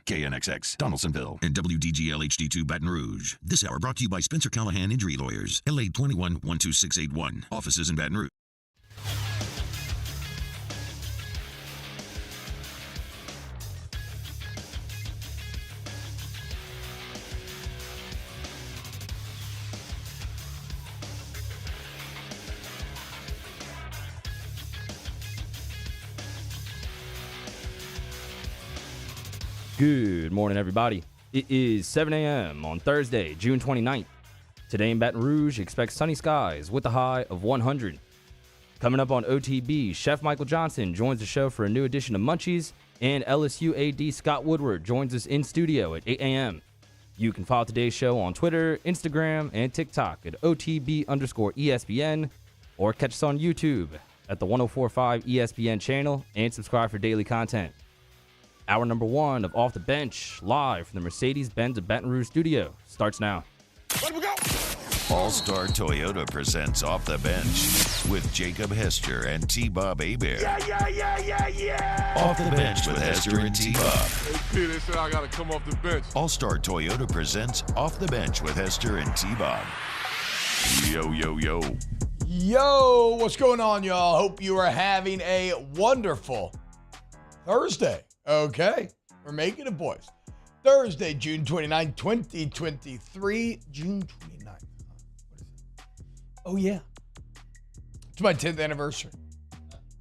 KNXX, Donaldsonville, and WDGL HD2 Baton Rouge. This hour brought to you by Spencer Callahan Injury Lawyers, LA 21 12681. Offices in Baton Rouge. Good morning, everybody. It is 7 a.m. on Thursday, June 29th. Today in Baton Rouge, expect sunny skies with a high of 100. Coming up on OTB, Chef Michael Johnson joins the show for a new edition of Munchies, and LSU AD Scott Woodward joins us in studio at 8 a.m. You can follow today's show on Twitter, Instagram, and TikTok at OTB_ESPN, or catch us on YouTube at the 1045 ESPN channel and subscribe for daily content. Hour number one of Off the Bench, live from the Mercedes-Benz of Baton Rouge studio, starts now. Let we go! All-Star Toyota presents Off the Bench with Jacob Hester and T-Bob Hebert. Yeah! Off the Bench with Hester and T-Bob. Hey, P, they said I gotta come off the bench. All-Star Toyota presents Off the Bench with Hester and T-Bob. Yo. Yo, what's going on, y'all? Hope you are having a wonderful Thursday. Okay, we're making it, boys. Thursday, June 29, 2023. June 29th. What is it? Oh, yeah. It's my 10th anniversary.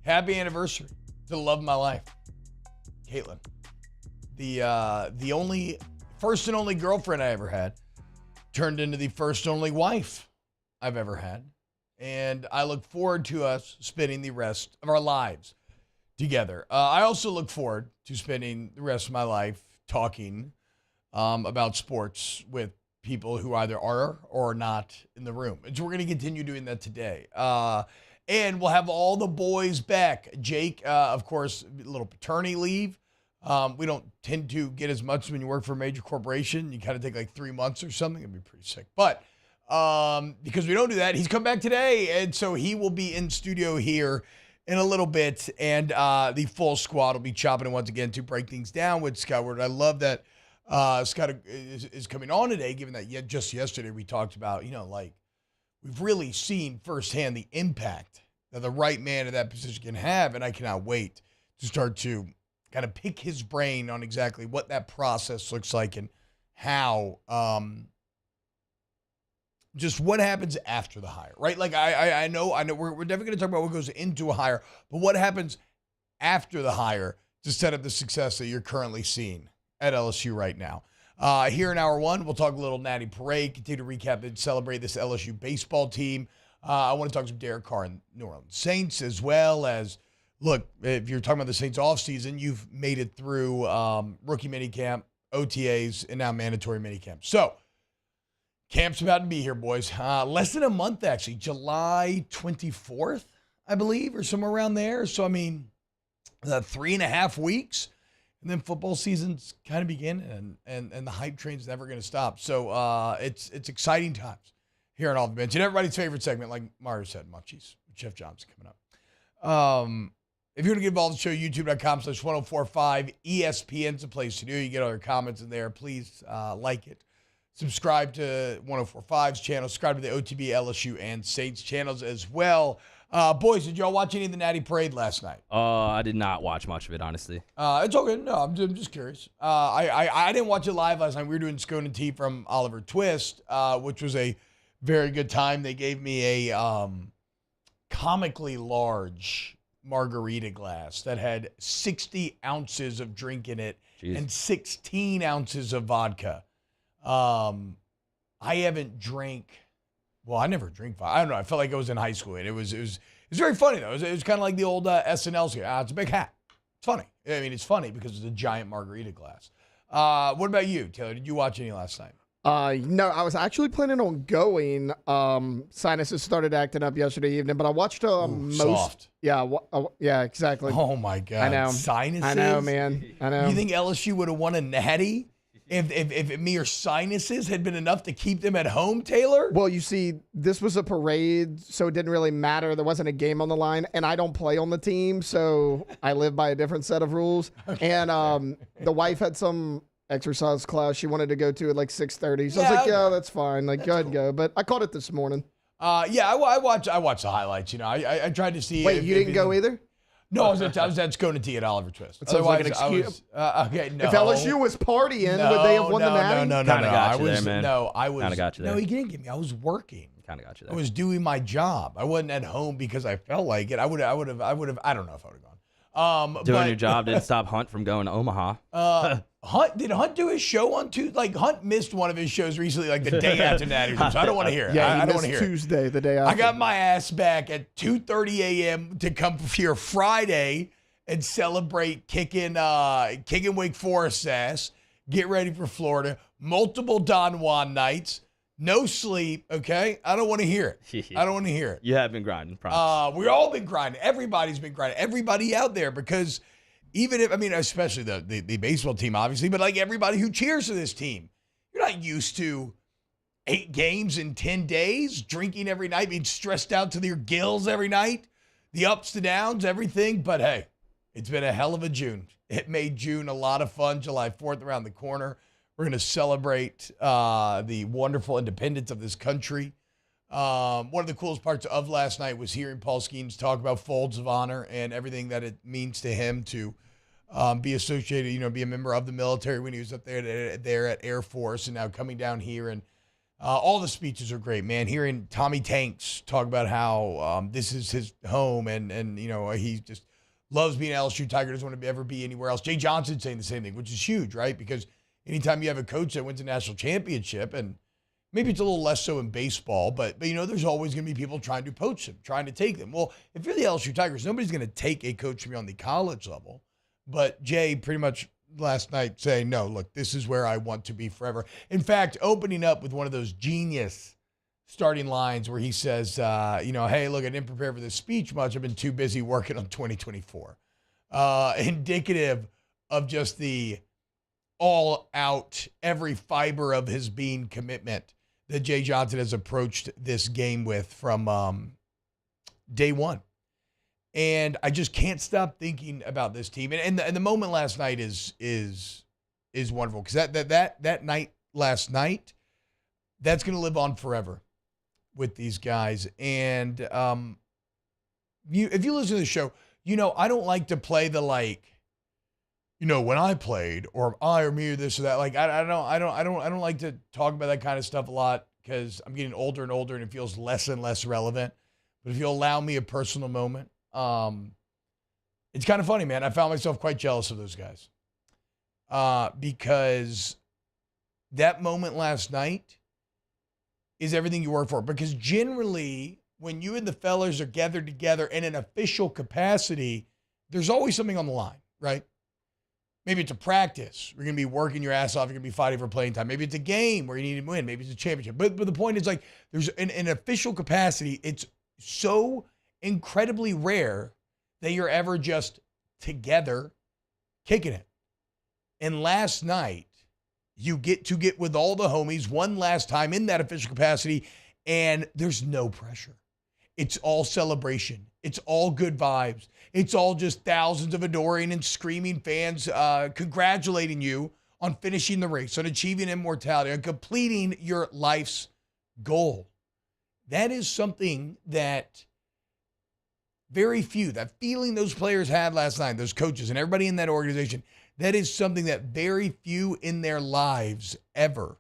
Happy anniversary to the love of my life, Caitlin. The only first and only girlfriend I ever had turned into the first and only wife I've ever had. And I look forward to us spending the rest of our lives together. I also look forward to spending the rest of my life talking about sports with people who either are or are not in the room. And so we're going to continue doing that today. And we'll have all the boys back. Jake, of course, a little paternity leave. We don't tend to get as much when you work for a major corporation. You kind of take like 3 months or something. It'd be pretty sick. But because we don't do that, he's come back today. And so he will be in studio here in a little bit, and the full squad will be chopping it once again to break things down with Scott Woodward. I love that Scott is coming on today, given that just yesterday we talked about, we've really seen firsthand the impact that the right man in that position can have, and I cannot wait to start to kind of pick his brain on exactly what that process looks like and how just what happens after the hire, right? Like I know we're definitely going to talk about what goes into a hire, but what happens after the hire to set up the success that you're currently seeing at LSU right now. Here in hour one, we'll talk a little Natty Parade, continue to recap and celebrate this LSU baseball team. I want to talk some Derek Carr and New Orleans Saints, as well as, look, if you're talking about the Saints offseason, you've made it through rookie minicamp, OTAs, and now mandatory minicamp. So, camp's about to be here, boys. Less than a month, actually. July 24th, I believe, or somewhere around there. So, 3.5 weeks. And then football season's kind of beginning, and the hype train's never going to stop. So, it's exciting times here on Off the Bench. And everybody's favorite segment, like Mario said, Munchies, with Chef Johnson coming up. If you're going to get involved in the show, youtube.com/1045 ESPN's a place to do. You get all your comments in there. Please like it. Subscribe to 1045's channel. Subscribe to the OTB, LSU, and Saints channels as well. Boys, did y'all watch any of the Natty Parade last night? I did not watch much of it, honestly. It's all good. No, I'm just curious. I didn't watch it live last night. We were doing Scone and Tea from Oliver Twist, which was a very good time. They gave me a comically large margarita glass that had 60 ounces of drink in it. Jeez. And 16 ounces of vodka. I haven't drank. Well, I never drink vodka. I don't know. I felt like I was in high school, and it was very funny though. It was kind of like the old SNL skit. It's a big hat. It's funny. It's funny because it's a giant margarita glass. What about you, Taylor? Did you watch any last night? No, I was actually planning on going. Sinuses started acting up yesterday evening, but I watched most. Soft. Yeah, yeah, exactly. Oh my God. I know. Sinuses. I know, man. I know. You think LSU would have won a Natty if mere sinuses had been enough to keep them at home, Taylor? Well, you see, this was a parade, so it didn't really matter. There wasn't a game on the line, and I don't play on the team, so I live by a different set of rules. Okay. And the wife had some exercise class she wanted to go to at like 6:30. So I was like, yeah, that's fine. Like, go ahead and go. But I caught it this morning. I watched the highlights. You know, I tried to see. Wait, you didn't go either? No, I was at Sconity at Oliver Twist. It sounds like an excuse. Okay, no. If LSU was partying, would they have won the Natty? No. Kind of got you there, man. No, I was. Kind of got you there. No, he didn't get me. I was working. Kind of got you I there. was doing my job. I wasn't at home because I felt like it. I would have. I don't know if I would have gone. Doing your job didn't stop Hunt from going to Omaha. Did Hunt do his show on Tuesday? Like, Hunt missed one of his shows recently, like the day after Natty. So I don't want to hear it. Yeah, I don't want to hear Tuesday, it. the day after. I got my ass back at 2:30 a.m. to come here Friday and celebrate kicking Wake Forest's ass. Get ready for Florida. Multiple Don Juan nights. No sleep, okay? I don't want to hear it. I don't want to hear it. You have been grinding, promise. We've all been grinding. Everybody's been grinding. Everybody out there, because even if, especially the baseball team, obviously, but like everybody who cheers for this team, you're not used to 8 games in 10 days, drinking every night, being stressed out to your gills every night, the ups, the downs, everything. But hey, it's been a hell of a June. It made June a lot of fun. July 4th around the corner. We're going to celebrate the wonderful independence of this country. One of the coolest parts of last night was hearing Paul Skeens talk about folds of honor and everything that it means to him to be associated, be a member of the military when he was up there at Air Force, and now coming down here. And all the speeches are great, man. Hearing Tommy Tanks talk about how this is his home and he just loves being an LSU Tiger, doesn't want to ever be anywhere else. Jay Johnson saying the same thing, which is huge, right? Because anytime you have a coach that wins a national championship, and maybe it's a little less so in baseball, but there's always going to be people trying to poach them, trying to take them. Well, if you're the LSU Tigers, nobody's going to take a coach from you on the college level. But Jay pretty much last night saying, no, look, this is where I want to be forever. In fact, opening up with one of those genius starting lines where he says, hey, look, I didn't prepare for this speech much. I've been too busy working on 2024. Indicative of just the all out, every fiber of his being commitment that Jay Johnson has approached this game with from day one. And I just can't stop thinking about this team. And the moment last night is wonderful, because that night last night, that's going to live on forever with these guys. And if you listen to the show, I don't like to play the when I played, or I or me or this or that. Like I don't like to talk about that kind of stuff a lot, because I'm getting older and older and it feels less and less relevant. But if you allow me a personal moment, it's kind of funny, man. I found myself quite jealous of those guys, because that moment last night is everything you work for. Because generally, when you and the fellas are gathered together in an official capacity, there's always something on the line, right? Maybe it's a practice. You're going to be working your ass off. You're going to be fighting for playing time. Maybe it's a game where you need to win. Maybe it's a championship. But the point is, there's an official capacity. It's so incredibly rare that you're ever just together kicking it. And last night, you get with all the homies one last time in that official capacity, and there's no pressure. It's all celebration. It's all good vibes. It's all just thousands of adoring and screaming fans congratulating you on finishing the race, on achieving immortality, on completing your life's goal. That is something that very few, that feeling those players had last night, those coaches and everybody in that organization, that is something that very few in their lives ever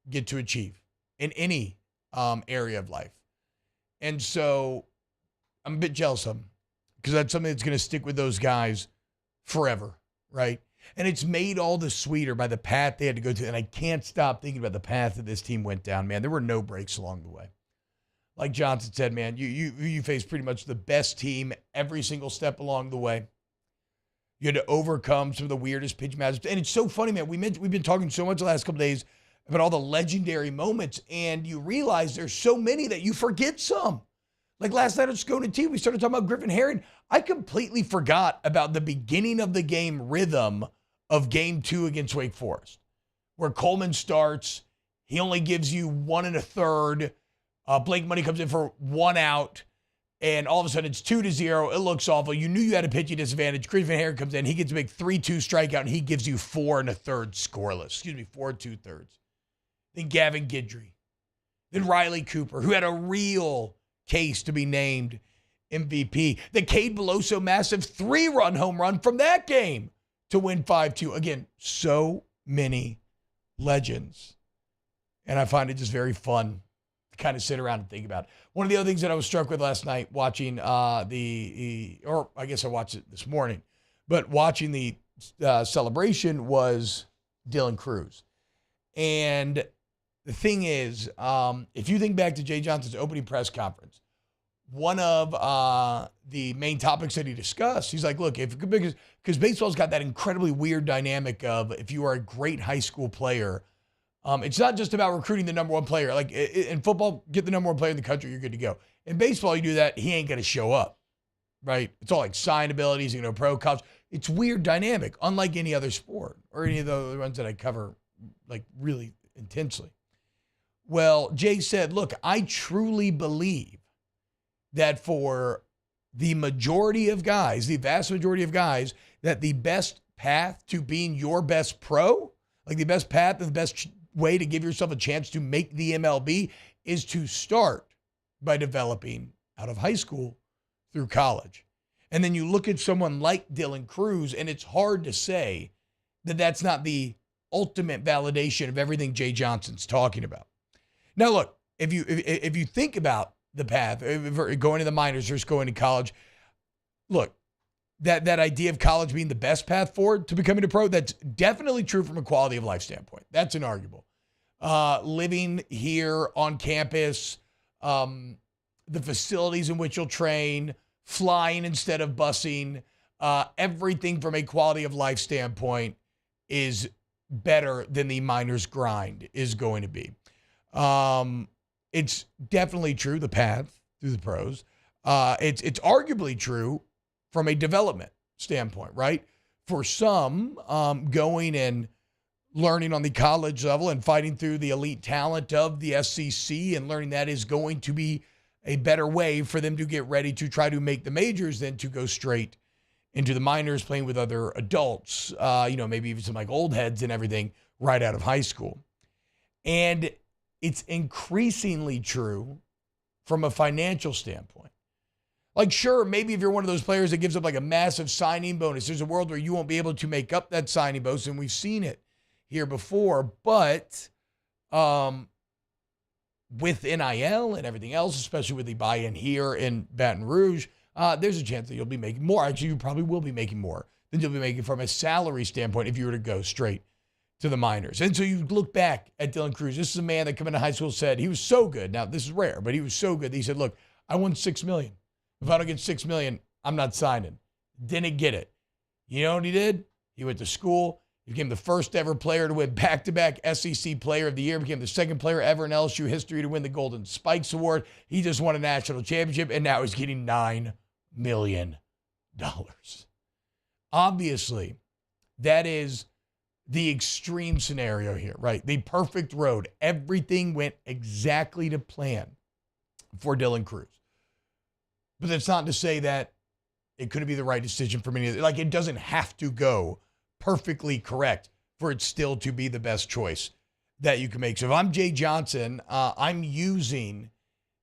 get to achieve in any area of life. And so I'm a bit jealous of them, because that's something that's going to stick with those guys forever, right? And it's made all the sweeter by the path they had to go through. And I can't stop thinking about the path that this team went down, man. There were no breaks along the way. Like Johnson said, man, you faced pretty much the best team every single step along the way. You had to overcome some of the weirdest pitch matchups. And it's so funny, man. We've been talking so much the last couple of days about all the legendary moments, and you realize there's so many that you forget some. Like last night at Scone T, we started talking about Griffin Herring. I completely forgot about the beginning of the game rhythm of Game 2 against Wake Forest, where Coleman starts. He only gives you 1 1/3. Blake Money comes in for 1 out. and all of a sudden it's 2-0. It looks awful. You knew you had a pitching disadvantage. Chris Van Herren comes in. He gets a big 3-2 strikeout, and he gives you 4 1/3 scoreless. 4 2/3. Then Gavin Guidry. Then Riley Cooper, who had a real case to be named MVP. The Cade Beloso massive 3-run home run from that game to win 5-2. Again, so many legends. And I find it just very fun to kind of sit around and think about. One of the other things that I was struck with last night watching or I guess I watched it this morning, but watching the celebration was Dylan Cruz. And the thing is, if you think back to Jay Johnson's opening press conference, one of the main topics that he discussed, he's like, look, because baseball's got that incredibly weird dynamic of if you are a great high school player, it's not just about recruiting the number one player. Like in football, get the number one player in the country, you're good to go. In baseball, you do that, he ain't going to show up, right? It's all like sign abilities, pro, college. It's weird dynamic, unlike any other sport or any of the other ones that I cover like really intensely. Well, Jay said, look, I truly believe that for the majority of guys, the vast majority of guys, that the best path to being your best pro, like the best path and the best way to give yourself a chance to make the MLB is to start by developing out of high school through college. And then you look at someone like Dylan Cruz, and it's hard to say that that's not the ultimate validation of everything Jay Johnson's talking about. Now, look, if you think about the path, going to the minors versus going to college, look, that idea of college being the best path forward to becoming a pro, that's definitely true from a quality of life standpoint. That's inarguable. Living here on campus, the facilities in which you'll train, flying instead of busing, everything from a quality of life standpoint is better than the minors grind is going to be. It's definitely true, the path through the pros. It's arguably true from a development standpoint, right? For some, going and learning on the college level and fighting through the elite talent of the SEC and learning that is going to be a better way for them to get ready to try to make the majors than to go straight into the minors playing with other adults, maybe even some like old heads and everything right out of high school. And it's increasingly true from a financial standpoint. Like, sure, maybe if you're one of those players that gives up like a massive signing bonus, there's a world where you won't be able to make up that signing bonus, and we've seen it here before. But with NIL and everything else, especially with the buy-in here in Baton Rouge, there's a chance that you'll be making more. Actually, you probably will be making more than you'll be making from a salary standpoint if you were to go straight to the minors. And so you look back at Dylan Cruz. This is a man that coming to high school said he was so good. Now, this is rare, but he was so good that he said, look, I won $6 million. If I don't get $6 million, I'm not signing. Didn't get it. You know what he did? He went to school. He became the first ever player to win back-to-back SEC Player of the Year. Became the second player ever in LSU history to win the Golden Spikes Award. He just won a national championship, and now he's getting $9 million. Obviously, that is the extreme scenario here, right? The perfect road. Everything went exactly to plan for Dylan Cruz. But that's not to say that it couldn't be the right decision for many. Like, it doesn't have to go perfectly correct for it still to be the best choice that you can make. So if I'm Jay Johnson, I'm using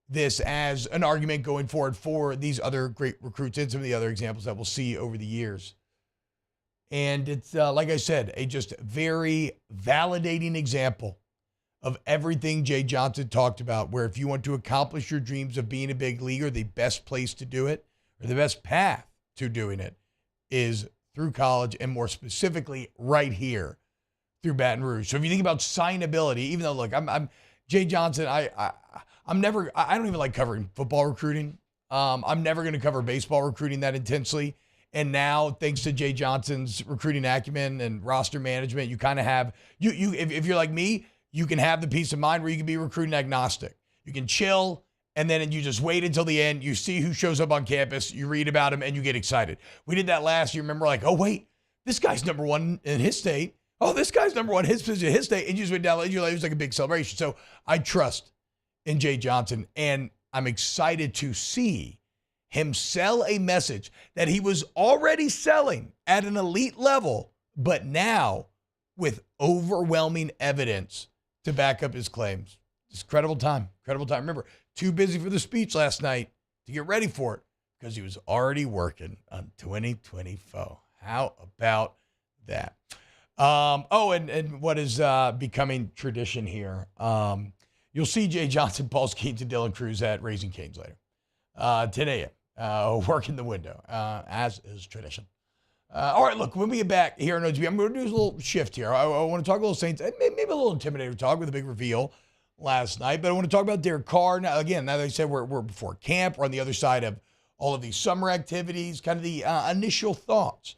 this as an argument going forward for these other great recruits and some of the other examples that we'll see over the years. And it's, like I said, a just very validating example of everything Jay Johnson talked about, where if you want to accomplish your dreams of being a big leaguer, the best place to do it, or the best path to doing it, is through college, and more specifically right here through Baton Rouge. So if you think about signability, even though, look, I'm Jay Johnson, I don't even like covering football recruiting. I'm never going to cover baseball recruiting that intensely. And now, thanks to Jay Johnson's recruiting acumen and roster management, you kind of have, if you're like me, you can have the peace of mind where you can be recruiting agnostic. You can chill, and then you just wait until the end. You see who shows up on campus, you read about him, and you get excited. We did that last year. Remember, like, oh, wait, this guy's number one in his state. Oh, this guy's number one in his state. And you just went down, it was like a big celebration. So I trust in Jay Johnson, and I'm excited to see him sell a message that he was already selling at an elite level, but now with overwhelming evidence to back up his claims. It's incredible time. Incredible time. Remember, too busy for the speech last night to get ready for it because he was already working on 2024. How about that? And what is becoming tradition here. You'll see Jay Johnson, Paul Skeens, and Dylan Cruz at Raising Cane's later. 10 a.m. Working the window, as is tradition. All right, look, when we get back here on OTB, I'm going to do a little shift here. I want to talk a little Saints, maybe a little Intimidator talk with a big reveal last night, but I want to talk about Derek Carr. Now, again, now that I said we're before camp, we're on the other side of all of these summer activities, kind of the initial thoughts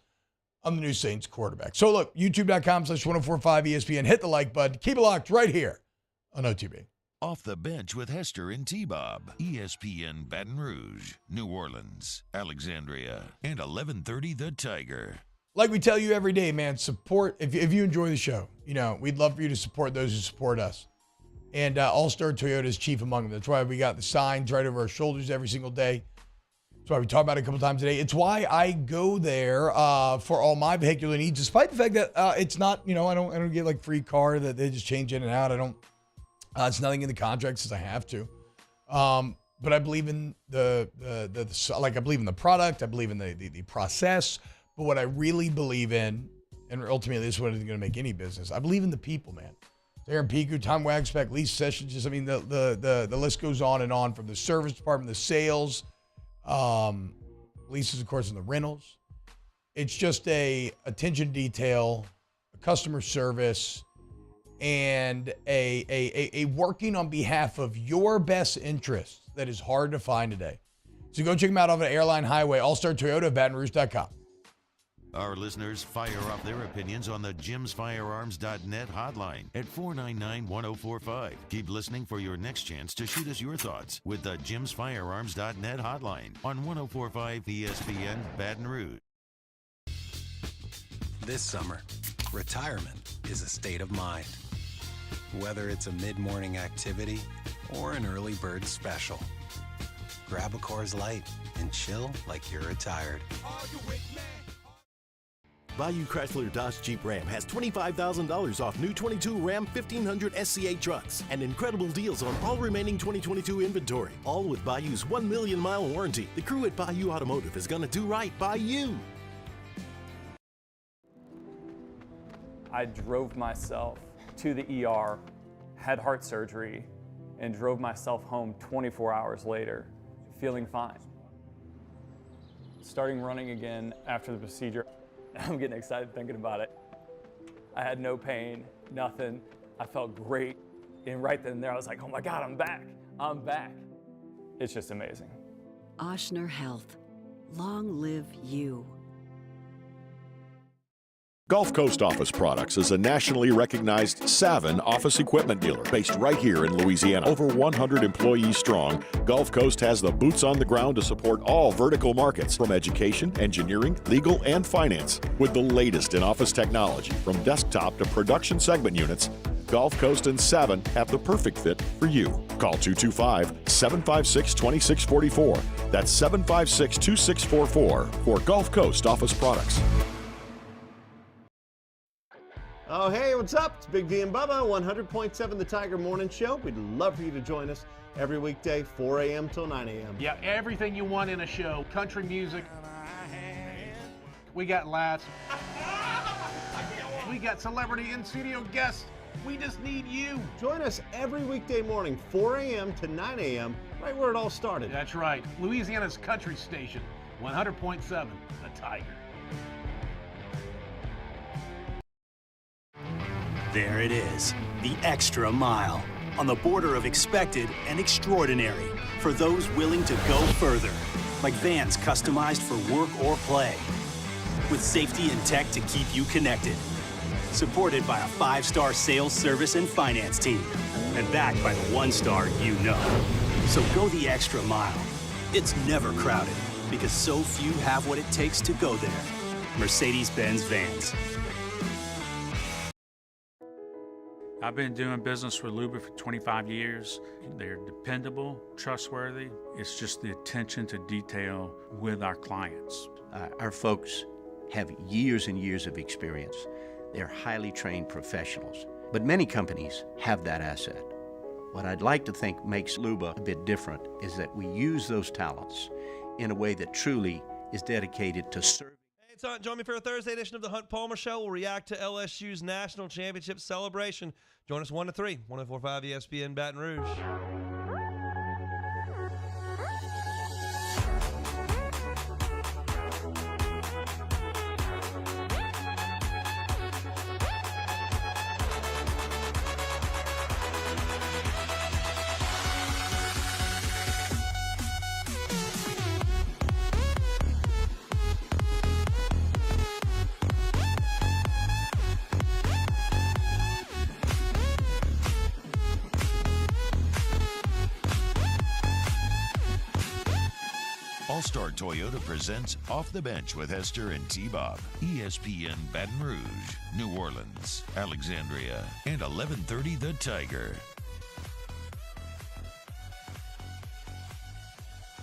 on the new Saints quarterback. So look, youtube.com/1045 ESPN. Hit the like button. Keep it locked right here on OTB. Off the Bench with Hester and T-Bob. ESPN Baton Rouge, New Orleans, Alexandria, and 1130 The Tiger. Like we tell you every day, man, support. If you enjoy the show, we'd love for you to support those who support us. And All-Star Toyota is chief among them. That's why we got the signs right over our shoulders every single day. That's why we talk about it a couple times a day. It's why I go there for all my vehicular needs, despite the fact that it's not, I don't get like free car that they just change in and out. I don't. It's nothing in the contract says I have to. But I believe in I believe in the product. I believe in the process. But what I really believe in, and ultimately this is what is going to make any business, I believe in the people, man. Aaron Piku, Tom Wagspec, Lee Sessions, the list goes on and on, from the service department, the sales, Lisa's, of course, in the rentals. It's just a attention to detail, a customer service, and a working on behalf of your best interests that is hard to find today. So go check them out off of Airline Highway, All-Star Toyota, BatonRouge.com. Our listeners fire off their opinions on the jimsfirearms.net hotline at 499-1045. Keep listening for your next chance to shoot us your thoughts with the jimsfirearms.net hotline on 1045 ESPN Baton Rouge. This summer, retirement is a state of mind. Whether it's a mid-morning activity or an early bird special, grab a Coors Light and chill like you're retired. Bayou Chrysler Dodge Jeep Ram has $25,000 off new 22 Ram 1500 SCA trucks and incredible deals on all remaining 2022 inventory, all with Bayou's 1 million mile warranty. The crew at Bayou Automotive is going to do right by you. I drove myself to the ER, had heart surgery, and drove myself home 24 hours later, feeling fine. Starting running again after the procedure, I'm getting excited thinking about it. I had no pain, nothing. I felt great. And right then and there, I was like, oh my God, I'm back. I'm back. It's just amazing. Oshner Health. Long live you. Gulf Coast Office Products is a nationally recognized Savin office equipment dealer based right here in Louisiana. Over 100 employees strong, Gulf Coast has the boots on the ground to support all vertical markets, from education, engineering, legal, and finance. With the latest in office technology, from desktop to production segment units, Gulf Coast and Savin have the perfect fit for you. Call 225-756-2644. That's 756-2644 for Gulf Coast Office Products. Oh, hey, what's up? It's Big V and Bubba, 100.7 The Tiger Morning Show. We'd love for you to join us every weekday, 4 a.m. till 9 a.m. Yeah, everything you want in a show. Country music. We got laughs. We got celebrity in-studio guests. We just need you. Join us every weekday morning, 4 a.m. to 9 a.m., right where it all started. That's right. Louisiana's country station, 100.7 The Tiger. There it is, the extra mile, on the border of expected and extraordinary, for those willing to go further, like vans customized for work or play, with safety and tech to keep you connected, supported by a 5-star sales, service, and finance team, and backed by the 1-star you know. So go the extra mile. It's never crowded, because so few have what it takes to go there. Mercedes-Benz Vans. I've been doing business with Luba for 25 years. They're dependable, trustworthy. It's just the attention to detail with our clients. Our folks have years and years of experience. They're highly trained professionals. But many companies have that asset. What I'd like to think makes Luba a bit different is that we use those talents in a way that truly is dedicated to serving. Hey, it's Hunt. Join me for a Thursday edition of the Hunt Palmer Show. We'll react to LSU's national championship celebration. Join us 1 to 3, 104.5 ESPN Baton Rouge. All-Star Toyota presents Off the Bench with Hester and T-Bob. ESPN Baton Rouge, New Orleans, Alexandria, and 1130 The Tiger.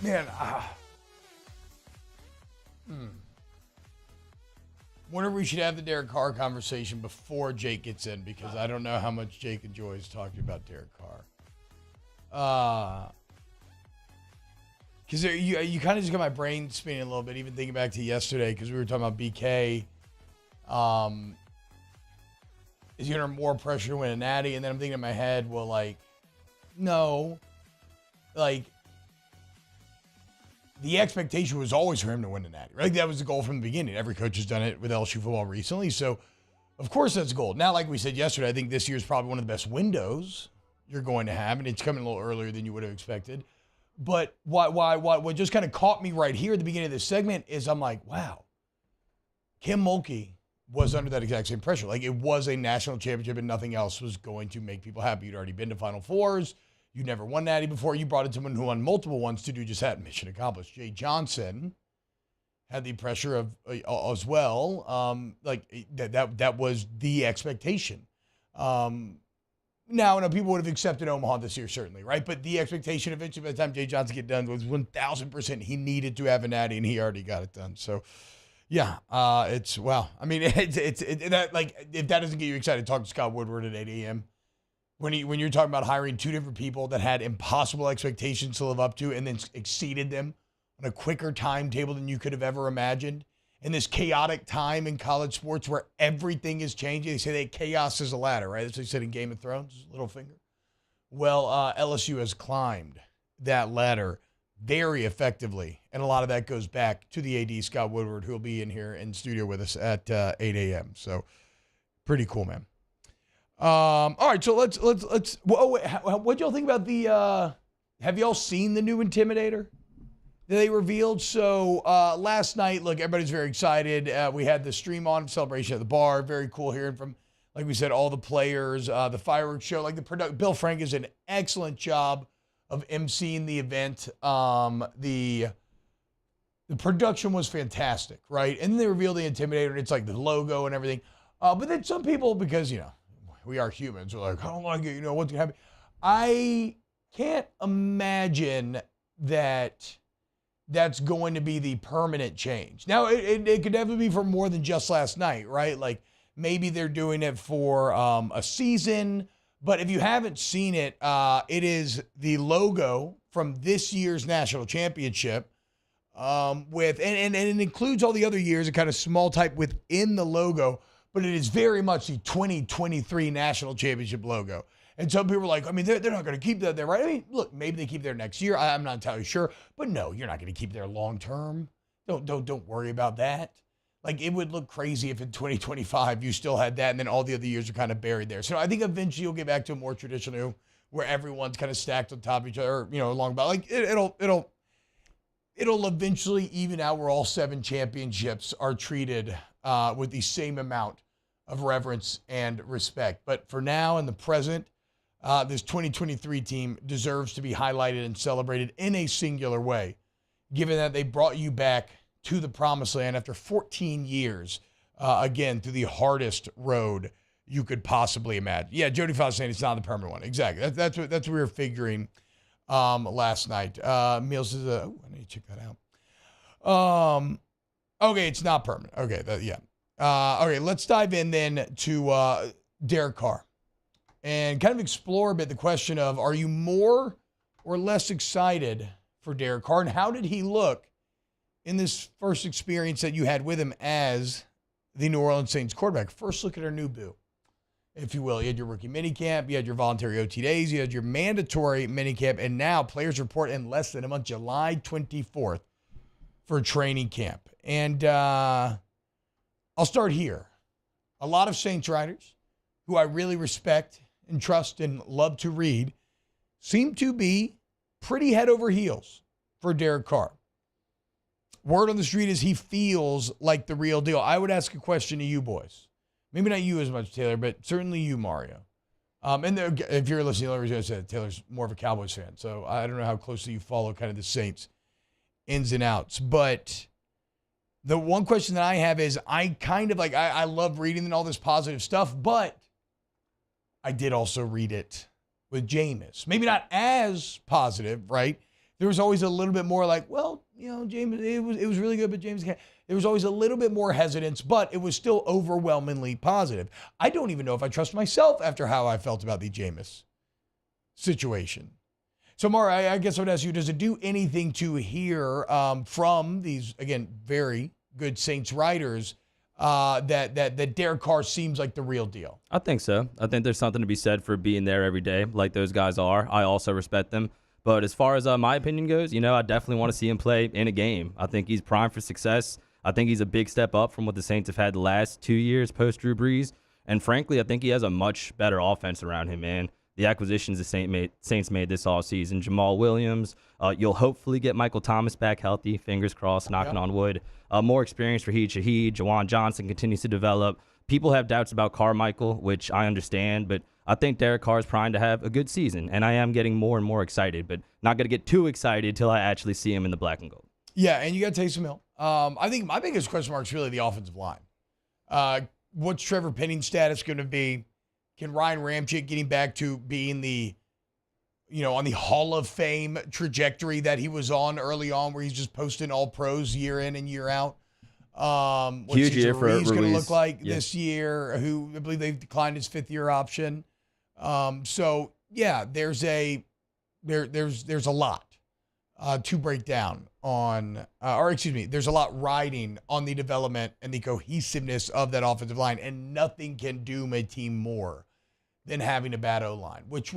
Man, wonder if we should have the Derek Carr conversation before Jake gets in, because I don't know how much Jake enjoys talking about Derek Carr. Because you kind of just got my brain spinning a little bit, even thinking back to yesterday, because we were talking about BK. Is he under more pressure to win a Natty? And then I'm thinking in my head, well, like, no. Like, the expectation was always for him to win a Natty, right? That was the goal from the beginning. Every coach has done it with LSU football recently. So, of course, that's the goal. Now, like we said yesterday, I think this year is probably one of the best windows you're going to have, and it's coming a little earlier than you would have expected. But what just kind of caught me right here at the beginning of this segment is I'm like, wow, Kim Mulkey was under that exact same pressure. Like, it was a national championship and nothing else was going to make people happy. You'd already been to Final Fours. You never won Natty before. You brought in someone who won multiple ones to do just that. Mission accomplished. Jay Johnson had the pressure of as well. That was the expectation. Now, I know people would have accepted Omaha this year, certainly, right? But the expectation eventually by the time Jay Johnson get done was 1,000% he needed to have a Natty, and he already got it done. So, yeah, it's, wow. I mean, if that doesn't get you excited, talk to Scott Woodward at 8 a.m. When you're talking about hiring two different people that had impossible expectations to live up to and then exceeded them on a quicker timetable than you could have ever imagined. In this chaotic time in college sports where everything is changing, they say that chaos is a ladder, right? That's what they said in Game of Thrones, Littlefinger. Well, LSU has climbed that ladder very effectively, and a lot of that goes back to the AD, Scott Woodward, who will be in here in studio with us at 8 a.m. So, pretty cool, man. All right, so let's. What y'all think about the? Have y'all seen the new Intimidator that they revealed? So last night, look, everybody's very excited. We had the stream on, celebration at the bar. Very cool hearing from, like we said, all the players. The fireworks show, like Bill Frank is an excellent job of emceeing the event. The production was fantastic, right? And then they revealed the Intimidator, and it's like the logo and everything. But then some people, because we are humans, are like, I don't like it. What's gonna happen? I can't imagine that that's going to be the permanent change. Now, it could definitely be for more than just last night, right? Like, maybe they're doing it for a season. But if you haven't seen it, it is the logo from this year's national championship and it includes all the other years, a kind of small type within the logo, but it is very much the 2023 national championship logo. And some people are like, I mean, they're not going to keep that there, right? I mean, look, maybe they keep there next year. I'm not entirely sure. But no, you're not going to keep there long term. Don't worry about that. Like, it would look crazy if in 2025 you still had that and then all the other years are kind of buried there. So I think eventually you'll get back to a more traditional where everyone's kind of stacked on top of each other, along about like it'll eventually even out where all 7 championships are treated with the same amount of reverence and respect. But for now, in the present, this 2023 team deserves to be highlighted and celebrated in a singular way, given that they brought you back to the promised land after 14 years, again, through the hardest road you could possibly imagine. Yeah, Jody Foss saying it's not the permanent one. Exactly. That's what we were figuring last night. Meals says, I need to check that out. Okay, it's not permanent. Okay, okay, let's dive in then to Derek Carr and kind of explore a bit the question of, are you more or less excited for Derek Carr, and how did he look in this first experience that you had with him as the New Orleans Saints quarterback? First look at our new boo, if you will. You had your rookie minicamp, you had your voluntary OT days, you had your mandatory minicamp, and now players report in less than a month, July 24th, for training camp. And I'll start here. A lot of Saints writers, who I really respect and trust and love to read, seem to be pretty head over heels for Derek Carr. Word on the street is he feels like the real deal. I would ask a question to you boys. Maybe not you as much, Taylor, but certainly you, Mario. If you're listening, I was going to say Taylor's more of a Cowboys fan, so I don't know how closely you follow kind of the Saints ins and outs. But the one question that I have is, I kind of I love reading all this positive stuff, but I did also read it with Jameis. Maybe not as positive, right? There was always a little bit more like, well, James, it was really good, but James can't. There was always a little bit more hesitance, but it was still overwhelmingly positive. I don't even know if I trust myself after how I felt about the Jameis situation. So, Mara, I guess I would ask you, does it do anything to hear from these, again, very good Saints writers that Derek Carr seems like the real deal? I think so. I think there's something to be said for being there every day, like those guys are. I also respect them. But as far as my opinion goes, I definitely want to see him play in a game. I think he's primed for success. I think he's a big step up from what the Saints have had the last 2 years post-Drew Brees. And frankly, I think he has a much better offense around him, man. The acquisitions the Saints made this offseason, Jamal Williams. You'll hopefully get Michael Thomas back healthy, fingers crossed, knocking on wood. More experience for Shaheed. Jawan Johnson continues to develop. People have doubts about Carmichael, which I understand, but I think Derek Carr is primed to have a good season, and I am getting more and more excited, but not going to get too excited till I actually see him in the black and gold. Yeah, and you got Taysom Hill. I think my biggest question mark is really the offensive line. What's Trevor Penning's status going to be? Can Ryan Ramczyk getting back to being on the Hall of Fame trajectory that he was on early on, where he's just posting all pros year in and year out? What's huge year for Ruiz going to look like this year? Who I believe they've declined his 5th-year option. So yeah, there's a lot to break down on, there's a lot riding on the development and the cohesiveness of that offensive line, and nothing can doom a team more than having a bad O-line, which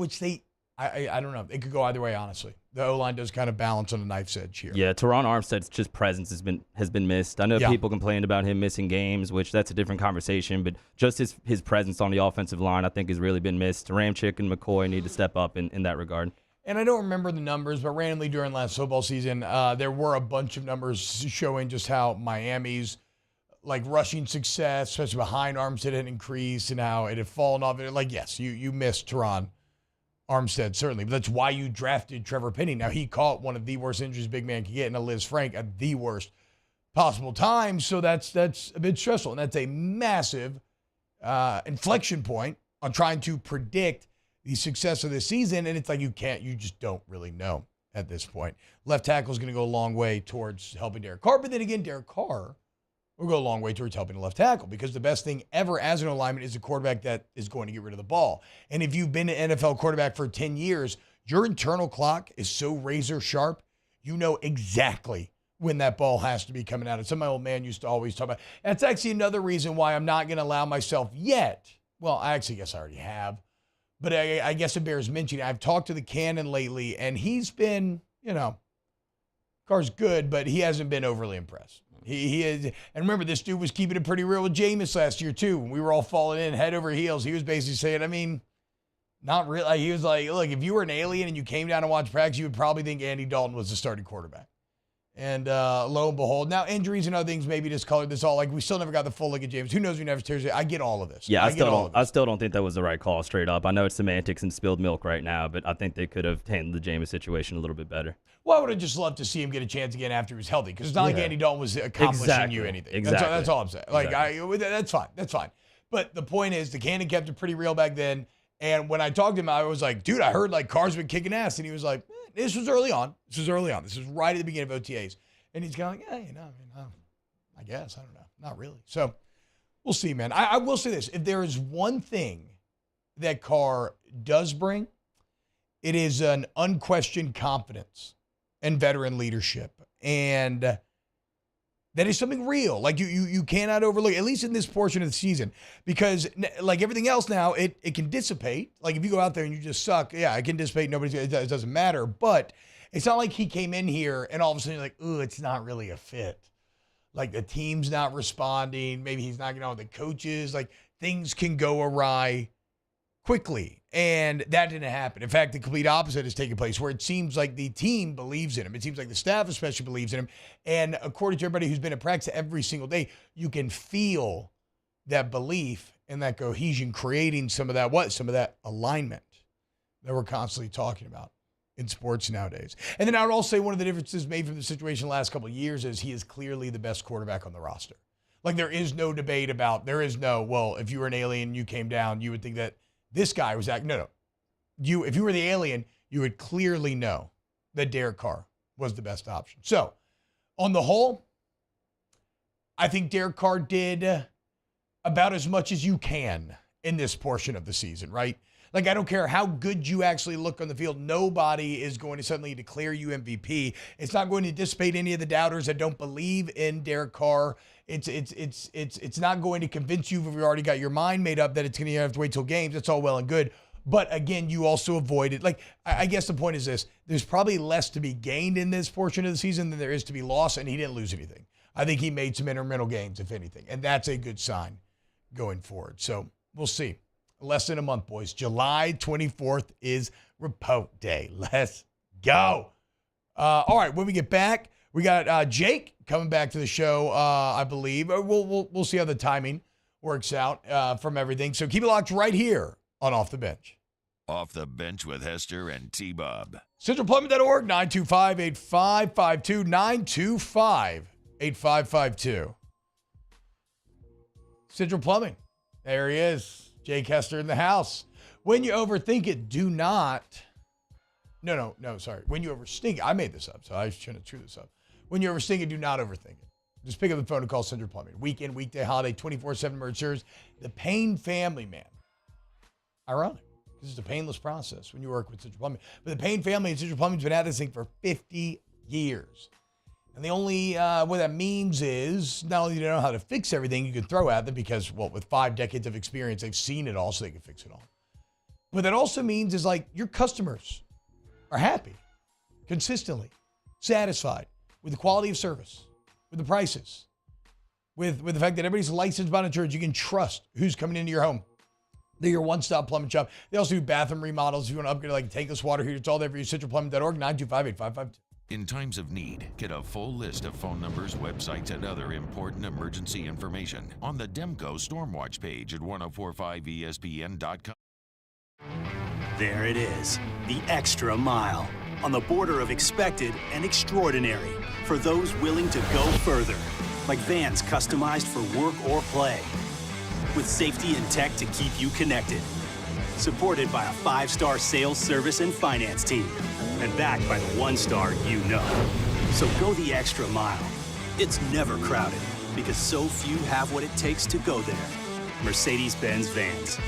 I don't know. It could go either way, honestly. The O-line does kind of balance on a knife's edge here. Yeah, Teron Armstead's just presence has been missed. I know people complained about him missing games, which that's a different conversation, but just his presence on the offensive line, I think, has really been missed. Ramczyk and McCoy need to step up in that regard. And I don't remember the numbers, but randomly during last football season, there were a bunch of numbers showing just how Miami's rushing success, especially behind Armstead, had increased and how it had fallen off. Yes, you missed Teron Armstead, certainly. But that's why you drafted Trevor Penning. Now, he caught one of the worst injuries a big man could get in a Liz Frank at the worst possible time. So that's a bit stressful. And that's a massive inflection point on trying to predict the success of this season. And it's you just don't really know at this point. Left tackle is going to go a long way towards helping Derek Carr. But then again, Derek Carr will go a long way towards helping a left tackle, because the best thing ever as an alignment is a quarterback that is going to get rid of the ball. And if you've been an NFL quarterback for 10 years, your internal clock is so razor sharp, you know exactly when that ball has to be coming out. It's something my old man used to always talk about. That's actually another reason why I'm not going to allow myself yet. Well, I actually guess I already have, but I guess it bears mentioning. I've talked to the Cannon lately, and he's been, Carr's good, but he hasn't been overly impressed. He is, and remember, this dude was keeping it pretty real with Jameis last year too. When we were all falling in head over heels, he was basically saying, not really. He was like, look, if you were an alien and you came down to watch practice, you would probably think Andy Dalton was the starting quarterback. And lo and behold, now injuries and other things maybe discolored this all. We still never got the full look at James. Who knows? We never tears it. I get all of this. Yeah, I still don't think that was the right call straight up. I know it's semantics and spilled milk right now, but I think they could have handled the Jameis situation a little bit better. Well, I would have just loved to see him get a chance again after he was healthy, because it's not like Andy Dalton was accomplishing you anything. Exactly. That's all I'm saying. That's fine. That's fine. But the point is, the Cannon kept it pretty real back then. And when I talked to him, I was like, dude, I heard like Carr's been kicking ass. And he was like, this was early on. This was right at the beginning of OTAs. And he's going, yeah, I guess. I don't know. Not really. So we'll see, man. I will say this. If there is one thing that Carr does bring, it is an unquestioned confidence and veteran leadership. And that is something real. Like you cannot overlook, at least in this portion of the season, because like everything else now, it can dissipate. Like if you go out there and you just suck, yeah, it can dissipate. It doesn't matter. But it's not like he came in here and all of a sudden you're like, ooh, it's not really a fit. Like the team's not responding. Maybe he's not getting on with the coaches. Like things can go awry quickly. And that didn't happen. In fact, the complete opposite has taken place, where it seems like the team believes in him. It seems like the staff especially believes in him. And according to everybody who's been at practice every single day, you can feel that belief and that cohesion creating some of that alignment that we're constantly talking about in sports nowadays. And then I would also say one of the differences made from the situation the last couple of years is he is clearly the best quarterback on the roster. Like there is no debate about, well, if you were an alien, you came down, you would think that this guy was no. If you were the alien, you would clearly know that Derek Carr was the best option. So, on the whole, I think Derek Carr did about as much as you can in this portion of the season, right? Like, I don't care how good you actually look on the field. Nobody is going to suddenly declare you MVP. It's not going to dissipate any of the doubters that don't believe in Derek Carr. It's not going to convince you if you've already got your mind made up that it's going to have to wait till games. That's all well and good. But again, you also avoided, like, I guess the point is this. There's probably less to be gained in this portion of the season than there is to be lost, and he didn't lose anything. I think he made some incremental gains, if anything, and that's a good sign going forward. So we'll see. Less than a month, boys. July 24th is Report Day. Let's go. All right, when we get back, we got Jake coming back to the show, I believe. We'll see how the timing works out from everything. So keep it locked right here on Off the Bench. Off the Bench with Hester and T-Bob. CentralPlumbing.org, 925-8552, 925-8552. Central Plumbing. There he is. Jake Hester in the house. When you overthink it, do not. No, sorry. When you overthink it, I made this up, so I shouldn't have chewed this up. When you overthink it, do not overthink it. Just pick up the phone and call Central Plumbing. Weekend, weekday, holiday, 24/7 emergency service. The Payne family, man. Ironic. This is a painless process when you work with Central Plumbing. But the Payne family and Central Plumbing's been at this thing for 50 years. And the only, what that means is not only do they know how to fix everything you can throw at them because, well, with 5 decades of experience, they've seen it all so they can fix it all. What that also means is like your customers are happy, consistently, satisfied with the quality of service, with the prices, with the fact that everybody's licensed by insurance. You can trust who's coming into your home. They're your one-stop plumbing shop. They also do bathroom remodels. If you want to upgrade like tankless water heater, it's all there for you. CentralPlumbing.org, 925-8552. In times of need, get a full list of phone numbers, websites, and other important emergency information on the Demco Stormwatch page at 1045ESPN.com. There it is, the extra mile, on the border of expected and extraordinary, for those willing to go further, like vans customized for work or play, with safety and tech to keep you connected, supported by a 5-star sales, service, and finance team, and backed by the 1-star you know. So go the extra mile. It's never crowded, because so few have what it takes to go there. Mercedes-Benz Vans.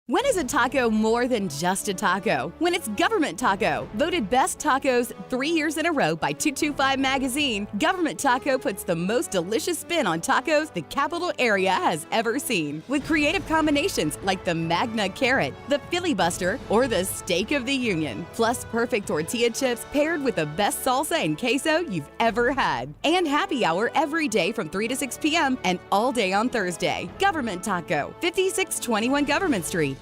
When is a taco more than just a taco when it's Government Taco? Voted best tacos 3 years in a row by 225 Magazine, Government Taco puts the most delicious spin on tacos the capital area has ever seen. With creative combinations like the Magna Carrot, the Filibuster, or the Steak of the Union. Plus perfect tortilla chips paired with the best salsa and queso you've ever had. And happy hour every day from 3 to 6 p.m. and all day on Thursday. Government Taco, 5621 Government Street.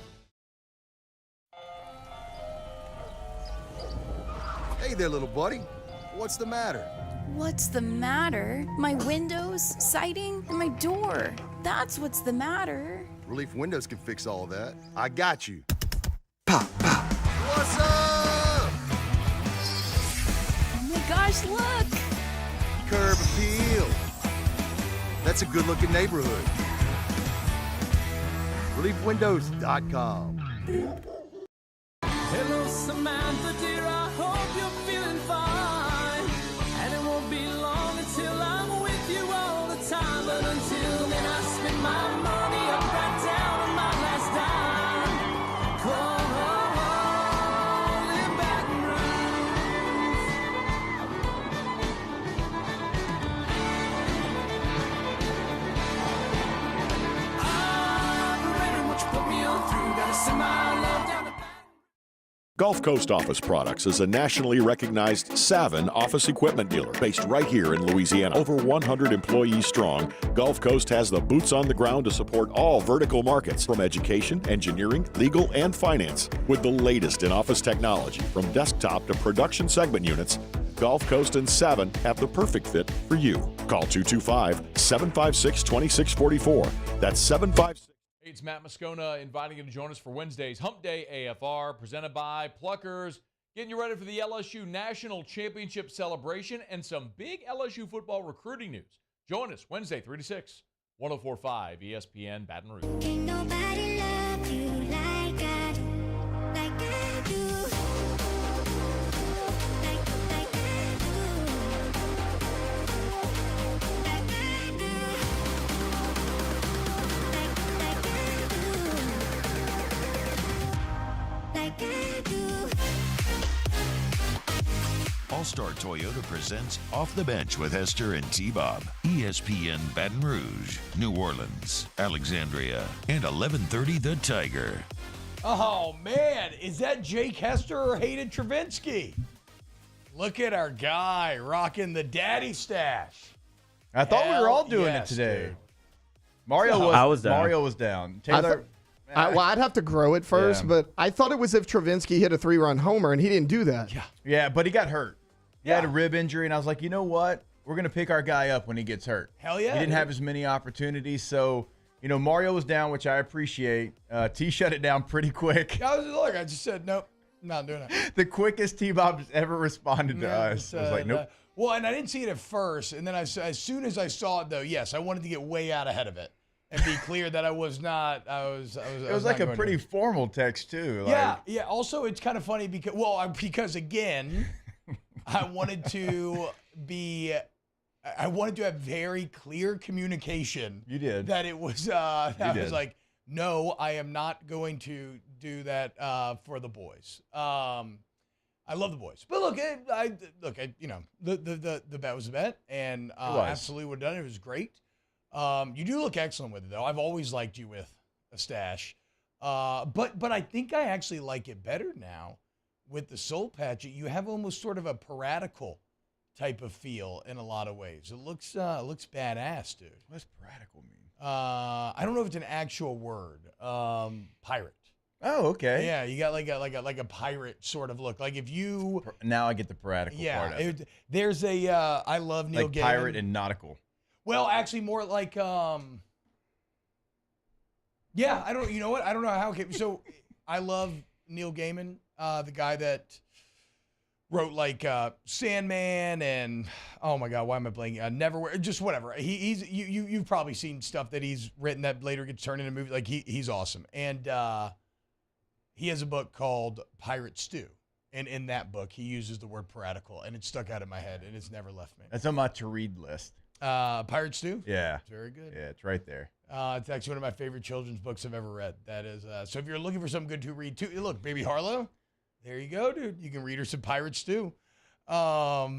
Hey there, little buddy. What's the matter? What's the matter? My windows, siding, and my door. That's what's the matter. Relief Windows can fix all of that. I got you. Pop, pop. What's up? Oh my gosh, look! Curb appeal. That's a good-looking neighborhood. ReliefWindows.com. Hello, Samantha, dear, I hope you're feeling fine. And it won't be long until I'm with you all the time. But until then, I spend my money up right down on my last dime. Come on, in Baton Rouge. I'm ready, what you put me on through. Gotta send my love down to Gulf Coast Office Products is a nationally recognized Savin office equipment dealer based right here in Louisiana. Over 100 employees strong, Gulf Coast has the boots on the ground to support all vertical markets, from education, engineering, legal, and finance. With the latest in office technology, from desktop to production segment units, Gulf Coast and Savin have the perfect fit for you. Call 225-756-2644. That's 756. Hey, it's Matt Moscona inviting you to join us for Wednesday's Hump Day AFR, presented by Pluckers, getting you ready for the LSU National Championship celebration and some big LSU football recruiting news. Join us Wednesday, 3 to 6, 104.5 ESPN Baton Rouge. Ain't nobody love you like I do, like I do. All-Star Toyota presents Off the Bench with Hester and T-Bob. ESPN Baton Rouge, New Orleans, Alexandria, and 1130 The Tiger. Oh, man. Is that Jake Hester or Hayden Travinsky? Look at our guy rocking the daddy stash. I thought we were all doing yes, it today. dude. Mario was down. Taylor, I'd have to grow it first, but I thought it was if Travinsky hit a 3-run homer, and he didn't do that. Yeah, but he got hurt. He had a rib injury, and I was like, you know what? We're going to pick our guy up when he gets hurt. Hell yeah. He didn't have as many opportunities, so, you know, Mario was down, which I appreciate. T shut it down pretty quick. I just said, nope, I'm not doing it. The quickest T-Bob has ever responded to us. I was like, nope. Well, and I didn't see it at first, and then as soon as I saw it, though, yes, I wanted to get way out ahead of it and be clear that I was not. It was like a pretty formal text too. Yeah. Also, it's kind of funny because again, I wanted to have very clear communication. You did. That it was. I was like, no, I am not going to do that for the boys. I love the boys, but look, the bet was a bet, and absolutely would have done it. It was great. You do look excellent with it, though. I've always liked you with a stash, but I think I actually like it better now with the soul patch. You have almost sort of a piratical type of feel in a lot of ways. It looks badass, dude. What does piratical mean? I don't know if it's an actual word. Pirate. Oh, okay. Yeah, you got like a pirate sort of look. Like if you now I get the piratical part of it. There's a I love Neil Gaiman. Pirate and nautical. Well, actually more like yeah, I don't. You know what? I don't know how. So I love Neil Gaiman, the guy that wrote like Sandman and oh my God, why am I blanking? Neverwhere, just whatever. You've probably seen stuff that he's written that later gets turned into a movie. Like he's awesome, and he has a book called Pirate Stew, and in that book he uses the word piratical, and it stuck out in my head, and it's never left me. That's on my to read list. Pirate Stew? Yeah. Very good. Yeah, it's right there. It's actually one of my favorite children's books I've ever read. That is, so if you're looking for something good to read too, look, Baby Harlow, there you go, dude. You can read her some Pirates too. But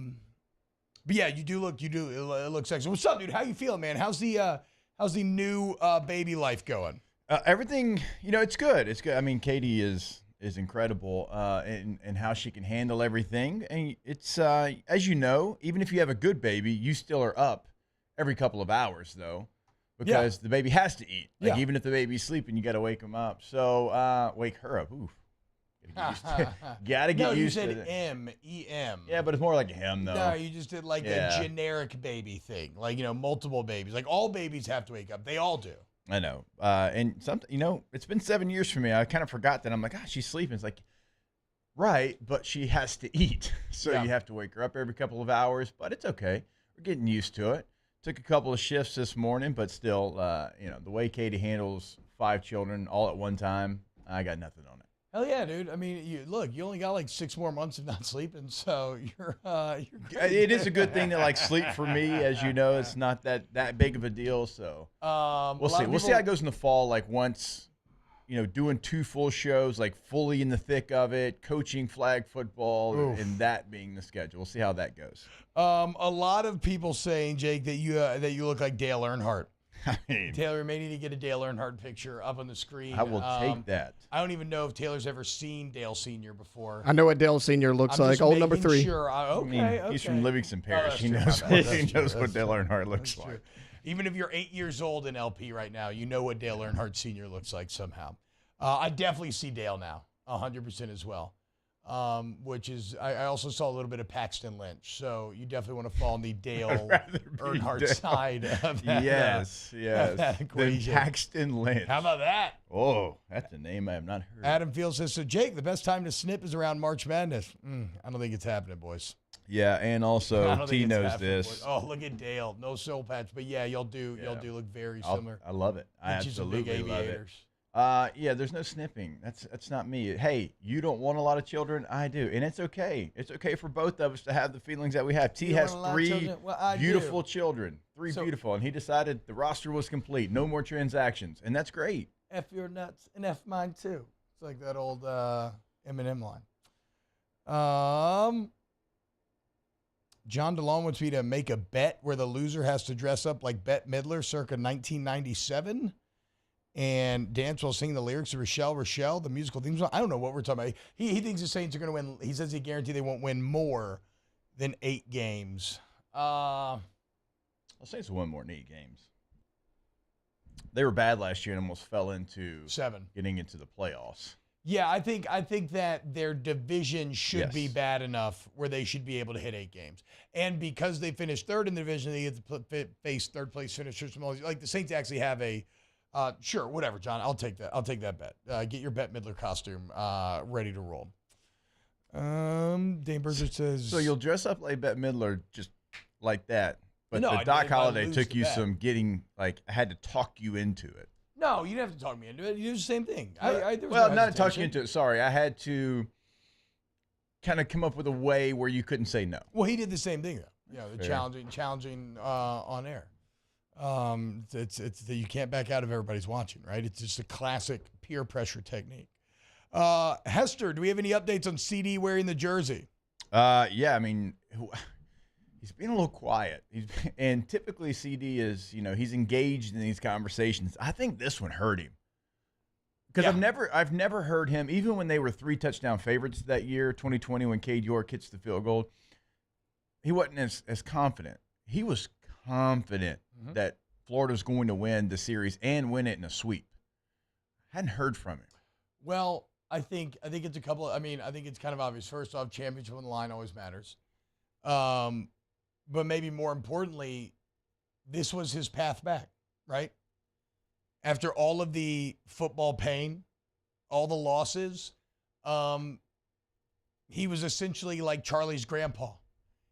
yeah, you do. It looks sexy. What's up, dude? How you feeling, man? How's the new baby life going? Everything, it's good. It's good. I mean, Katie is incredible in how she can handle everything. And it's, as you know, even if you have a good baby, you still are up every couple of hours, though, because the baby has to eat. Like, even if the baby's sleeping, you got to wake him up. So wake her up. Oof. Gotta get used to it. No, you said M-E-M. Yeah, but it's more like a him, though. No, you just did like a generic baby thing. Like, multiple babies. Like, all babies have to wake up. They all do. I know. And something, it's been 7 years for me. I kind of forgot that. I'm like, she's sleeping. It's like, right, but she has to eat. So you have to wake her up every couple of hours, but it's okay. We're getting used to it. Took a couple of shifts this morning, but still, the way Katie handles 5 children all at one time, I got nothing on it. Hell yeah, dude. I mean, you only got like 6 more months of not sleeping, so you're great. It is a good thing to sleep for me, as you know. It's not that big of a deal, so we'll see. We'll see how it goes in the fall. Like once, doing 2 full shows, like fully in the thick of it, coaching flag football, and that being the schedule. We'll see how that goes. A lot of people saying, Jake, that you look like Dale Earnhardt. Taylor, may need to get a Dale Earnhardt picture up on the screen. I will take that. I don't even know if Taylor's ever seen Dale Sr. before. I know what Dale Sr. looks like. Old number 3. Sure. Okay. He's from Livingston Parish. He knows what Dale Earnhardt looks like. Even if you're 8 years old in LP right now, you know what Dale Earnhardt Sr. looks like somehow. I definitely see Dale now, 100% as well. Which is, I also saw a little bit of Paxton Lynch, so you definitely want to fall on the Dale Earnhardt side of that. Yes. That equation. Then Paxton Lynch. How about that? Oh, that's a name I have not heard. Adam Fields says, so Jake, the best time to snip is around March Madness. I don't think it's happening, boys. Yeah, and also T knows this. Boys. Oh, look at Dale. No soul patch, but yeah, y'all do look very similar. I love it. I absolutely love it. There's no snipping. That's not me. Hey, you don't want a lot of children. I do, and it's okay. It's okay for both of us to have the feelings that we have. T has 3 beautiful children, beautiful, and he decided the roster was complete. No more transactions, and that's great. F your nuts and F mine too. It's like that old Eminem line. John DeLong wants me to make a bet where the loser has to dress up like Bette Midler circa 1997. And dance while singing the lyrics of Rochelle, the musical theme song. I don't know what we're talking about. He thinks the Saints are going to win. He says he guarantees they won't win more than 8 games. The Saints won more than 8 games. They were bad last year and almost fell into 7, getting into the playoffs. Yeah, I think that their division should be bad enough where they should be able to hit 8 games. And because they finished 3rd in the division, they get to face 3rd place finishers from all these. Like the Saints actually have a. Sure, whatever, John. I'll take that. I'll take that bet. Get your Bette Midler costume ready to roll. Dane Berger says. So you'll dress up like Bette Midler just like that, but no, the Doc Holliday took you some getting I had to talk you into it. No, you didn't have to talk me into it. You do the same thing. Not talking into it. Sorry, I had to kind of come up with a way where you couldn't say no. Well, he did the same thing though. The challenging on air. It's that you can't back out if everybody's watching, right? It's just a classic peer pressure technique. Hester, do we have any updates on CD wearing the jersey? Yeah, I mean, he's been a little quiet. And typically CD is, he's engaged in these conversations. I think this one hurt him. Because I've never heard him, even when they were 3 touchdown favorites that year, 2020, when Cade York hits the field goal, he wasn't as confident. He was confident that Florida's going to win the series and win it in a sweep. Hadn't heard from him. Well, I think it's a couple. I think it's kind of obvious. First off, championship on the line always matters. But maybe more importantly, this was his path back, right? After all of the football pain, all the losses, he was essentially like Charlie's grandpa.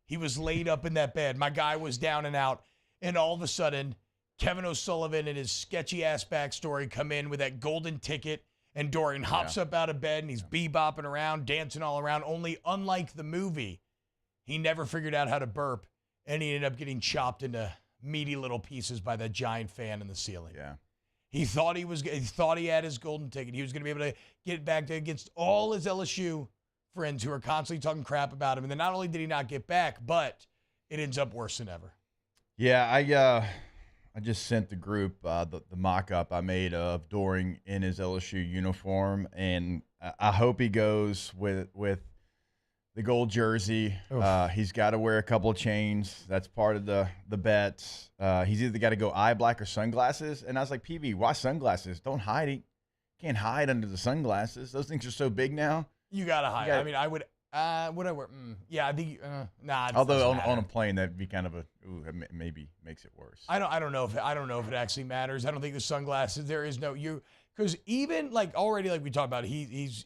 He was laid up in that bed. My guy was down and out. And all of a sudden, Kevin O'Sullivan and his sketchy-ass backstory come in with that golden ticket, and Dorian hops up out of bed, and he's bebopping around, dancing all around. Only, unlike the movie, he never figured out how to burp, and he ended up getting chopped into meaty little pieces by that giant fan in the ceiling. Yeah. He thought he had his golden ticket. He was going to be able to get back against all his LSU friends who are constantly talking crap about him. And then not only did he not get back, but it ends up worse than ever. Yeah, I just sent the group the mock-up I made of Doring in his LSU uniform, and I hope he goes with the gold jersey. He's got to wear a couple of chains. That's part of the bet. He's either got to go eye black or sunglasses. And I was like, PB, why sunglasses? Don't hide it. Can't hide under the sunglasses. Those things are so big now. You got to hide. I mean, I would I wear? Yeah, I think nah. Although on a plane, that'd be kind of maybe makes it worse. I don't know if it actually matters. I don't think the sunglasses. There is no because even like already like we talked about, he's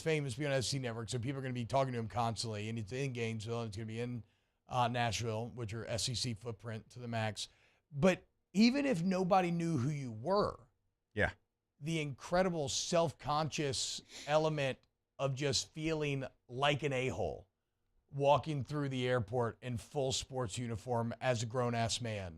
famous being on SC Network, so people are going to be talking to him constantly, and it's in Gainesville, and it's going to be in Nashville, which are SEC footprint to the max. But even if nobody knew who you were, yeah, the incredible self-conscious element of just feeling like an a-hole walking through the airport in full sports uniform as a grown-ass man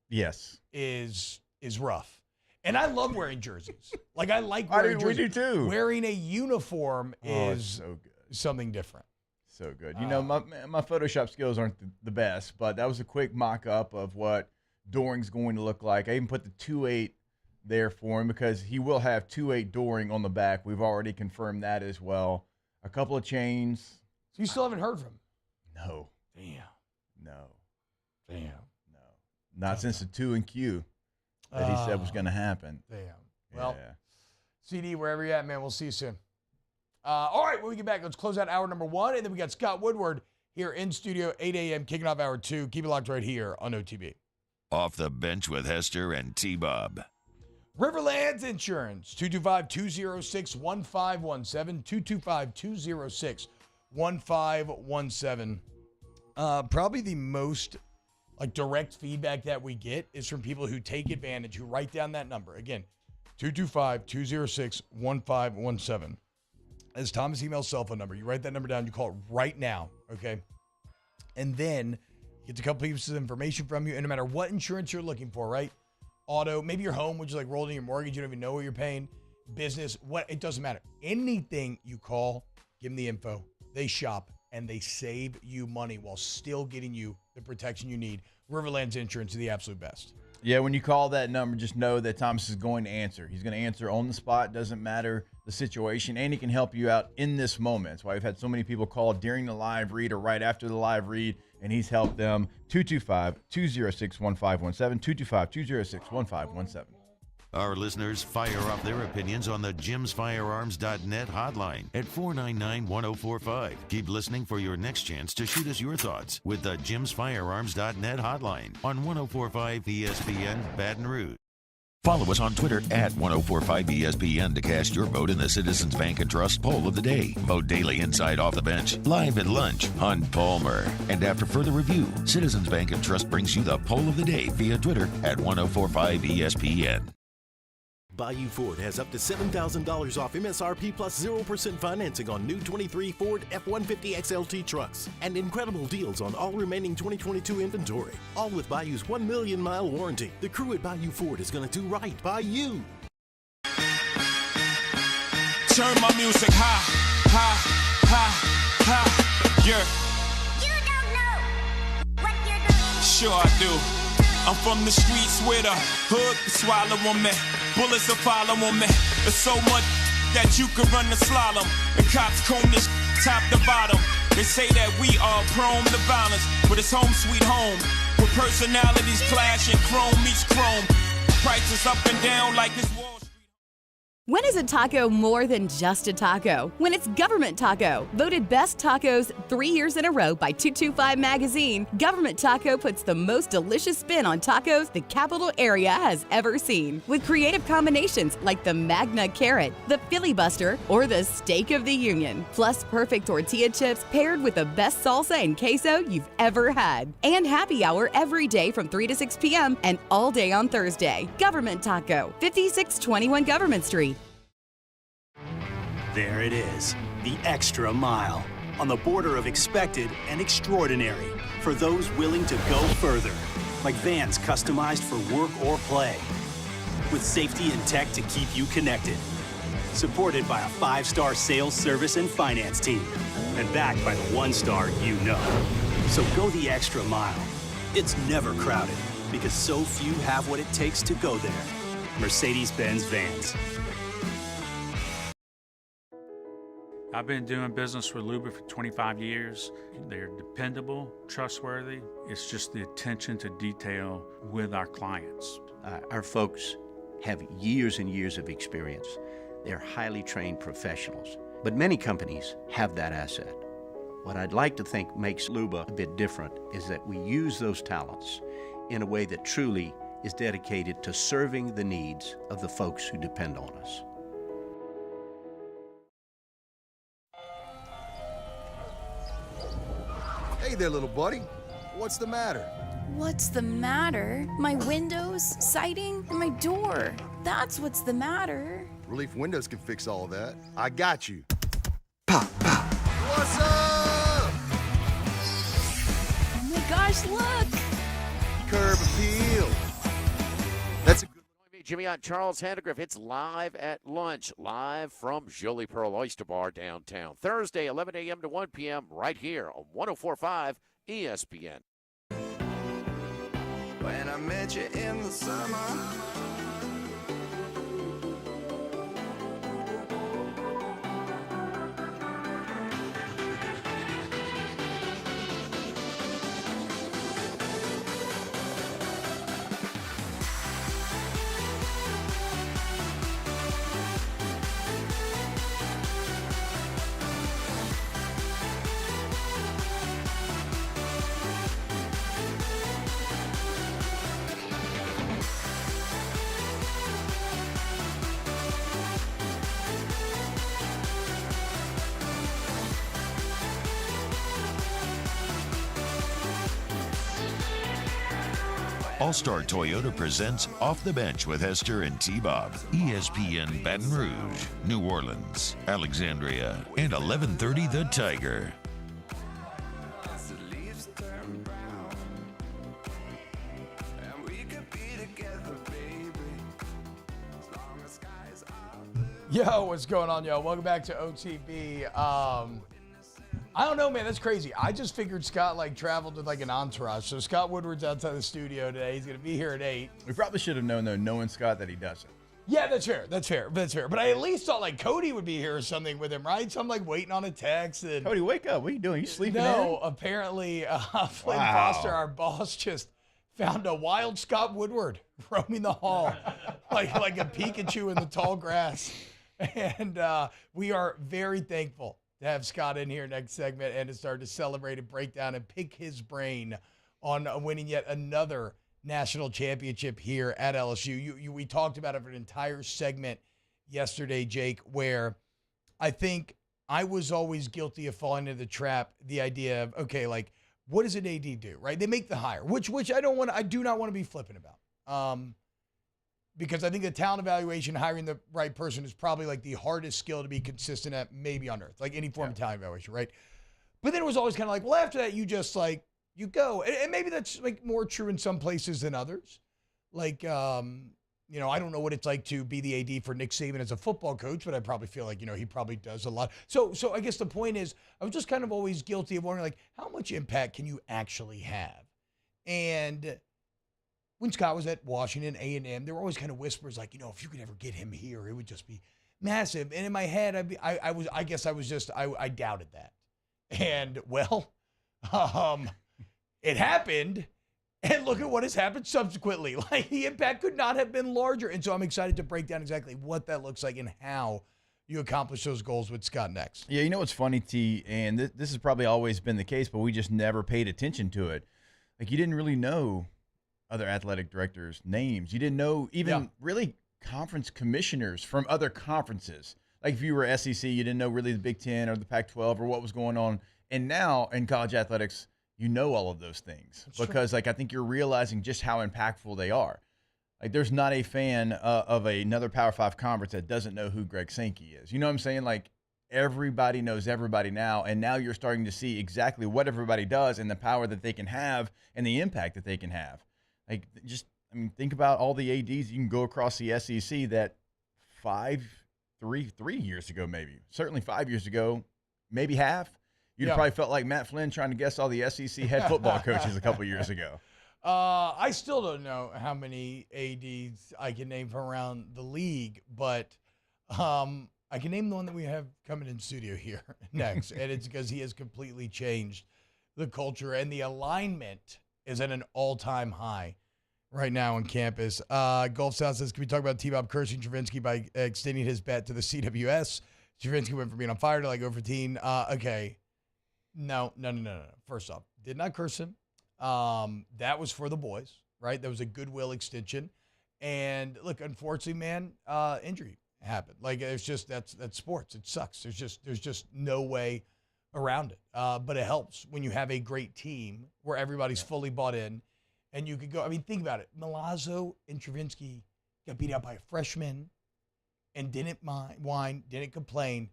yes, is rough. And I love wearing jerseys. Like, I like wearing jerseys. We do too. Wearing a uniform is so good. Something different. So good. My Photoshop skills aren't the best, but that was a quick mock-up of what Doring's going to look like. I even put the 2.8 there for him because he will have 2.8 Doring on the back. We've already confirmed that as well. A couple of chains. So you still haven't heard from him? No. Damn. No. Damn. No. Not since the 2 and Q that he said was going to happen. Damn. Well, CD, wherever you're at, man, we'll see you soon. All right, when we get back, let's close out hour number 1, and then we got Scott Woodward here in studio, 8 a.m., kicking off hour 2. Keep it locked right here on OTB. Off the bench with Hester and T-Bob. Riverlands Insurance, 225-206-1517, 225-206-1517. Probably the most direct feedback that we get is from people who take advantage, who write down that number. Again, 225-206-1517. As Thomas' email cell phone number. You write that number down, you call it right now, okay? And then get a couple pieces of information from you, and no matter what insurance you're looking for, right? Auto, maybe your home, which is like rolled in your mortgage, you don't even know what you're paying. Business, it doesn't matter. Anything you call, give them the info. They shop, and they save you money while still getting you the protection you need. Riverlands Insurance is the absolute best. Yeah, when you call that number, just know that Thomas is going to answer. He's going to answer on the spot. Doesn't matter the situation, and he can help you out in this moment. That's why we've had so many people call during the live read or right after the live read, and he's helped them. 225-206-1517, 225-206-1517. Our listeners fire off their opinions on the jimsfirearms.net hotline at 499-1045. Keep listening for your next chance to shoot us your thoughts with the jimsfirearms.net hotline on 1045 ESPN Baton Rouge. Follow us on Twitter at 1045ESPN to cast your vote in the Citizens Bank and Trust poll of the day. Vote daily inside Off the Bench, live at lunch, Hunt Palmer. And after further review, Citizens Bank and Trust brings you the poll of the day via Twitter at 1045ESPN. Bayou Ford has up to $7,000 off MSRP plus 0% financing on new 23 Ford F-150 XLT trucks and incredible deals on all remaining 2022 inventory. All with Bayou's 1 million mile warranty. The crew at Bayou Ford is going to do right by you. Turn my music high, high, high, high. Yeah. You don't know what you're doing. Sure I do. I'm from the streets where the hood can swallow on me. Bullets will follow on me. There's so much that you could run the slalom. The cops comb this top to bottom. They say that we are prone to violence, but it's home sweet home. Where personalities clash and chrome meets chrome. Prices up and down like this Wall Street. When is a taco more than just a taco? When it's Government Taco. Voted best tacos 3 years in a row by 225 Magazine, Government Taco puts the most delicious spin on tacos the capital area has ever seen. With creative combinations like the Magna Carrot, the Filibuster, or the Steak of the Union. Plus perfect tortilla chips paired with the best salsa and queso you've ever had. And happy hour every day from 3 to 6 p.m. and all day on Thursday. Government Taco, 5621 Government Street. There it is, the extra mile, on the border of expected and extraordinary, for those willing to go further, like vans customized for work or play. with safety and tech to keep you connected. Supported by a 5-star sales, service, and finance team. And backed by the 1-star you know. So go the extra mile. It's never crowded because so few have what it takes to go there. Mercedes-Benz Vans. I've been doing business with Luba for 25 years. They're dependable, trustworthy. It's just the attention to detail with our clients. Our folks have years and years of experience. They're highly trained professionals. But many companies have that asset. What I'd like to think makes Luba a bit different is that we use those talents in a way that truly is dedicated to serving the needs of the folks who depend on us. Hey there, little buddy. What's the matter? What's the matter? My windows, siding, and my door. That's what's the matter. Relief Windows can fix all that. I got you. Pop, pop. What's up? Oh my gosh, look! Curb appeal. That's a Jimmy on Charles Handegriff. It's live at lunch, live from Jolie Pearl Oyster Bar downtown. Thursday, 11 a.m. to 1 p.m. right here on 104.5 ESPN. When I met you in the summer. All-Star Toyota presents Off the Bench with Hester and T-Bob. ESPN Baton Rouge, New Orleans, Alexandria, and 1130 The Tiger. Yo, what's going on, yo? Welcome back to OTB. I don't know, man. That's crazy. I just figured Scott traveled with an entourage. So Scott Woodward's outside the studio today. He's gonna be here at 8. We probably should have known, though, knowing Scott, that he doesn't. Yeah, that's fair. That's fair. But I at least thought Cody would be here or something with him, right? So I'm waiting on a text. And Cody, wake up! What are you doing? You sleeping? No, apparently Flynn Foster, our boss, just found a wild Scott Woodward roaming the hall, like a Pikachu in the tall grass. And we are very thankful to have Scott in here next segment and to start to celebrate and break down and pick his brain on winning yet another national championship here at LSU. We talked about it for an entire segment yesterday, Jake, where I think I was always guilty of falling into the trap, the idea of, okay, what does an AD do, right? They make the hire, which I do not want to be flippant about. Because I think the talent evaluation, hiring the right person, is probably the hardest skill to be consistent at maybe on earth, any form of talent evaluation, right? But then it was always kind of well, after that, you just you go. And maybe that's more true in some places than others. I don't know what it's like to be the AD for Nick Saban as a football coach, but I probably feel he probably does a lot. So I guess the point is, I was just kind of always guilty of wondering, how much impact can you actually have? And when Scott was at Washington A&M, there were always kind of whispers if you could ever get him here, it would just be massive. And in my head, I doubted that. And it happened. And look at what has happened subsequently. The impact could not have been larger. And so I'm excited to break down exactly what that looks like and how you accomplish those goals with Scott next. Yeah, you know what's funny, T, and this has probably always been the case, but we just never paid attention to it. You didn't really know other athletic directors' names. You didn't know even really conference commissioners from other conferences. If you were SEC, you didn't know really the Big Ten or the Pac-12 or what was going on. And now in college athletics, you know all of those things. That's because true. I think you're realizing just how impactful they are. There's not a fan of another Power 5 conference that doesn't know who Greg Sankey is. You know what I'm saying? Everybody knows everybody now, and now you're starting to see exactly what everybody does and the power that they can have and the impact that they can have. I mean, think about all the ADs you can go across the SEC that 3 years ago, maybe, certainly 5 years ago, maybe half, you'd probably felt like Matt Flynn trying to guess all the SEC head football coaches a couple years ago. I still don't know how many ADs I can name from around the league, but I can name the one that we have coming in studio here next, and it's because he has completely changed the culture, and the alignment is at an all-time high right now on campus. Gulf South says, can we talk about T-Bob cursing Travinsky by extending his bet to the CWS? Travinsky went from being on fire to like 0-15. Okay. No. First off, did not curse him. That was for the boys, right? That was a goodwill extension. And look, unfortunately, man, injury happened. Like, it's just, that's sports. It sucks. There's just no way around it. But it helps when you have a great team where everybody's fully bought in and you could go. I mean, think about it. Milazzo and Travinsky got beat out by a freshman and didn't whine, didn't complain,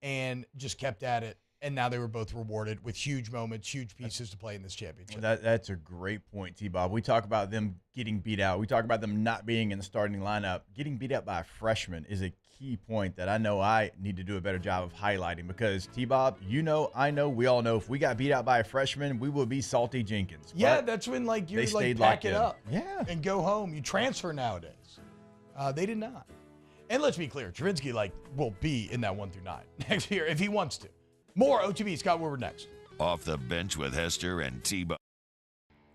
and just kept at it. And now they were both rewarded with huge moments, huge pieces to play in this championship. That's a great point, T-Bob. We talk about them getting beat out. We talk about them not being in the starting lineup. Getting beat out by a freshman is a key point that I know I need to do a better job of highlighting because, T-Bob, I know, we all know if we got beat out by a freshman, we would be Salty Jenkins. Yeah, but that's when you're pack it up and go home. You transfer nowadays. They did not. And let's be clear, Travinsky will be in that 1 through 9 next year if he wants to. More OTB, Scott Woodward next. Off the bench with Hester and T-Bob.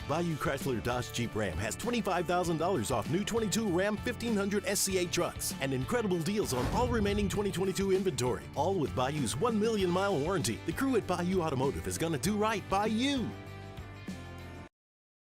Bayou Chrysler Dodge Jeep Ram has $25,000 off new 22 Ram 1500 SCA trucks and incredible deals on all remaining 2022 inventory, all with Bayou's 1 million mile warranty. The crew at Bayou Automotive is going to do right by you.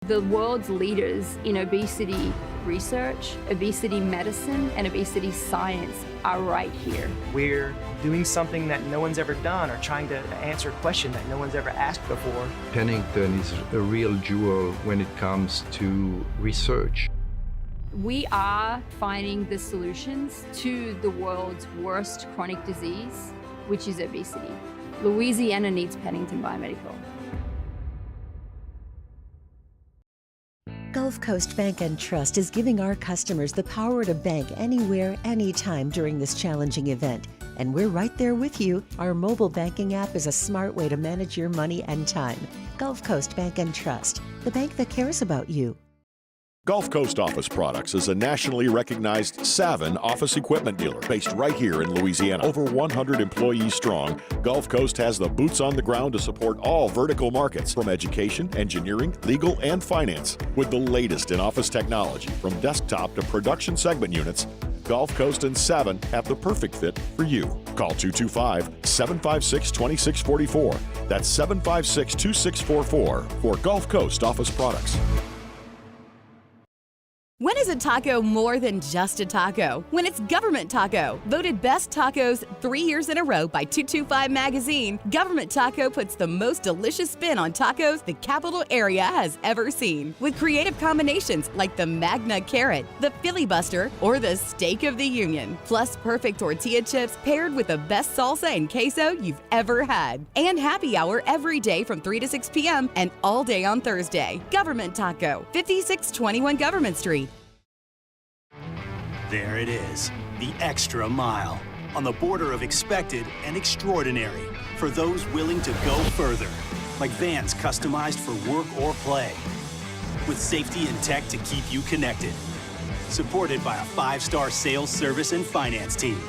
The world's leaders in obesity research, obesity medicine, and obesity science are right here. We're doing something that no one's ever done or trying to answer a question that no one's ever asked before. Pennington is a real jewel when it comes to research. We are finding the solutions to the world's worst chronic disease, which is obesity. Louisiana needs Pennington Biomedical. Gulf Coast Bank and Trust is giving our customers the power to bank anywhere, anytime during this challenging event. And we're right there with you. Our mobile banking app is a smart way to manage your money and time. Gulf Coast Bank and Trust, the bank that cares about you. Gulf Coast Office Products is a nationally recognized Savin office equipment dealer based right here in Louisiana. Over 100 employees strong, Gulf Coast has the boots on the ground to support all vertical markets from education, engineering, legal, and finance. With the latest in office technology from desktop to production segment units, Gulf Coast and Savin have the perfect fit for you. Call 225-756-2644. That's 756-2644 for Gulf Coast Office Products. When is a taco more than just a taco? When it's Government Taco. Voted best tacos 3 years in a row by 225 Magazine, Government Taco puts the most delicious spin on tacos the capital area has ever seen. With creative combinations like the Magna Carrot, the Filibuster, or the Steak of the Union. Plus perfect tortilla chips paired with the best salsa and queso you've ever had. And happy hour every day from 3 to 6 p.m. and all day on Thursday. Government Taco, 5621 Government Street. There it is, the extra mile, on the border of expected and extraordinary for those willing to go further, like vans customized for work or play, with safety and tech to keep you connected, supported by a 5-star sales, service, and finance team,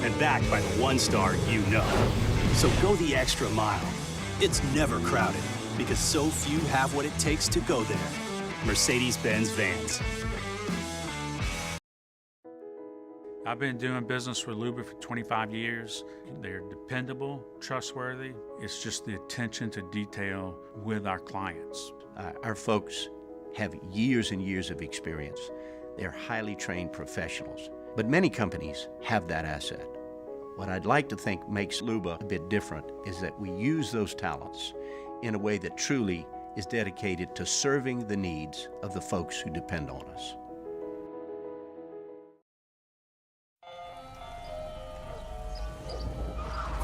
and backed by the 1-star you know. So go the extra mile. It's never crowded, because so few have what it takes to go there. Mercedes-Benz Vans. I've been doing business with Luba for 25 years. They're dependable, trustworthy. It's just the attention to detail with our clients. Our folks have years and years of experience. They're highly trained professionals. But many companies have that asset. What I'd like to think makes Luba a bit different is that we use those talents in a way that truly is dedicated to serving the needs of the folks who depend on us.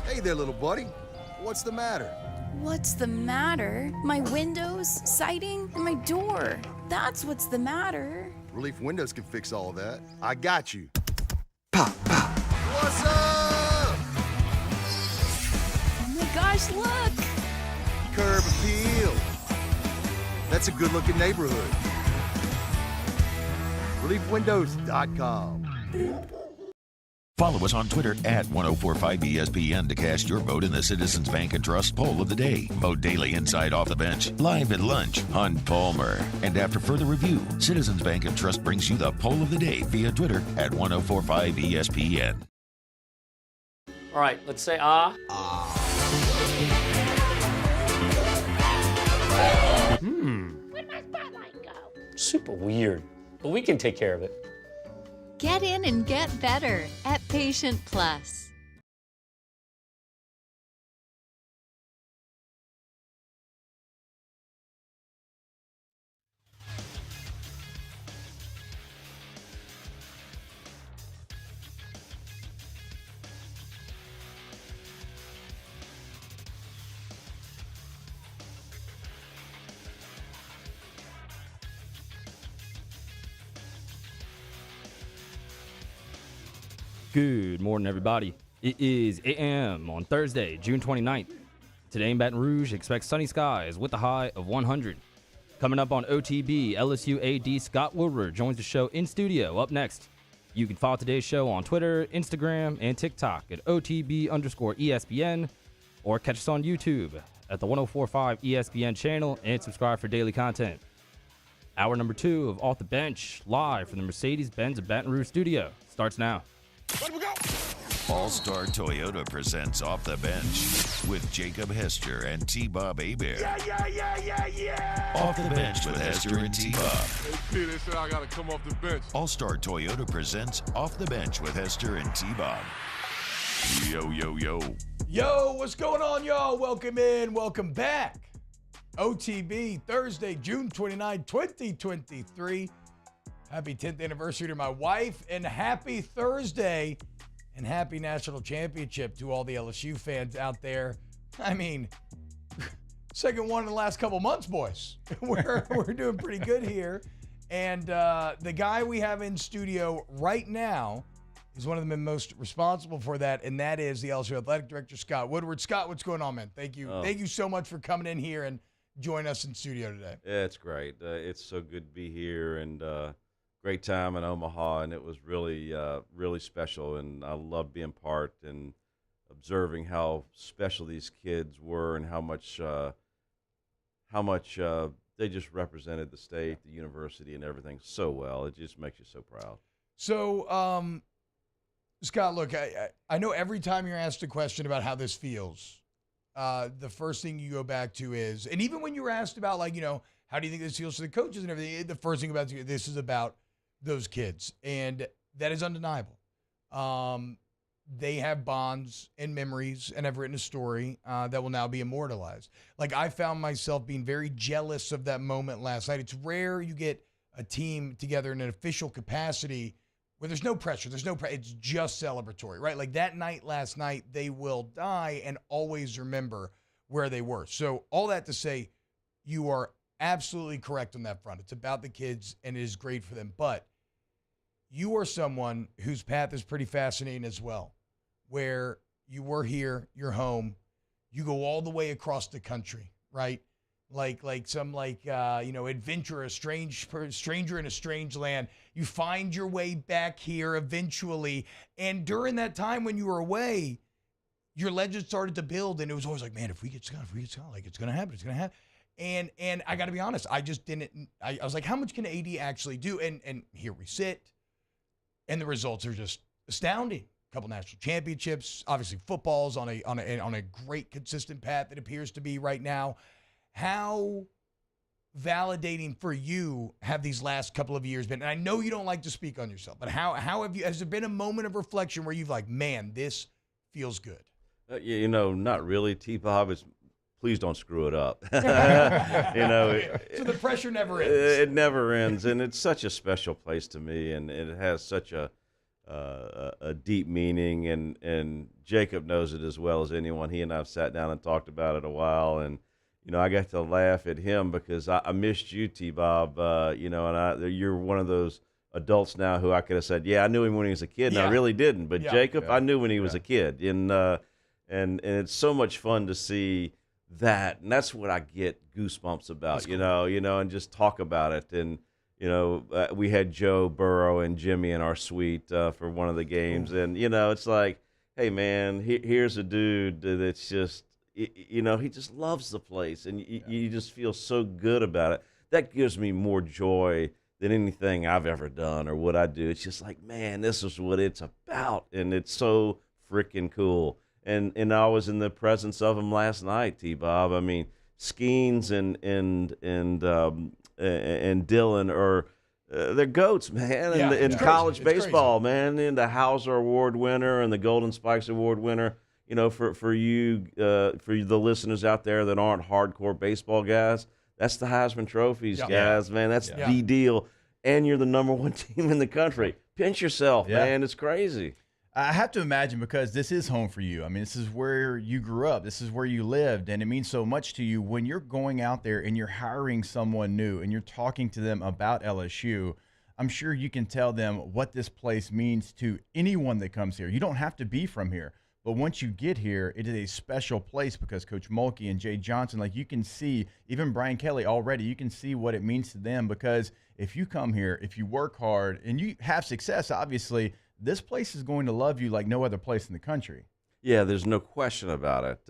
Hey there, little buddy. What's the matter? What's the matter? My windows, siding, and my door. That's what's the matter. Relief Windows can fix all that. I got you. Pop, pop. What's up? Oh my gosh, look! Curb appeal. That's a good-looking neighborhood. ReliefWindows.com. Follow us on Twitter at 1045ESPN to cast your vote in the Citizens Bank and Trust poll of the day. Vote daily inside Off the Bench, live at lunch on Palmer. And after further review, Citizens Bank and Trust brings you the poll of the day via Twitter at 1045ESPN. All right, let's say ah. Where'd my spotlight go? Super weird, but we can take care of it. Get in and get better at Patient Plus. Good morning, everybody. It is 8 a.m. on Thursday, June 29th. Today in Baton Rouge, expect sunny skies with a high of 100. Coming up on OTB, LSU AD Scott Woodward joins the show in studio. Up next, you can follow today's show on Twitter, Instagram, and TikTok at OTB_ESPN, or catch us on YouTube at the 1045 ESPN channel and subscribe for daily content. Hour number 2 of Off the Bench, live from the Mercedes-Benz of Baton Rouge studio, starts now. All-Star Toyota presents Off the Bench with Jacob Hester and T-Bob Hebert. Yeah. Off the Bench with Hester and T-Bob. Hey, Peter said I got to come off the bench. All-Star Toyota presents Off the Bench with Hester and T-Bob. Yo, yo, yo. Yo, what's going on, y'all? Welcome in. Welcome back. OTB, Thursday, June 29, 2023. Happy 10th anniversary to my wife, and happy Thursday, and happy national championship to all the LSU fans out there. I mean, second one in the last couple months, boys. We're doing pretty good here. And the guy we have in studio right now is one of the most responsible for that, and that is the LSU Athletic Director, Scott Woodward. Scott, what's going on, man? Thank you. Thank you so much for coming in here and joining us in studio today. Yeah, it's great. It's so good to be here, and great time in Omaha, and it was really, really special, and I loved being part and observing how special these kids were and how much they just represented the state, the university, and everything so well. It just makes you so proud. So, Scott, look, I know every time you're asked a question about how this feels, the first thing you go back to is, and even when you were asked about, like, you know, how do you think this feels to the coaches and everything, the first thing about this is about those kids, and that is undeniable. They have bonds and memories, and I've written a story that will now be immortalized. Like, I found myself being very jealous of that moment last night. It's rare you get a team together in an official capacity where there's no pressure. It's just celebratory, right? Like that night last night, they will die and always remember where they were. So all that to say, you are absolutely correct on that front. It's about the kids, and it is great for them. But you are someone whose path is pretty fascinating as well, where you were here, you're home, you go all the way across the country, right? Like some adventurer, a stranger in a strange land. You find your way back here eventually. And during that time when you were away, your legend started to build, and it was always like, man, if we get Scott, like, it's going to happen. And I got to be honest, I just didn't. I was like, how much can AD actually do? And here we sit, and the results are just astounding. A couple national championships, obviously football's on a great consistent path it appears to be right now. How validating for you have these last couple of years been? And I know you don't like to speak on yourself, but how have you? Has there been a moment of reflection where you've like, man, this feels good? Not really, T-Bob. It's please don't screw it up. So the pressure never ends. It never ends, and it's such a special place to me, and it has such a deep meaning, and Jacob knows it as well as anyone. He and I have sat down and talked about it a while, and I got to laugh at him because I missed you, T-Bob. And you're one of those adults now who I could have said, yeah, I knew him when he was a kid, and I really didn't. But Jacob, I knew when he was a kid, and it's so much fun to see that, and that's what I get goosebumps about, you know, and just talk about it. And we had Joe Burrow and Jimmy in our suite for one of the games, and it's like, hey man, here's a dude that's just, he just loves the place, and you just feel so good about it. That gives me more joy than anything I've ever done or what I do. It's just like, man, this is what it's about, and it's so freaking cool. And I was in the presence of him last night, T-Bob. I mean, Skeens and Dylan are they're goats, man. In college baseball, man. And the Hauser Award winner and the Golden Spikes Award winner. For you, for the listeners out there that aren't hardcore baseball guys, that's the Heisman trophies, guys, man. That's the deal. And you're the #1 team in the country. Pinch yourself, man. It's crazy. I have to imagine, because this is home for you. I mean, this is where you grew up. This is where you lived, and it means so much to you. When you're going out there and you're hiring someone new and you're talking to them about LSU, I'm sure you can tell them what this place means to anyone that comes here. You don't have to be from here. But once you get here, it is a special place because Coach Mulkey and Jay Johnson, like you can see, even Brian Kelly already, you can see what it means to them, because if you come here, if you work hard and you have success, obviously, this place is going to love you like no other place in the country. Yeah, there's no question about it.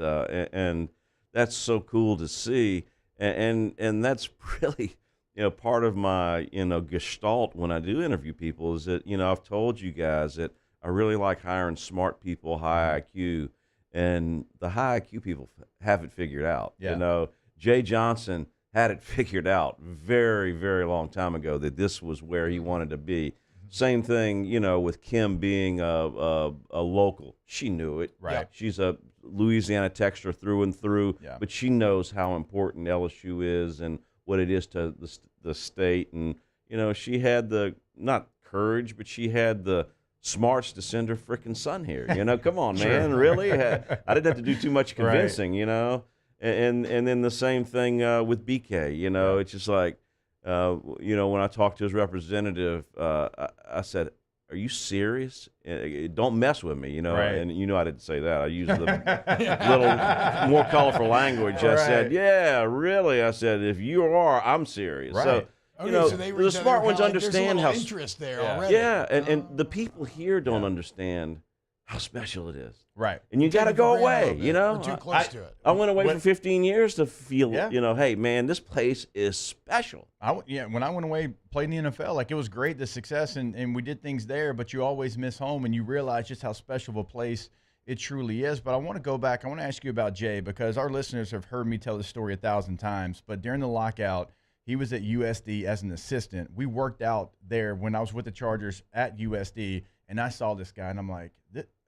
And that's so cool to see. And that's really, part of my, gestalt when I do interview people is that, I've told you guys that I really like hiring smart people, high IQ, and the high IQ people have it figured out. Yeah. Jay Johnson had it figured out very, very long time ago that this was where he wanted to be. Same thing, with Kim being a local. She knew it. Right. She's a Louisiana Texter through and through, Yeah. but she knows how important LSU is and what it is to the state. And, she had the, not courage, but she had the smarts to send her freaking son here. Come on, man, really? I didn't have to do too much convincing, And then the same thing with BK, It's just like, when I talked to his representative, I said, "Are you serious? Don't mess with me," And I didn't say that. I used the little more colorful language. I said, "Yeah, really." I said, "If you are, I'm serious." Right. So, the smart ones understand how interest there already. Yeah, and the people here don't understand how special it is. Right. And you got to go away, We're too close to it. I went away for 15 years to feel, hey, man, this place is special. When I went away, played in the NFL, like it was great, the success, and we did things there, but you always miss home, and you realize just how special of a place it truly is. But I want to go back. I want to ask you about Jay, because our listeners have heard me tell this story 1,000 times, but during the lockout, he was at USD as an assistant. We worked out there when I was with the Chargers at USD, and I saw this guy, and I'm like,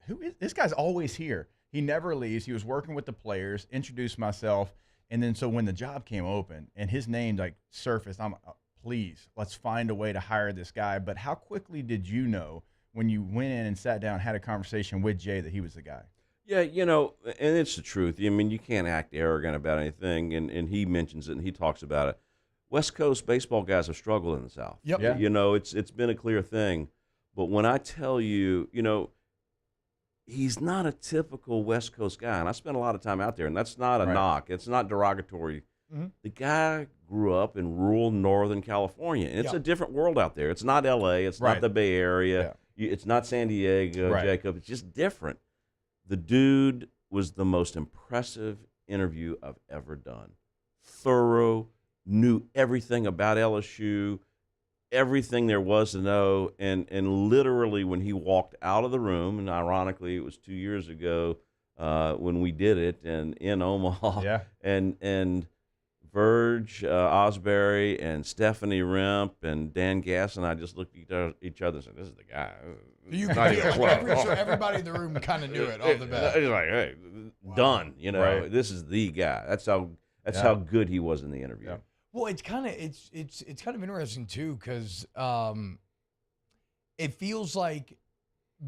who is this guy's always here. He never leaves. He was working with the players, introduced myself, and then so when the job came open and his name like surfaced, I'm please, let's find a way to hire this guy. But how quickly did you know when you went in and sat down and had a conversation with Jay that he was the guy? Yeah, and it's the truth. I mean, you can't act arrogant about anything, and he mentions it and he talks about it. West Coast baseball guys have struggled in the South. Yep. Yeah. It's been a clear thing. But when I tell you, he's not a typical West Coast guy. And I spent a lot of time out there, and that's not a knock. It's not derogatory. Mm-hmm. The guy grew up in rural Northern California, and it's a different world out there. It's not L.A. It's not the Bay Area. It's not San Diego, Jacob. It's just different. The dude was the most impressive interview I've ever done. Thorough, knew everything about LSU, everything there was to know, and literally when he walked out of the room, and ironically it was 2 years ago when we did it and in Omaha, and Verge Osbury and Stephanie Rimp and Dan Gass and I just looked at each other and said, "This is the guy." You could feel everybody in the room kind of knew it off the bat. It's like, hey, done. This is the guy. That's how good he was in the interview. Yeah. Well, it's kind of interesting too, because it feels like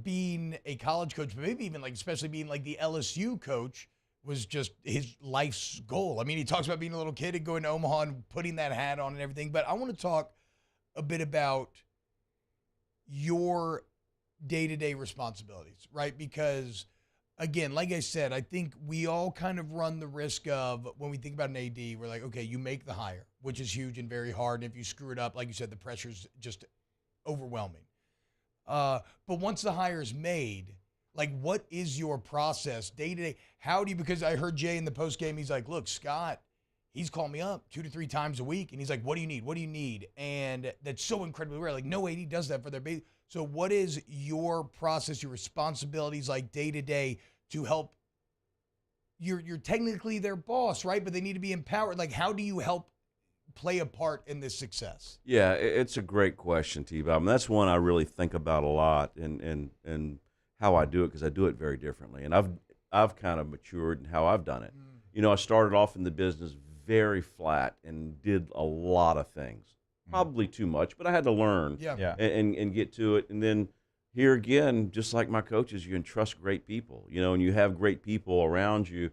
being a college coach, but maybe even especially being the LSU coach was just his life's goal. I mean, he talks about being a little kid and going to Omaha and putting that hat on and everything. But I want to talk a bit about your day-to-day responsibilities, right? Because, again, like I said, I think we all kind of run the risk of, when we think about an AD, we're like, okay, you make the hire, which is huge and very hard. And if you screw it up, like you said, the pressure's just overwhelming. But once the hire is made, like, what is your process day-to-day? How do you, because I heard Jay in the postgame, he's like, look, Scott, he's called me up 2 to 3 times a week, and he's like, what do you need? What do you need? And that's so incredibly rare. Like, no AD does that for their baby. So what is your process, your responsibilities, like, day-to-day to help? You're technically their boss, right? But they need to be empowered. Like, how do you help play a part in this success? Yeah, it's a great question, T-Bob. And that's one I really think about a lot, and how I do it, because I do it very differently. And I've kind of matured in how I've done it. You know, I started off in the business very flat and did a lot of things, probably too much, but I had to learn and get to it. And then here again, just like my coaches, you entrust great people, you know, and you have great people around you,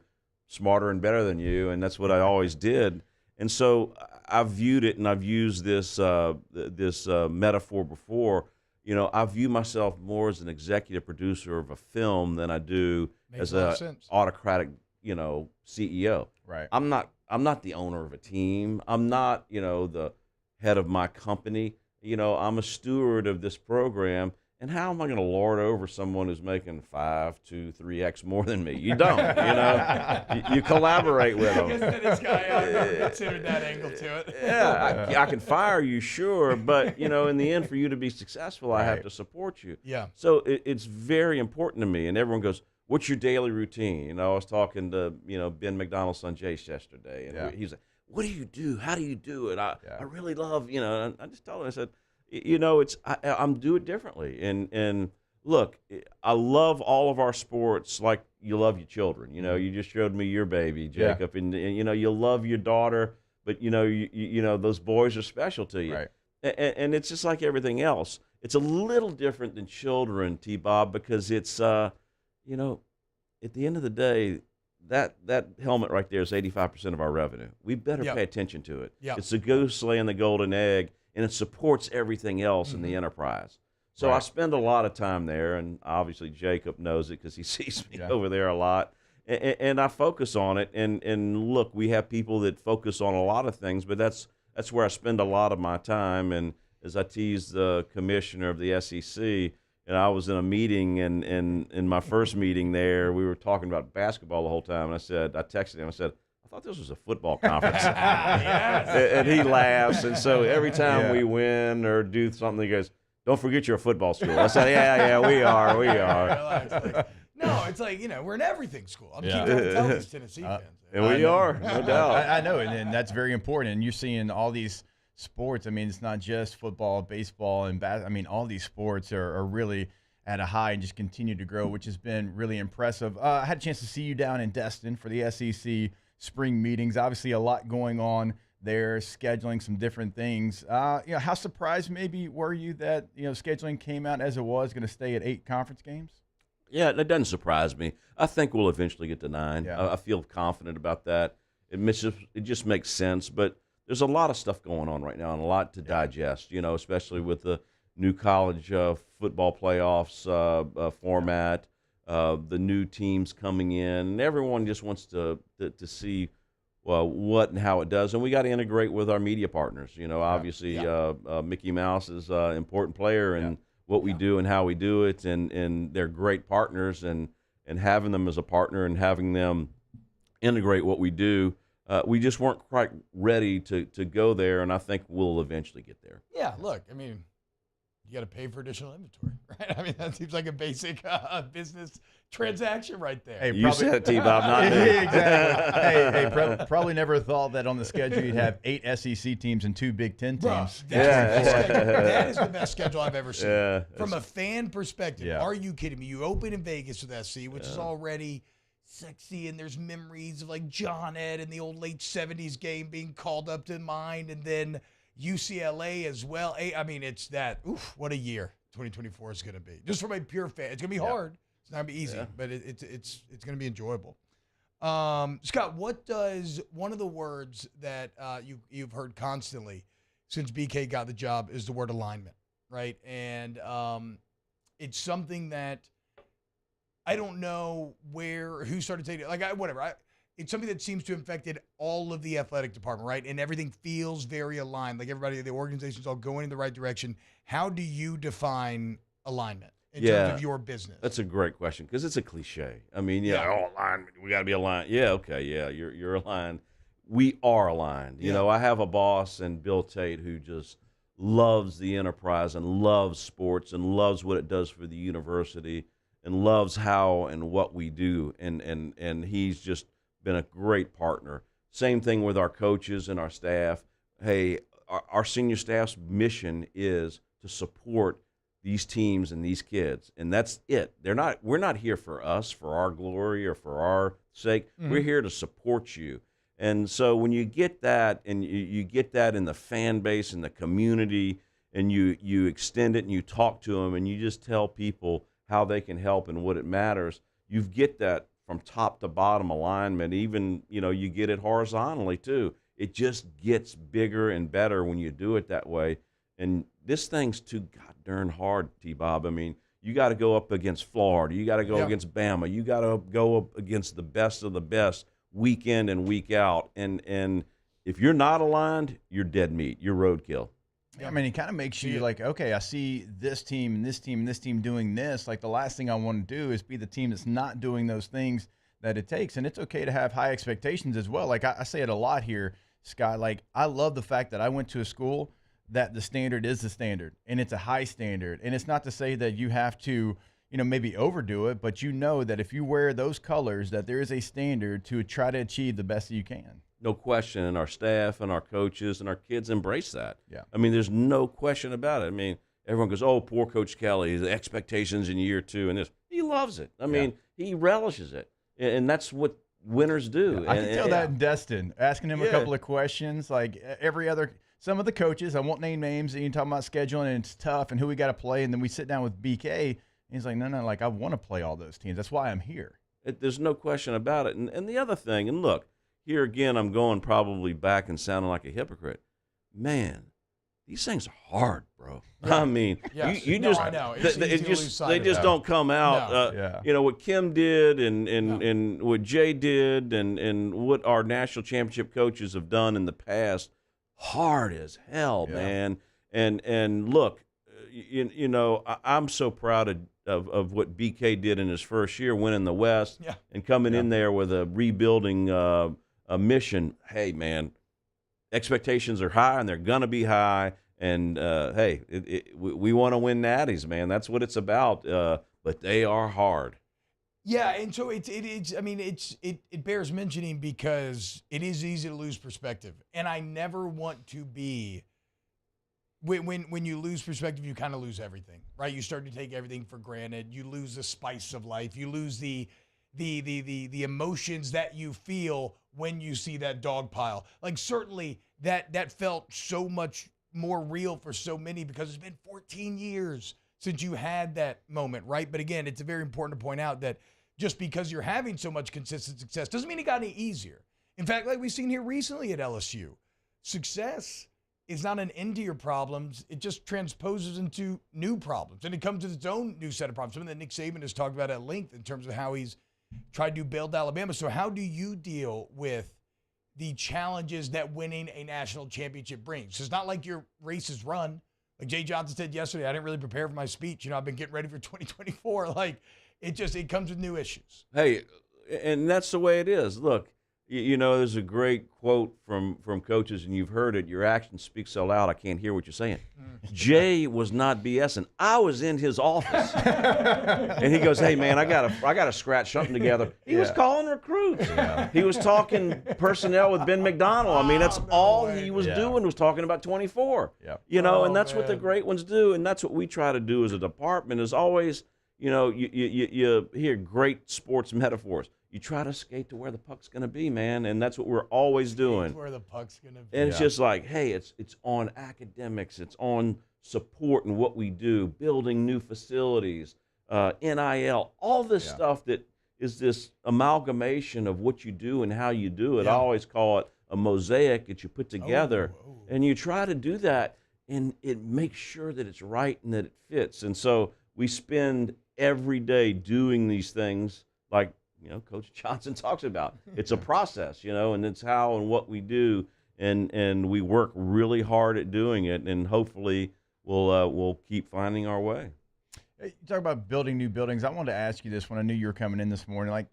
smarter and better than you, and that's what I always did. And so I've viewed it, and I've used this metaphor before. You know, I view myself more as an executive producer of a film than I do as a autocratic, you know, CEO. Right. I'm not the owner of a team. I'm not, you know, the head of my company. You know, I'm a steward of this program. And how am I going to lord over someone who's making 5, 2, 3x more than me? You don't, you know. You collaborate with them. I guess this guy considered that angle to it. Yeah, I can fire you, sure, but, you know, in the end, for you to be successful, I have to support you. Yeah. So it's very important to me. And everyone goes, what's your daily routine? You know, I was talking to, you know, Ben McDonald's son, Jace, yesterday, and he's like, what do you do? How do you do it? I really love, you know, and I just told him, I said, you know, I'm do it differently. And look, I love all of our sports like you love your children. You know, you just showed me your baby, Jacob, and you know, you love your daughter, but you know, those boys are special to you. Right. And it's just like everything else. It's a little different than children, T-Bob, because it's, you know, at the end of the day, that helmet right there is 85% of our revenue. We better pay attention to it. It's the goose laying the golden egg, and it supports everything else in the enterprise. So I spend a lot of time there, and obviously Jacob knows it because he sees me over there a lot. And I focus on it. And look, we have people that focus on a lot of things, but that's where I spend a lot of my time. And as I teased the commissioner of the SEC, and I was in a meeting, and in my first meeting there, we were talking about basketball the whole time. And I texted him, I said, I thought this was a football conference. And he laughs. And so every time we win or do something, he goes, don't forget you're a football school. I said, yeah, we are. No, it's like, you know, we're an everything school. I'm keeping trying to tell these Tennessee fans. And we are, no doubt. I know, and that's very important. And you're seeing all these sports. I mean, it's not just football, baseball, and I mean, all these sports are really at a high and just continue to grow, which has been really impressive. I had a chance to see you down in Destin for the SEC spring meetings. Obviously, a lot going on there, scheduling some different things. You know, how surprised maybe were you that, you know, scheduling came out as it was, going to stay at 8 conference games? Yeah, that doesn't surprise me. I think we'll eventually get to 9. Yeah. I feel confident about that. It just makes sense, but there's a lot of stuff going on right now and a lot to digest, you know, especially with the new college football playoffs format. The new teams coming in, and everyone just wants to see what and how it does. And we got to integrate with our media partners. You know, obviously Mickey Mouse is an important player in what we do and how we do it, and they're great partners. And having them as a partner and having them integrate what we do, we just weren't quite ready to go there, and I think we'll eventually get there. Yeah, look, I mean, you got to pay for additional inventory, right? I mean, that seems like a basic business transaction right there. Hey, you said it, T-Bob, not me. Exactly. Probably never thought that on the schedule you'd have 8 SEC teams and 2 Big Ten teams. That is the best schedule I've ever seen. Yeah, from a fan perspective, are you kidding me? You open in Vegas with SC, which is already sexy, and there's memories of like John Ed and the old late 70s game being called up to mind, and then UCLA as well. I mean, it's that. Oof, what a year 2024 is going to be. Just from a pure fan, it's going to be hard. It's not going to be easy, but it's going to be enjoyable. Scott, what does one of the words that you've heard constantly since BK got the job is the word alignment, right? And it's something that I don't know who started taking it. Whatever. It's something that seems to have infected all of the athletic department, right? And everything feels very aligned. Like everybody, the organization's all going in the right direction. How do you define alignment in terms of your business? That's a great question because it's a cliche. I mean, alignment. We got to be aligned. Yeah, okay, yeah, you're aligned. We are aligned. You know, I have a boss in Bill Tate who just loves the enterprise and loves sports and loves what it does for the university and loves how and what we do. And he's just been a great partner. Same thing with our coaches and our staff. Hey, our senior staff's mission is to support these teams and these kids, and that's it. We're not here for us, for our glory or for our sake. Mm-hmm. We're here to support you. And so when you get that, and you get that in the fan base and the community, and you extend it and you talk to them and you just tell people how they can help and what it matters, you get that from top to bottom alignment. Even, you get it horizontally too. It just gets bigger and better when you do it that way. And this thing's too darn hard, T-Bob. I mean, you got to go up against Florida. You got to go against Bama. You got to go up against the best of the best week in and week out. And if you're not aligned, you're dead meat. You're roadkill. Yeah, I mean, it kind of makes you like, okay, I see this team and this team and this team doing this. Like, the last thing I want to do is be the team that's not doing those things that it takes. And it's okay to have high expectations as well. Like, I say it a lot here, Scott. Like, I love the fact that I went to a school that the standard is the standard, and it's a high standard. And it's not to say that you have to, maybe overdo it, but that if you wear those colors, that there is a standard to try to achieve the best that you can. No question, and our staff and our coaches and our kids embrace that. Yeah. I mean, there's no question about it. I mean, everyone goes, oh, poor Coach Kelly, the expectations in year 2 and this. He loves it. I mean, he relishes it, and that's what winners do. Yeah, I can tell that in Destin, asking him a couple of questions, like some of the coaches, I won't name names, and you talking about scheduling, and it's tough, and who we got to play, and then we sit down with BK, and he's like, no, like, I want to play all those teams. That's why I'm here. There's no question about it. And the other thing, and look, here again, I'm going probably back and sounding like a hypocrite. Man, these things are hard, bro. I mean, you just I know. They just don't come out. What Kim did and what Jay did and what our national championship coaches have done in the past, hard as hell, man. And look, I'm so proud of what BK did in his first year, winning the West and coming in there with a rebuilding a mission. Hey, man, expectations are high, and they're going to be high. And, we want to win natties, man. That's what it's about. But they are hard. Yeah, and so it bears mentioning because it is easy to lose perspective. And I never want to be when you lose perspective, you kind of lose everything, right? You start to take everything for granted. You lose the spice of life. You lose the emotions that you feel when you see that dog pile. Like, certainly that felt so much more real for so many because it's been 14 years since you had that moment, right? But again, it's very important to point out that just because you're having so much consistent success doesn't mean it got any easier. In fact, like we've seen here recently at LSU, success is not an end to your problems. It just transposes into new problems. And it comes with its own new set of problems, something that Nick Saban has talked about at length in terms of how he's tried to build Alabama. So how do you deal with the challenges that winning a national championship brings? It's not like your race is run. Like Jay Johnson said yesterday, I didn't really prepare for my speech. I've been getting ready for 2024. Like, it comes with new issues. Hey, and that's the way it is. Look, there's a great quote from coaches, and you've heard it. Your actions speak so loud, I can't hear what you're saying. Jay was not BSing. I was in his office, and he goes, "Hey, man, I gotta scratch something together." He was calling recruits. He was talking personnel with Ben McDonald. I mean, that's all he was doing, was talking about 24. And that's what the great ones do, and that's what we try to do as a department. Is always, you hear great sports metaphors. You try to skate to where the puck's going to be, man, and that's what we're always doing. Where the puck's going to be. And it's just like, hey, it's on academics, it's on support and what we do, building new facilities, NIL, all this stuff that is this amalgamation of what you do and how you do it. I always call it a mosaic that you put together, and you try to do that. and it makes sure that it's right and that it fits. And so we spend every day doing these things like, Coach Johnson talks about. It's a process, and it's how and what we do, and we work really hard at doing it, and hopefully we'll keep finding our way. You talk about building new buildings. I wanted to ask you this when I knew you were coming in this morning. Like,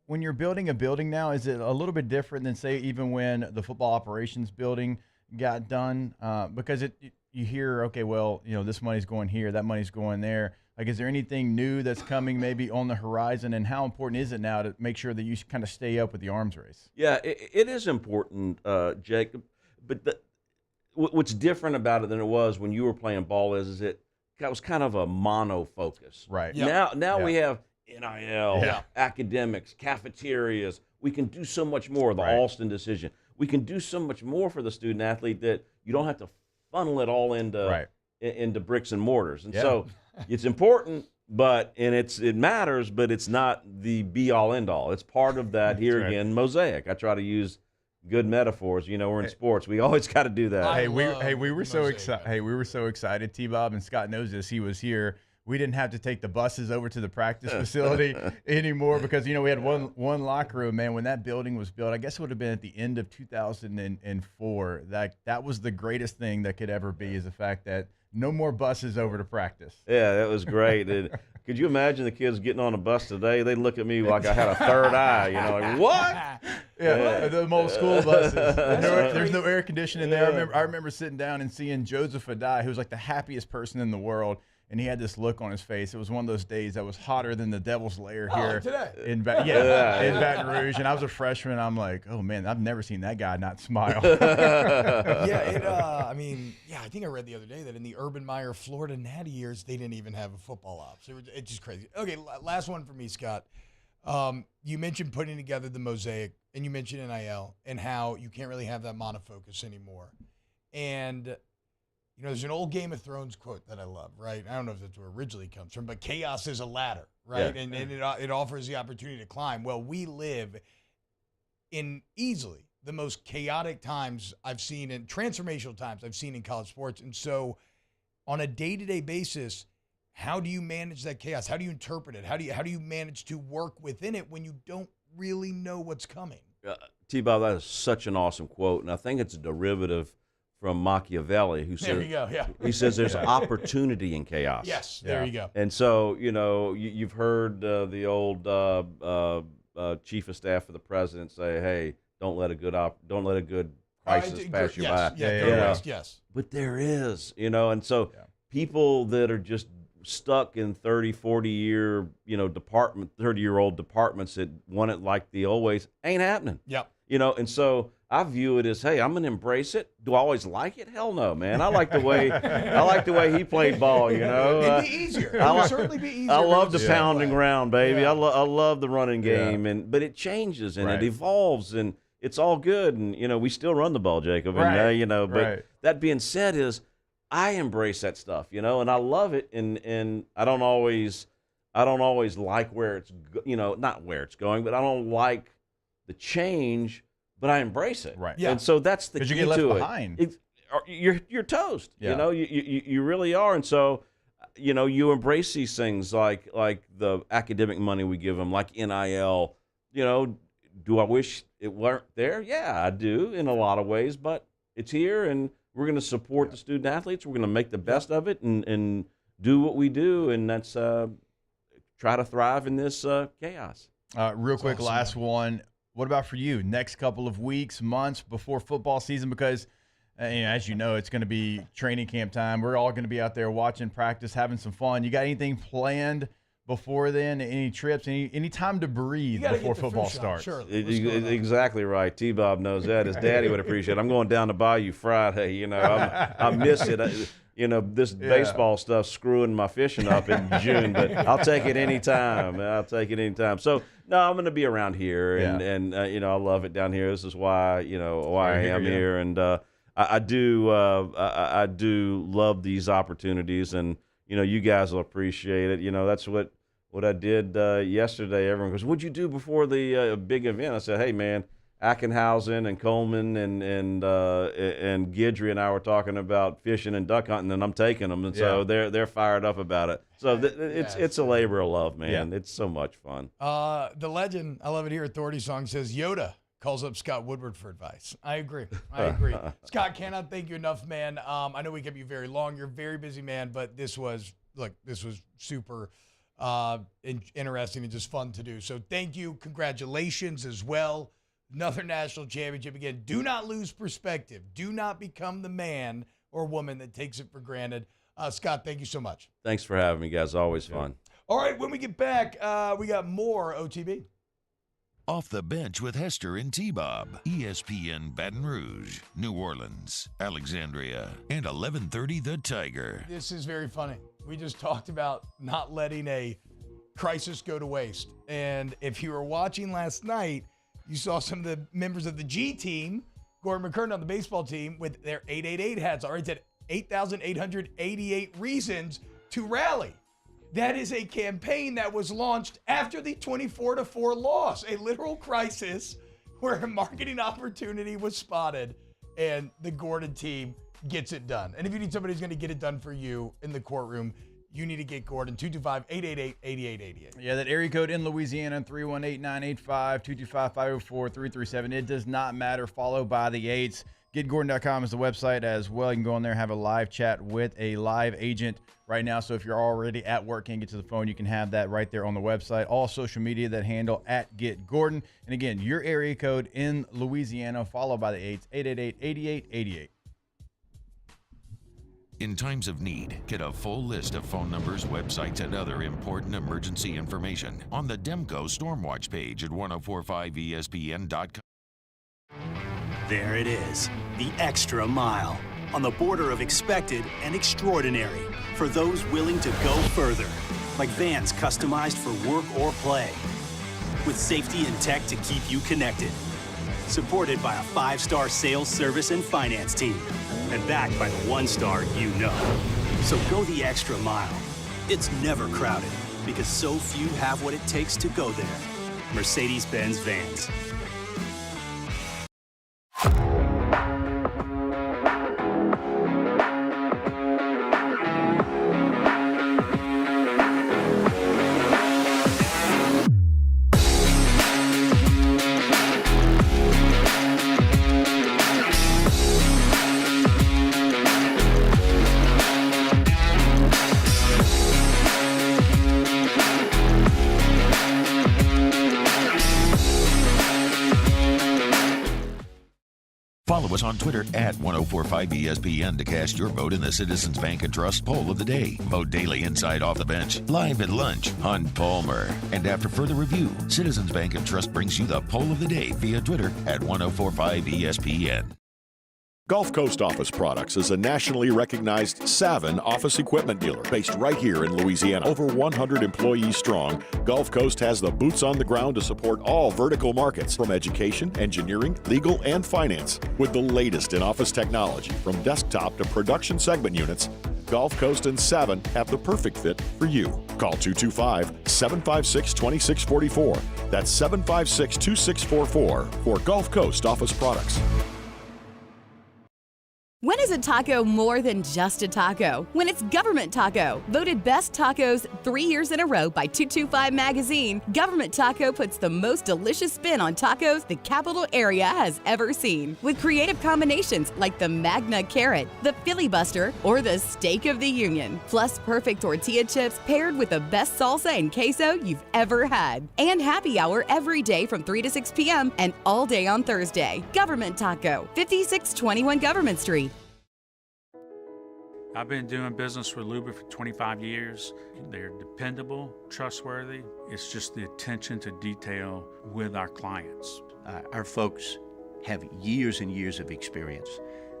when you're building a building now, is it a little bit different than, say, even when the football operations building got done? Because you hear, okay, well, this money's going here, that money's going there. Like, is there anything new that's coming maybe on the horizon, and how important is it now to make sure that you kind of stay up with the arms race? Yeah, it is important, Jacob. But what's different about it than it was when you were playing ball is it was kind of a mono focus. Right. Yep. Now we have NIL, academics, cafeterias. We can do so much more. The Alston decision. We can do so much more for the student athlete that you don't have to funnel it all into bricks and mortars. And so it's important, it matters, but it's not the be all end all. It's part of that again, mosaic. I try to use good metaphors. We're in sports. We always got to do that. We were so excited. Hey, we were so excited. T-Bob, and Scott knows this. He was here. We didn't have to take the buses over to the practice facility anymore because, we had one locker room, man. When that building was built, I guess it would have been at the end of 2004. That was the greatest thing that could ever be, is the fact that no more buses over to practice. Yeah, that was great. Could you imagine the kids getting on a bus today? They'd look at me like I had a third eye, like, what? Yeah, the old school buses. There's no air conditioning there. I remember sitting down and seeing Joseph Adai, who was like the happiest person in the world. And he had this look on his face. It was one of those days that was hotter than the Devil's Lair here in Baton Rouge. And I was a freshman. I'm like, oh man, I've never seen that guy not smile. I think I read the other day that in the Urban Meyer, Florida Natty years, they didn't even have a football ops. It's just crazy. Okay, last one for me, Scott. You mentioned putting together the mosaic, and you mentioned NIL and how you can't really have that monofocus anymore. And there's an old Game of Thrones quote that I love, right? I don't know if that's where it originally comes from, but chaos is a ladder, right? Yeah. And it offers the opportunity to climb. Well, we live in easily the most chaotic times I've seen, and transformational times I've seen in college sports. And so on a day-to-day basis, how do you manage that chaos? How do you interpret it? How do you manage to work within it when you don't really know what's coming? T-Bob, that is such an awesome quote, and I think it's a derivative from Machiavelli, who says, he says there's opportunity in chaos. Yes, there you go. And so, you've heard the old chief of staff of the president say, "Hey, don't let a good crisis pass you by." Yes. But there is, and so people that are just stuck in 30, 40-year, 30-year-old departments that want it like the old ways ain't happening. Yep. And so I view it as, hey, I'm gonna embrace it. Do I always like it? Hell no, man. I like the way he played ball. It'd be easier. It would certainly be easier. I love the pounding around, baby. I love the running game, but it changes and it evolves and it's all good. And we still run the ball, Jacob. And but that being said, is I embrace that stuff, and I love it. And I don't always like where it's not where it's going, but I don't like the change. But I embrace it, right? Yeah. And so that's the key to it. Because you get left behind. You're toast. Yeah. You really are. And so, you embrace these things like the academic money we give them, like NIL. Do I wish it weren't there? Yeah, I do in a lot of ways. But it's here, and we're going to support the student athletes. We're going to make the best of it and do what we do, and that's try to thrive in this chaos. Real quick, awesome. Last one. What about for you? Next couple of weeks, months before football season, because as you know, it's going to be training camp time. We're all going to be out there watching practice, having some fun. You got anything planned before then? Any trips? Any time to breathe before football starts? Sure. Exactly right. T-Bob knows that. His daddy would appreciate it. I'm going down to Bayou Friday. I miss it. This baseball stuff's screwing my fishing up in June, but I'll take it anytime. So, no, I'm going to be around here, and I love it down here. This is why I am here, and I do love these opportunities, and you guys will appreciate it. That's what I did yesterday. Everyone goes, "What'd you do before the big event?" I said, "Hey, man, Ackenhausen and Coleman and Guidry and I were talking about fishing and duck hunting, and I'm taking them, and so they're fired up about it. So it's a labor of love, man. Yeah. It's so much fun. The legend, I love it here, Authority Song says Yoda calls up Scott Woodward for advice. I agree. Scott, cannot thank you enough, man. I know we kept you very long. You're a very busy man, but this was super interesting and just fun to do. So thank you. Congratulations as well. Another national championship. Again, do not lose perspective. Do not become the man or woman that takes it for granted. Scott, thank you so much. Thanks for having me, guys. Always fun. All right, when we get back, we got more OTB. Off the Bench with Hester and T-Bob. ESPN Baton Rouge, New Orleans, Alexandria, and 1130 The Tiger. This is very funny. We just talked about not letting a crisis go to waste. And if you were watching last night, you saw some of the members of the G team, Gordon McKernan on the baseball team, with their 888 hats. Already said 8,888 reasons to rally. That is a campaign that was launched after the 24-4 loss, a literal crisis where a marketing opportunity was spotted, and the Gordon team gets it done. And if you need somebody who's going to get it done for you in the courtroom, you need to get Gordon, 225-888-8888. Yeah, that area code in Louisiana, 318-985-225-504-337. It does not matter, followed by the 8s. GetGordon.com is the website as well. You can go in there and have a live chat with a live agent right now. So if you're already at work, can't get to the phone, you can have that right there on the website. All social media that handle at GetGordon. And again, your area code in Louisiana, followed by the 8s, 888-8888. In times of need, get a full list of phone numbers, websites, and other important emergency information on the Demco Stormwatch page at 1045ESPN.com. There it is, the extra mile, on the border of expected and extraordinary, for those willing to go further, like vans customized for work or play, with safety and tech to keep you connected. Supported by a 5-star sales, service, and finance team, and backed by the 1-star you know. So go the extra mile. It's never crowded, because so few have what it takes to go there. Mercedes-Benz Vans. Follow us on Twitter at 1045ESPN to cast your vote in the Citizens Bank and Trust Poll of the Day. Vote daily inside Off the Bench, live at lunch on Palmer. And after further review, Citizens Bank and Trust brings you the Poll of the Day via Twitter at 1045ESPN. Gulf Coast Office Products is a nationally recognized Savin office equipment dealer based right here in Louisiana. Over 100 employees strong, Gulf Coast has the boots on the ground to support all vertical markets, from education, engineering, legal, and finance. With the latest in office technology, from desktop to production segment units, Gulf Coast and Savin have the perfect fit for you. Call 225-756-2644. That's 756-2644 for Gulf Coast Office Products. When is a taco more than just a taco? When it's Government Taco. Voted best tacos 3 years in a row by 225 Magazine, Government Taco puts the most delicious spin on tacos the capital area has ever seen. With creative combinations like the Magna Carrot, the Filibuster, or the Steak of the Union. Plus perfect tortilla chips paired with the best salsa and queso you've ever had. And happy hour every day from 3 to 6 p.m. and all day on Thursday. Government Taco, 5621 Government Street. I've been doing business with Luba for 25 years. They're dependable, trustworthy. It's just the attention to detail with our clients. Our folks have years and years of experience.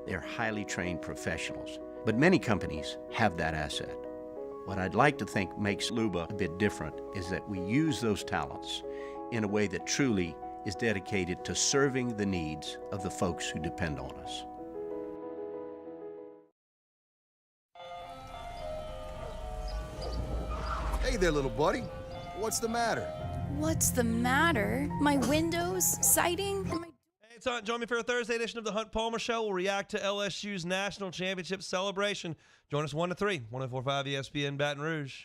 They're highly trained professionals. But many companies have that asset. What I'd like to think makes Luba a bit different is that we use those talents in a way that truly is dedicated to serving the needs of the folks who depend on us. Hey there, little buddy. What's the matter? What's the matter? My windows, siding, and my It's Hunt. Join me for a Thursday edition of the Hunt Palmer Show. We'll react to LSU's national championship celebration. Join us 1 to 3, 104.5 ESPN Baton Rouge.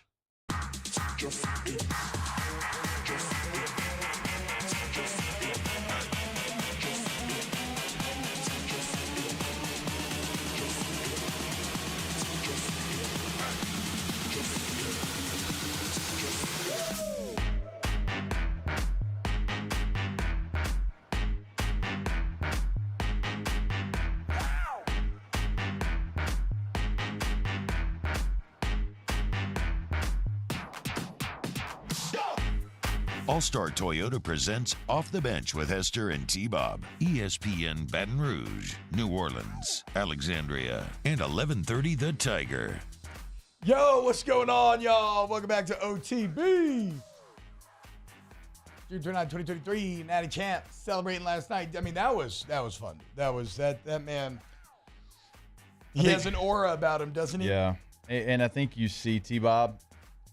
All-Star Toyota presents Off the Bench with Hester and T-Bob. ESPN Baton Rouge, New Orleans, Alexandria, and 1130 The Tiger. Yo, what's going on, y'all? Welcome back to OTB. June 29, 2023, Natty champ celebrating last night. I mean, that was fun. That man. He has an aura about him, doesn't he? Yeah. And I think you see, T-Bob,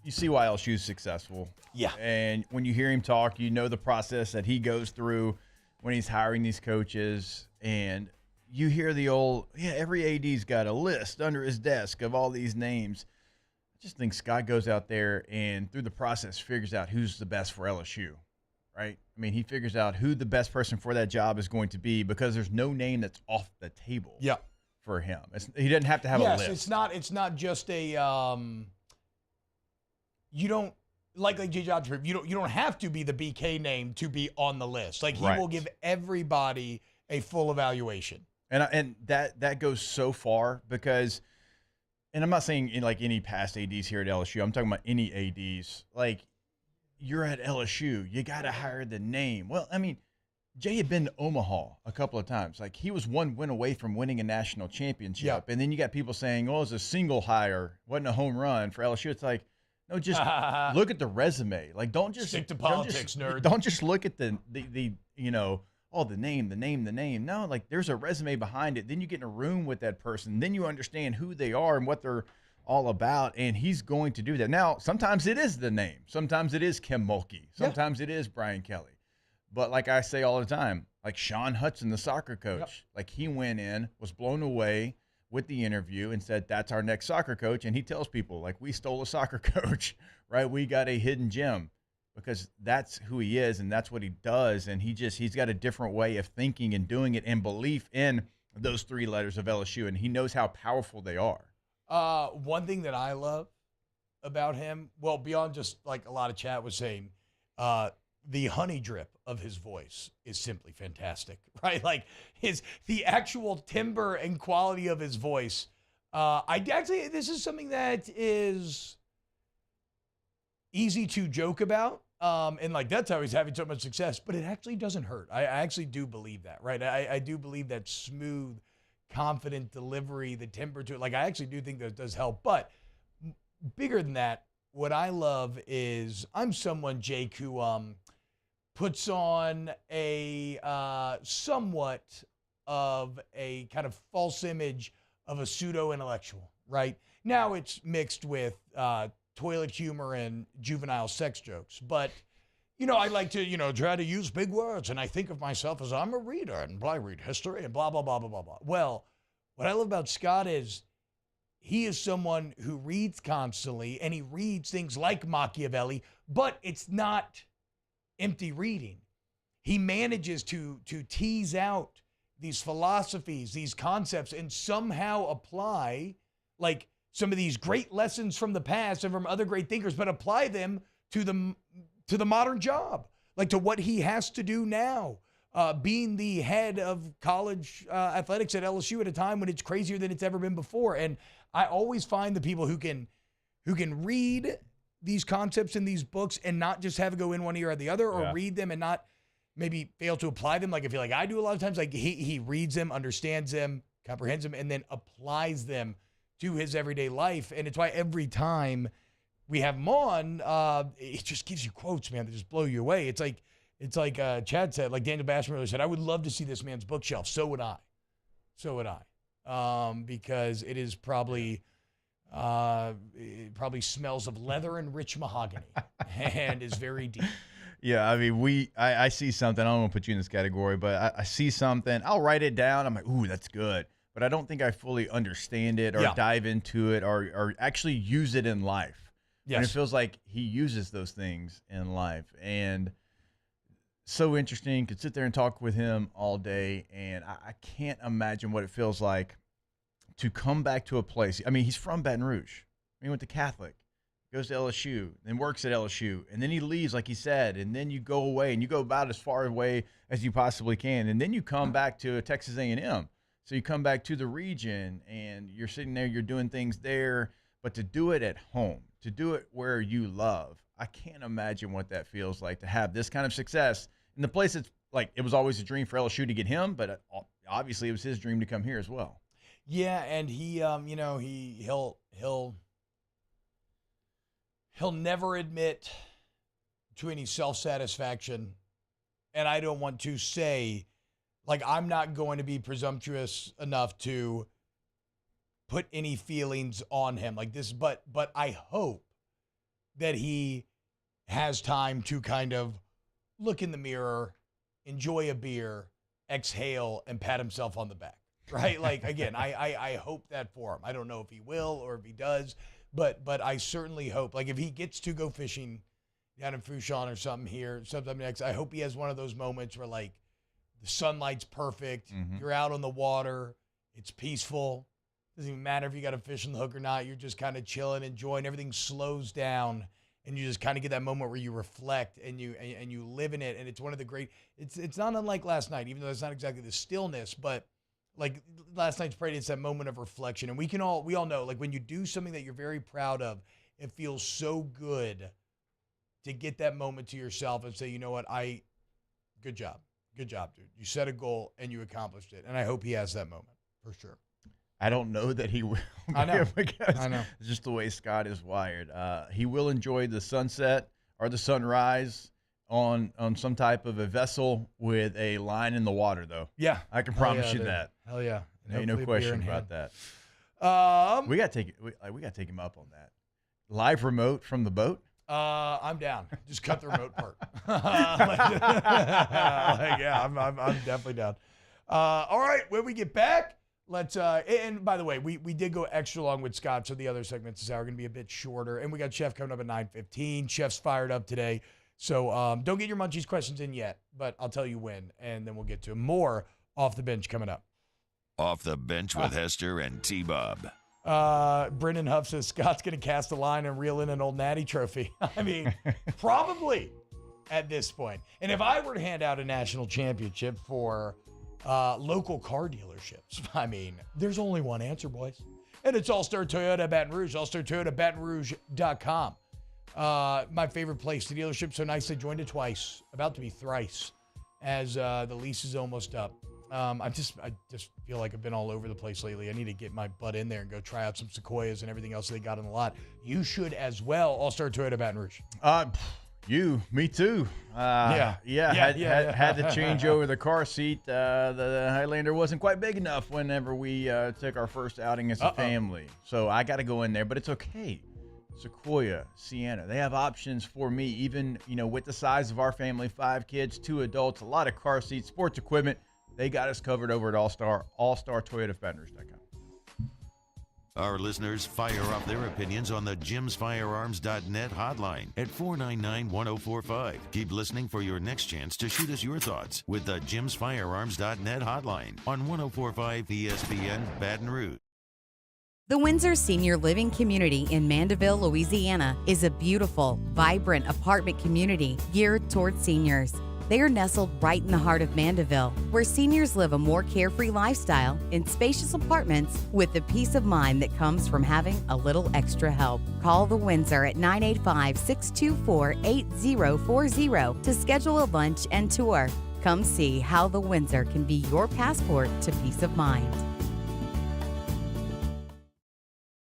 you see why LSU's successful. Yeah. And when you hear him talk, you know the process that he goes through when he's hiring these coaches. And you hear the old, every AD's got a list under his desk of all these names. I just think Scott goes out there and through the process figures out who's the best for LSU, right? I mean, he figures out who the best person for that job is going to be because there's no name that's off the table for him. He doesn't have to have a list. It's not just a you don't like J. John's group. You don't have to be the BK name to be on the list. Like he will give everybody a full evaluation. And that goes so far because, and I'm not saying in like any past ADs here at LSU. I'm talking about any ADs. Like you're at LSU, you got to hire the name. Well, I mean, Jay had been to Omaha a couple of times. Like he was one win away from winning a national championship. Yep. And then you got people saying, "Oh, it was a single hire, wasn't a home run for LSU." It's like, no, just look at the resume. Like, don't just stick to politics, nerd. Don't just look at the the name. No, like there's a resume behind it. Then you get in a room with that person. Then you understand who they are and what they're all about. And he's going to do that. Now, sometimes it is the name. Sometimes it is Kim Mulkey. Sometimes it is Brian Kelly. But like I say all the time, like Sean Hudson, the soccer coach, like he went in, was blown away with the interview and said, that's our next soccer coach. And he tells people, like, we stole a soccer coach, right? We got a hidden gem because that's who he is and that's what he does. And he's got a different way of thinking and doing it and belief in those three letters of LSU. And he knows how powerful they are. One thing that I love about him, well, beyond just like a lot of chat was saying, the honey drip of his voice is simply fantastic, right? Like the actual timbre and quality of his voice. This is something that is easy to joke about. And like, that's how he's having so much success, but it actually doesn't hurt. I actually do believe that, right? I do believe that smooth, confident delivery, the timbre to it. Like, I actually do think that does help, but bigger than that, what I love is I'm someone, Jake, who, puts on a somewhat of a kind of false image of a pseudo-intellectual, right? Now it's mixed with toilet humor and juvenile sex jokes. But, I like to, try to use big words, and I think of myself as I'm a reader, and I read history, and blah, blah, blah, blah, blah, blah. Well, what I love about Scott is he is someone who reads constantly, and he reads things like Machiavelli, but it's not empty reading. He manages to tease out these philosophies, these concepts, and somehow apply like some of these great lessons from the past and from other great thinkers, but apply them to the modern job, like to what he has to do now, being the head of college athletics at LSU at a time when it's crazier than it's ever been before. And I always find the people who can read these concepts in these books and not just have it go in one ear or the other, or read them and not maybe fail to apply them. Like I feel like I do a lot of times, like he reads them, understands them, comprehends them, and then applies them to his everyday life. And it's why every time we have him on, it just gives you quotes, man, that just blow you away. It's like Chad said, like Daniel Basham said, I would love to see this man's bookshelf. So would I. Because it is probably... it probably smells of leather and rich mahogany and is very deep. Yeah, I mean, I see something. I don't want to put you in this category, but I see something. I'll write it down. I'm like, ooh, that's good. But I don't think I fully understand it or dive into it or actually use it in life. Yes. And it feels like he uses those things in life. And so interesting. Could sit there and talk with him all day. And I can't imagine what it feels like to come back to a place. I mean, he's from Baton Rouge. He went to Catholic. Goes to LSU, then works at LSU, and then he leaves, like he said, and then you go away, and you go about as far away as you possibly can, and then you come back to Texas A&M. So you come back to the region, and you're sitting there, you're doing things there, but to do it at home, to do it where you love, I can't imagine what that feels like to have this kind of success in the place that's like it was always a dream for LSU to get him, but obviously it was his dream to come here as well. Yeah, and he, He'll never admit to any self-satisfaction, and I don't want to say, like, I'm not going to be presumptuous enough to put any feelings on him like this, but I hope that he has time to kind of look in the mirror, enjoy a beer, exhale, and pat himself on the back, right? Like, again, I hope that for him. I don't know if he will or if he does. But I certainly hope, like if he gets to go fishing down in Fouchon or something here, sometime next, I hope he has one of those moments where like the sunlight's perfect, you're out on the water, it's peaceful. Doesn't even matter if you got a fish on the hook or not. You're just kind of chilling, enjoying. Everything slows down, and you just kind of get that moment where you reflect and you live in it. And it's one of the great. It's not unlike last night, even though it's not exactly the stillness, but. Like last night's parade, it's that moment of reflection. And we all know, like when you do something that you're very proud of, it feels so good to get that moment to yourself and say, you know what, good job, dude. You set a goal and you accomplished it. And I hope he has that moment for sure. I don't know that he will. I know. It's just the way Scott is wired. He will enjoy the sunset or the sunrise on some type of a vessel with a line in the water, though. Yeah. I can promise you that. Hell yeah. Ain't no question about that. We got to take him up on that. Live remote from the boat? I'm down. Just cut the remote part. I'm definitely down. All right, when we get back, let's and by the way, we did go extra long with Scott, so the other segments this hour are going to be a bit shorter. And we got Chef coming up at 9:15. Chef's fired up today. So don't get your Munchies questions in yet, but I'll tell you when, and then we'll get to more Off the Bench coming up. Off the Bench with Hester and T-Bob. Brendan Huff says Scott's going to cast a line and reel in an old Natty trophy. I mean, probably at this point. And if I were to hand out a national championship for local car dealerships, I mean, there's only one answer, boys. And it's All-Star Toyota Baton Rouge, allstartoyotabatonrouge.com. My favorite place, the dealership so nice they joined it twice, about to be thrice, as the lease is almost up. I just feel like I've been all over the place lately. I need to get my butt in there and go try out some Sequoias and everything else they got on the lot. You should as well. All-Star Toyota Baton Rouge. Me too. Had to change over the car seat. The Highlander wasn't quite big enough whenever we took our first outing as a family. So I got to go in there, but it's okay. Sequoia, Sienna, they have options for me, even, with the size of our family, 5 kids, 2 adults, a lot of car seats, sports equipment. They got us covered over at allstartoyotabatonrouge.com. Our listeners fire off their opinions on the jimsfirearms.net hotline at 499-1045. Keep listening for your next chance to shoot us your thoughts with the jimsfirearms.net hotline on 1045 ESPN Baton Rouge. The Windsor Senior Living Community in Mandeville, Louisiana is a beautiful, vibrant apartment community geared toward seniors. They are nestled right in the heart of Mandeville, where seniors live a more carefree lifestyle in spacious apartments with the peace of mind that comes from having a little extra help. Call the Windsor at 985-624-8040 to schedule a lunch and tour. Come see how the Windsor can be your passport to peace of mind.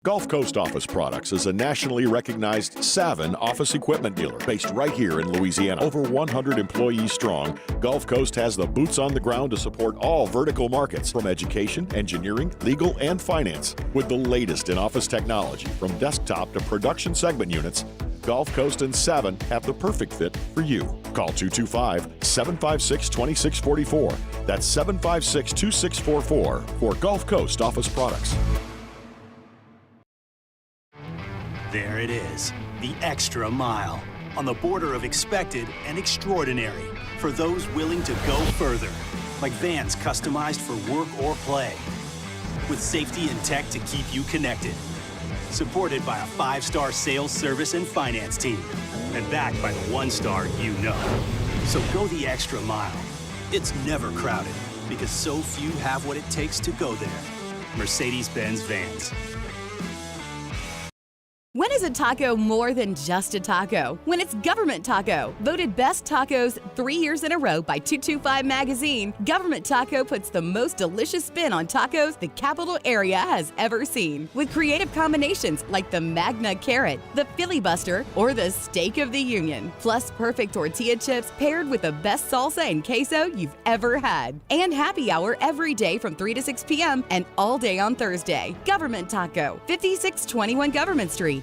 Gulf Coast Office Products is a nationally recognized Savin office equipment dealer based right here in Louisiana. Over 100 employees strong, Gulf Coast has the boots on the ground to support all vertical markets, from education, engineering, legal, and finance. With the latest in office technology, from desktop to production segment units, Gulf Coast and Savin have the perfect fit for you. Call 225-756-2644. That's 756-2644 for Gulf Coast office products. There it is, the extra mile, on the border of expected and extraordinary, for those willing to go further, like vans customized for work or play, with safety and tech to keep you connected, supported by a 5-star sales, service, and finance team, and backed by the 1-star you know. So go the extra mile. It's never crowded, because so few have what it takes to go there. Mercedes-Benz Vans. When is a taco more than just a taco? When it's Government Taco. Voted best tacos 3 years in a row by 225 Magazine, Government Taco puts the most delicious spin on tacos the capital area has ever seen. With creative combinations like the Magna Carrot, the Filibuster, or the Steak of the Union. Plus perfect tortilla chips paired with the best salsa and queso you've ever had. And happy hour every day from 3 to 6 p.m. and all day on Thursday. Government Taco, 5621 Government Street.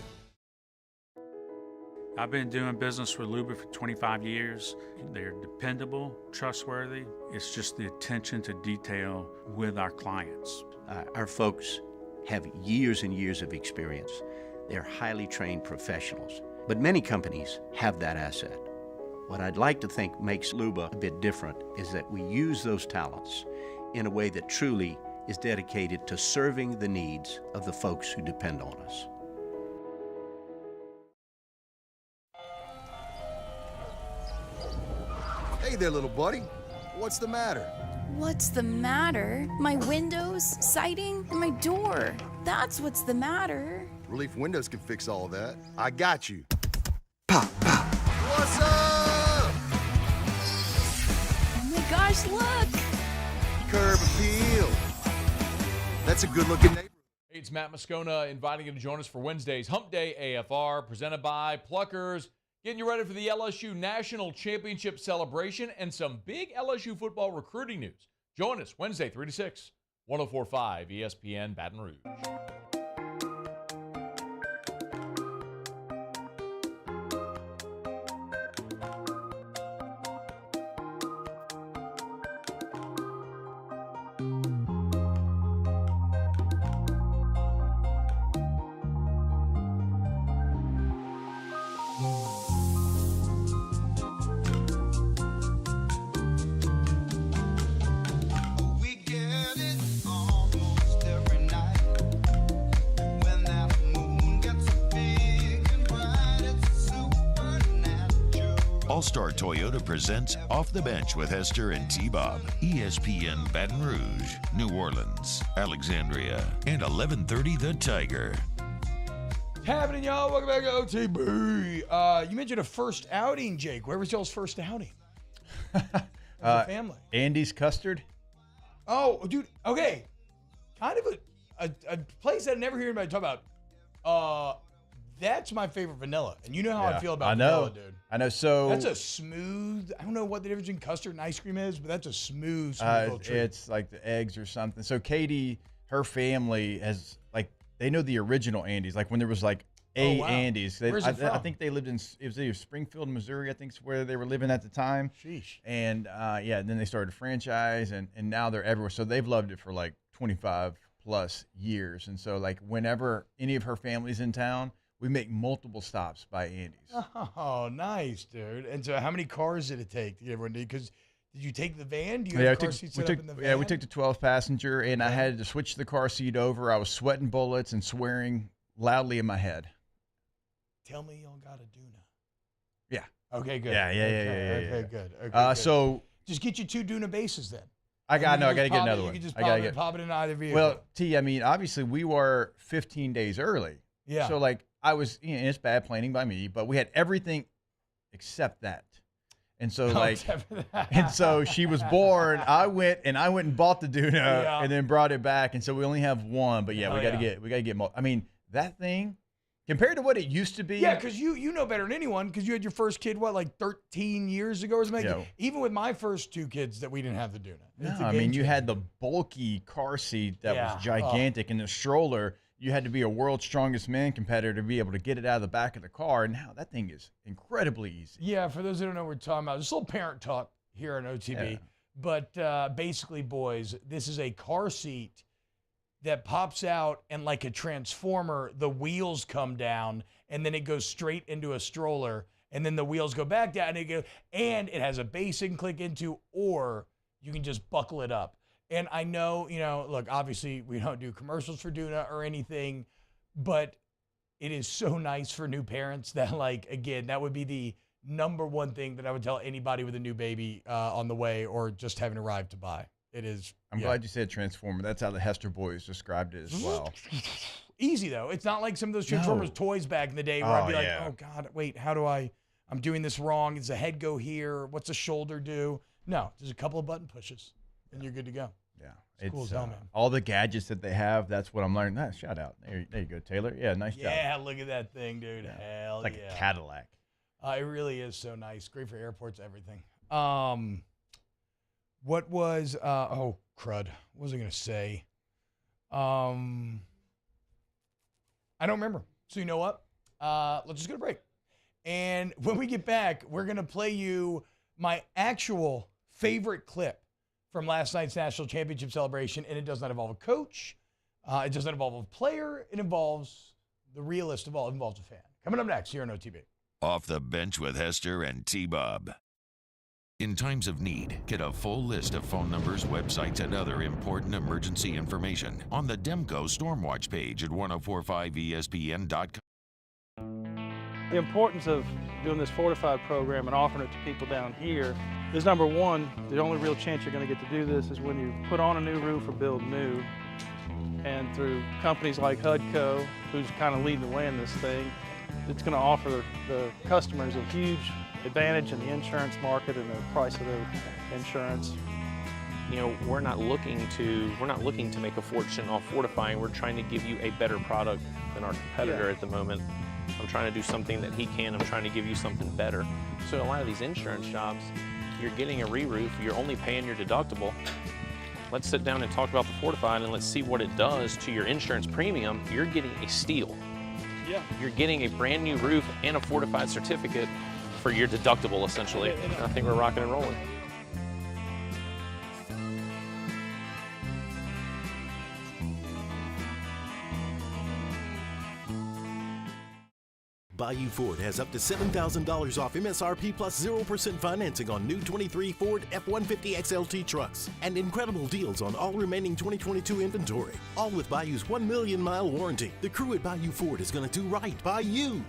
I've been doing business with Luba for 25 years. They're dependable, trustworthy. It's just the attention to detail with our clients. Our folks have years and years of experience. They're highly trained professionals, but many companies have that asset. What I'd like to think makes Luba a bit different is that we use those talents in a way that truly is dedicated to serving the needs of the folks who depend on us. Hey there, little buddy. What's the matter? What's the matter? My windows, siding, and my door. That's what's the matter. Relief Windows can fix all of that. I got you. Pop, pop. What's up? Oh my gosh, look! Curb appeal. That's a good-looking neighborhood. Hey, it's Matt Moscona inviting you to join us for Wednesday's Hump Day AFR, presented by Pluckers. Getting you ready for the LSU National Championship celebration and some big LSU football recruiting news. Join us Wednesday, 3 to 6, 104.5 ESPN Baton Rouge. All-Star Toyota presents Off the Bench with Hester and T-Bob. ESPN Baton Rouge, New Orleans, Alexandria, and 1130 The Tiger. What's happening, y'all? Welcome back to OTB. You mentioned a first outing, Jake. Where was y'all's first outing? As a family. Andy's Custard. Oh, dude. Okay. Kind of a place that I never hear anybody talk about. That's my favorite vanilla. And you know how I feel about vanilla, dude. I know. So that's a smooth, I don't know what the difference between custard and ice cream is, but that's a smooth little treat. It's like the eggs or something. So Katie, her family has, like, they know the original Andy's, like when there was like Andy's. Where's it from? I think they lived in, it was either Springfield, Missouri, I think is where they were living at the time. Sheesh. And then they started a franchise and now they're everywhere. So they've loved it for like 25 plus years. And so like whenever any of her family's in town, we make multiple stops by Andy's. Oh, nice, dude. And so how many cars did it take to get everyone to? Because did you take the van? Do you have car seats set up in the van? Yeah, we took the 12-passenger, and I had to switch the car seat over. I was sweating bullets and swearing loudly in my head. Tell me y'all got a Duna. Yeah. Okay, good. Yeah. Okay, good. Okay, so just get you 2 Duna bases then. I got to get another one. You can just pop it in either vehicle. Well, I mean, obviously we were 15 days early. Yeah. So like I was, it's bad planning by me, but we had everything except that. And so and so she was born. I went and bought the Duna and then brought it back. And so we only have one, but we got to get more. I mean, that thing compared to what it used to be. Yeah, because you know better than anyone because you had your first kid, like 13 years ago or something? Yeah. Even with my first 2 kids that we didn't have the Duna. No, I mean, you had the bulky car seat that was gigantic and the stroller. you had to be a world's strongest man competitor to be able to get it out of the back of the car. And now that thing is incredibly easy. Yeah, for those who don't know what we're talking about, just a little parent talk here on OTB. Yeah. But basically, boys, this is a car seat that pops out, and like a transformer, the wheels come down, and then it goes straight into a stroller, and then the wheels go back down, and it has a base you can click into, or you can just buckle it up. And I know, look, obviously we don't do commercials for Duna or anything, but it is so nice for new parents that, like, again, that would be the number one thing that I would tell anybody with a new baby on the way or just having arrived to buy. It is. I'm glad you said Transformer. That's how the Hester boys described it as well. Easy, though. It's not like some of those Transformers toys back in the day where I'd be like, oh, God, wait, how do I'm doing this wrong. Does the head go here? What's the shoulder do? No, just a couple of button pushes, and you're good to go. Yeah. It's cool as hell, man. All the gadgets that they have, that's what I'm learning. Nice, shout out. There you go, Taylor. Yeah, nice job. Yeah, look at that thing, dude. Hell it's like a Cadillac. It really is so nice. Great for airports, everything. What was, oh, crud. What was I going to say? I don't remember. So you know what? Let's just go to break. And when we get back, we're going to play you my actual favorite clip from last night's national championship celebration. And it does not involve a coach. It does not involve a player. It involves the realest of all. It involves a fan. Coming up next here on OTB. Off the Bench with Hester and T-Bob. In times of need, get a full list of phone numbers, websites, and other important emergency information on the Demco Stormwatch page at 1045ESPN.com. The importance of doing this fortified program and offering it to people down here is, number one, the only real chance you're going to get to do this is when you put on a new roof or build new. And through companies like HUDCO, who's kind of leading the way in this thing, it's going to offer the customers a huge advantage in the insurance market and the price of their insurance. You know, we're not looking to make a fortune off fortifying. We're trying to give you a better product than our competitor at the moment. I'm trying to do something that he can. I'm trying to give you something better. So a lot of these insurance jobs, you're getting a re-roof, you're only paying your deductible. Let's sit down and talk about the fortified and let's see what it does to your insurance premium. You're getting a steal. Yeah. You're getting a brand new roof and a fortified certificate for your deductible, essentially. I think we're rocking and rolling. Bayou Ford has up to $7,000 off MSRP plus 0% financing on new 23 Ford F-150 XLT trucks and incredible deals on all remaining 2022 inventory. All with Bayou's 1 million mile warranty. The crew at Bayou Ford is going to do right by you.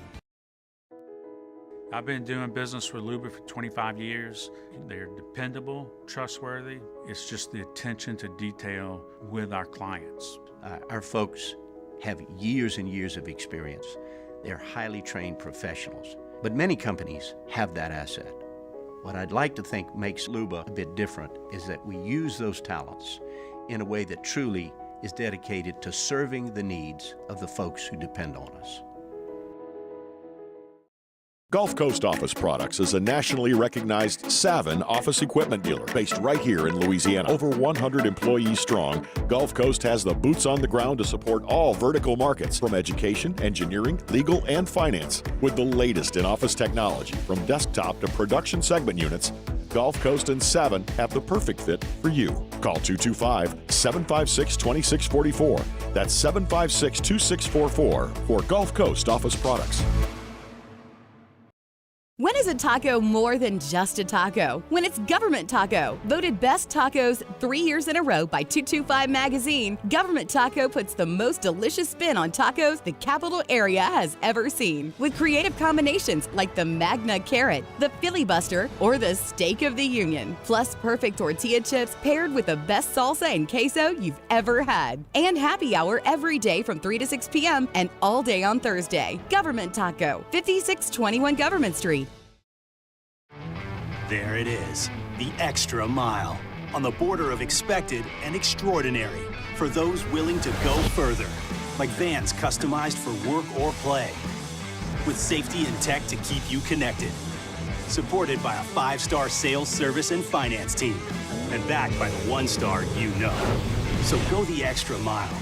I've been doing business with Luba for 25 years. They're dependable, trustworthy. It's just the attention to detail with our clients. Our folks have years and years of experience. They're highly trained professionals, but many companies have that asset. What I'd like to think makes Luba a bit different is that we use those talents in a way that truly is dedicated to serving the needs of the folks who depend on us. Gulf Coast Office Products is a nationally recognized Savin office equipment dealer based right here in Louisiana. Over 100 employees strong, Gulf Coast has the boots on the ground to support all vertical markets, from education, engineering, legal, and finance. With the latest in office technology, from desktop to production segment units, Gulf Coast and Savin have the perfect fit for you. Call 225-756-2644. That's 756-2644 for Gulf Coast Office Products. When is a taco more than just a taco? When it's Government Taco. Voted best tacos 3 years in a row by 225 Magazine, Government Taco puts the most delicious spin on tacos the capital area has ever seen. With creative combinations like the Magna Carrot, the Filibuster, or the Steak of the Union. Plus perfect tortilla chips paired with the best salsa and queso you've ever had. And happy hour every day from 3 to 6 p.m. and all day on Thursday. Government Taco, 5621 Government Street. There it is, the extra mile, on the border of expected and extraordinary for those willing to go further, like vans customized for work or play, with safety and tech to keep you connected, supported by a 5-star sales, service, and finance team, and backed by the 1-star you know. So go the extra mile.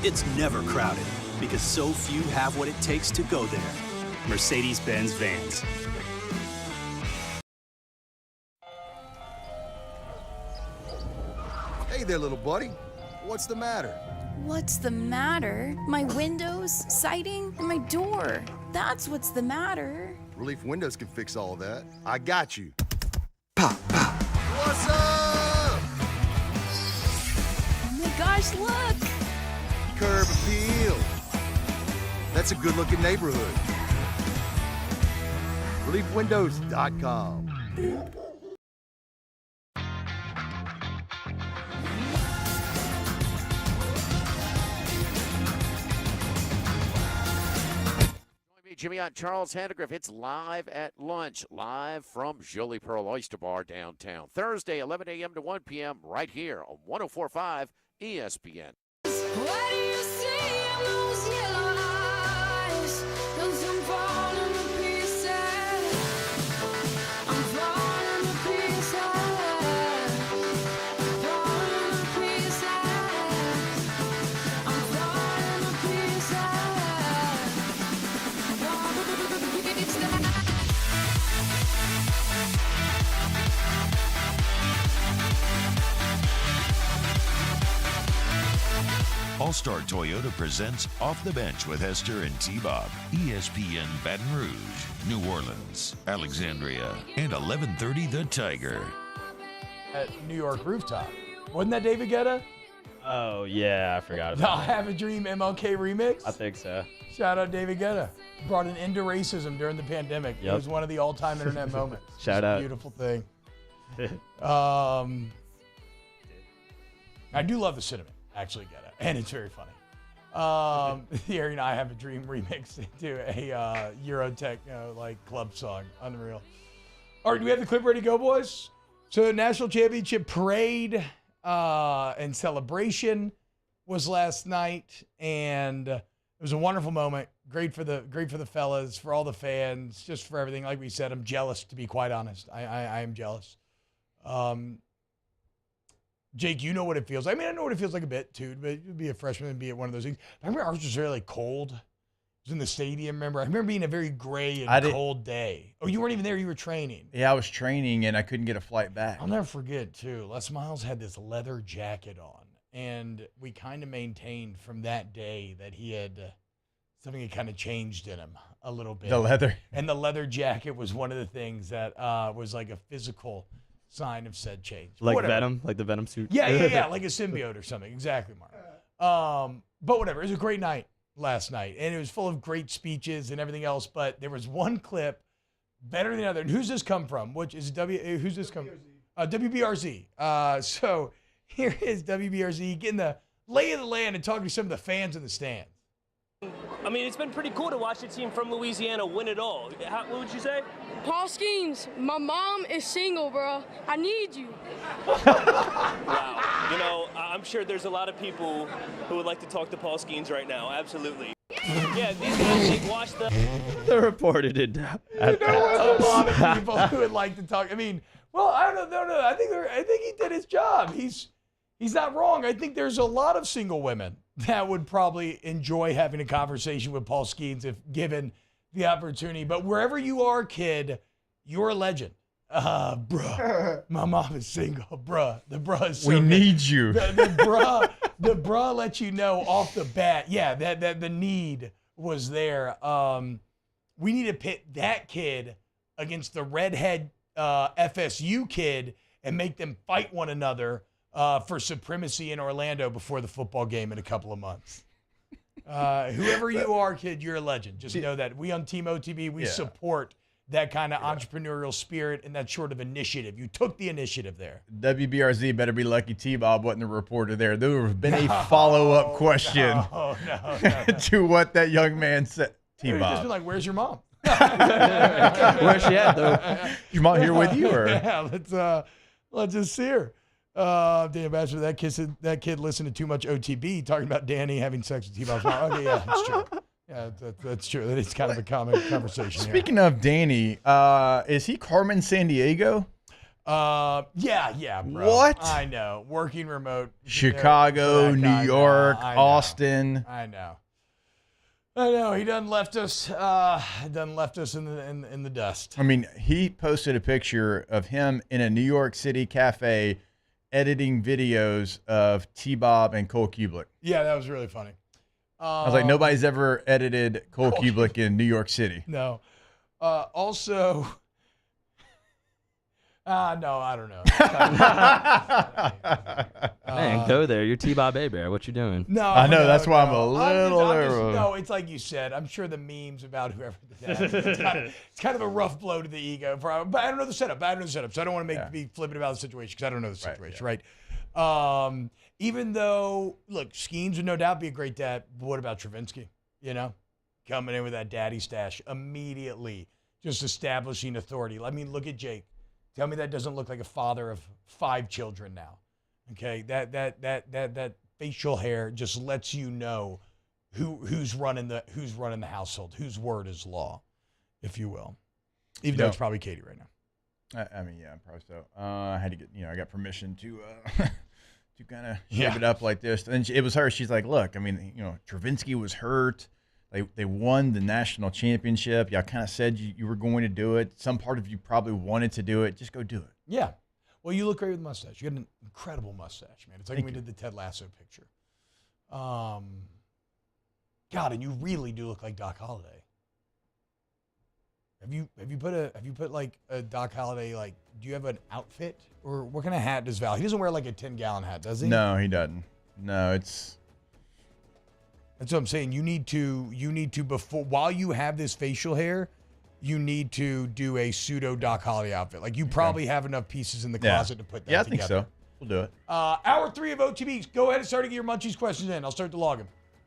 It's never crowded, because so few have what it takes to go there. Mercedes-Benz Vans. Hey there, little buddy. What's the matter? What's the matter? My windows, siding, and my door. That's what's the matter. Relief Windows can fix all that. I got you. Pop, pop. What's up? Oh my gosh, look! Curb appeal. That's a good-looking neighborhood. ReliefWindows.com. Jimmy on Charles Handegriff. It's live at lunch, live from Jolie Pearl Oyster Bar downtown. Thursday, 11 a.m. to 1 p.m. right here on 104.5 ESPN. Why do you see those yellow eyes? 'Cause I'm falling to pieces. I'm falling to pieces. Falling to pieces. I'm falling to pieces. All-Star Toyota presents Off the Bench with Hester and T-Bob. ESPN Baton Rouge, New Orleans, Alexandria, and 1130 The Tiger. At New York Rooftop. Wasn't that David Guetta? Oh, yeah, I forgot The about I that. Have a Dream MLK remix? I think so. Shout out David Guetta. Brought an end to racism during the pandemic. It Yep. was one of the all-time internet moments. Shout It's a out. beautiful thing. I do love the cinnamon, actually, Guetta. And it's very funny. Here, I Have a Dream remix into a Euro techno club song. Unreal. All right, do we have the clip ready to go, boys? So national championship parade and celebration was last night, and it was a wonderful moment. Great for the fellas, for all the fans, just for everything. Like we said, I'm jealous, to be quite honest. I am jealous. Jake, you know what it feels like. I mean, I know what it feels like a bit, too, but it'd be a freshman and be at one of those things. I remember ours was really cold. It was in the stadium, remember? I remember being a very gray and cold day. Oh, you weren't even there. You were training. Yeah, I was training, and I couldn't get a flight back. I'll never forget, too. Les Miles had this leather jacket on, and we kind of maintained from that day that he had something had kind of changed in him a little bit. The leather. And the leather jacket was one of the things that was like a physical sign of said change. Like Whatever. Venom? Like the Venom suit? Yeah, like a symbiote or something. Exactly, Mark. But whatever. It was a great night last night, and it was full of great speeches and everything else, but there was one clip better than the other. And who's this come from? Who's this come from? WBRZ. So here is WBRZ getting the lay of the land and talking to some of the fans in the stands. I mean, it's been pretty cool to watch a team from Louisiana win it all. What would you say? Paul Skeens, my mom is single, bro. I need you. Wow. You know, I'm sure there's a lot of people who would like to talk to Paul Skeens right now. Absolutely. Yeah, these guys, they watch the... The reporter did. There was a lot of people who would like to talk. I mean, well, I don't know. No. I think he did his job. He's not wrong. I think there's a lot of single women that would probably enjoy having a conversation with Paul Skeens if given the opportunity. But wherever you are, kid, you're a legend. Bruh, my mom is single. Bruh, the bruh is so We good. need you. The bruh lets you know off the bat, yeah, that the need was there. We need to pit that kid against the redhead FSU kid and make them fight one another for supremacy in Orlando before the football game in a couple of months. Whoever you are, kid, you're a legend. Just know that we on Team OTB, we support that kind of entrepreneurial spirit and that sort of initiative. You took the initiative there. WBRZ better be lucky T-Bob wasn't the reporter there. There would have been a follow-up question No. to what that young man said. Just T-Bob. been like, where's your mom? Where's she at, though? Your mom here with you, or? Yeah, let's just see her. Dan Bachelor, that kid listened to too much OTB talking about Danny having sex with T-Bob's mom. Okay, yeah, that's true. Yeah, that's true. That is kind of a common conversation. Speaking of Danny, is he Carmen Sandiego? Yeah, bro. What? I know. Working remote. Chicago, New York, Austin. I know. I know he done left us. Done left us in the dust. I mean, he posted a picture of him in a New York City cafe editing videos of T-Bob and Cole Kubelik. Yeah, that was really funny. I was like, nobody's ever edited Cole Kubelik in New York City. No. Also, no, I don't know. Man, go there. You're T-Bob A-Bear. What you doing? No, I know. no, That's why I'm a no. little nervous. No, it's like you said. I'm sure the memes about whoever did that. It's kind of a rough blow to the ego. But I don't know the setup. So I don't want to be flippant about the situation because I don't know the situation, right? Even though, look, Skeens would no doubt be a great dad. But what about Travinsky? You know, coming in with that daddy stash immediately, just establishing authority. I mean, look at Jake. Tell me that doesn't look like a father of 5 children now. Okay, that facial hair just lets you know who's running the household, whose word is law, if you will. Even though it's probably Katie right now. I mean, yeah, probably so. I had to get, I got permission to to kind of shave it up like this. And it was her. She's like, look, I mean, Travinsky was hurt. They won the national championship. Y'all kind of said you were going to do it. Some part of you probably wanted to do it. Just go do it. Yeah. Well, you look great with a mustache. You got an incredible mustache, man. It's like when we did the Ted Lasso picture. God, and you really do look like Doc Holliday. Have you put like a Doc Holliday, like, do you have an outfit? Or what kind of hat does Val? He doesn't wear like a 10-gallon hat, does he? No, he doesn't. No, it's... That's what I'm saying. You need to before, while you have this facial hair, you need to do a pseudo Doc Holliday outfit. Like, you probably have enough pieces in the closet to put that together. Yeah, I think so. We'll do it. Hour 3 of OTBs. Go ahead and start to get your Munchies questions in. I'll start to log them.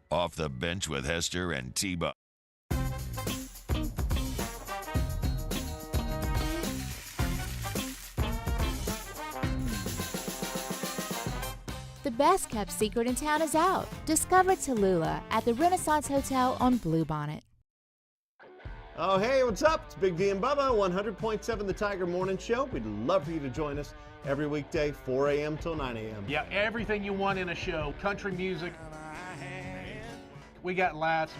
Off the bench with Hester and T-Bob. The best kept secret in town is out. Discover Tallulah at the Renaissance Hotel on Bluebonnet. Oh, hey, what's up? It's Big D and Bubba, 100.7 The Tiger Morning Show. We'd love for you to join us every weekday, 4 a.m. till 9 a.m. Yeah, everything you want in a show. Country music. We got laughs.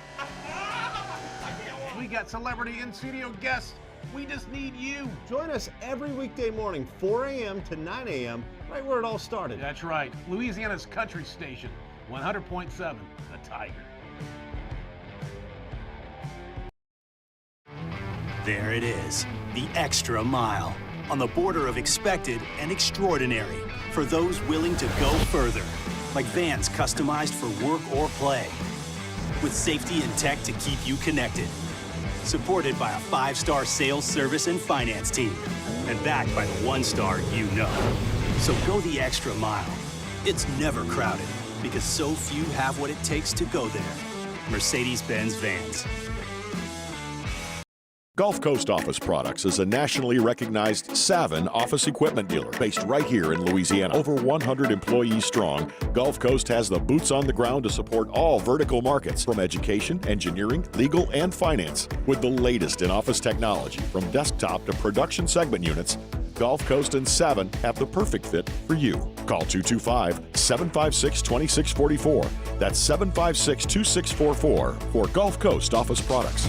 We got celebrity in-studio guests. We just need you. Join us every weekday morning, 4 a.m. to 9 a.m., right where it all started. That's right. Louisiana's country station, 100.7 The Tiger. There it is, the extra mile, on the border of expected and extraordinary, for those willing to go further, like vans customized for work or play, with safety and tech to keep you connected, supported by a 5-star sales, service, and finance team, and backed by the 1-star you know. So go the extra mile. It's never crowded, because so few have what it takes to go there. Mercedes-Benz Vans. Gulf Coast Office Products is a nationally recognized Savin office equipment dealer based right here in Louisiana. Over 100 employees strong, Gulf Coast has the boots on the ground to support all vertical markets, from education, engineering, legal, and finance. With the latest in office technology, from desktop to production segment units, Gulf Coast and Savin have the perfect fit for you. Call 225-756-2644. That's 756-2644 for Gulf Coast Office Products.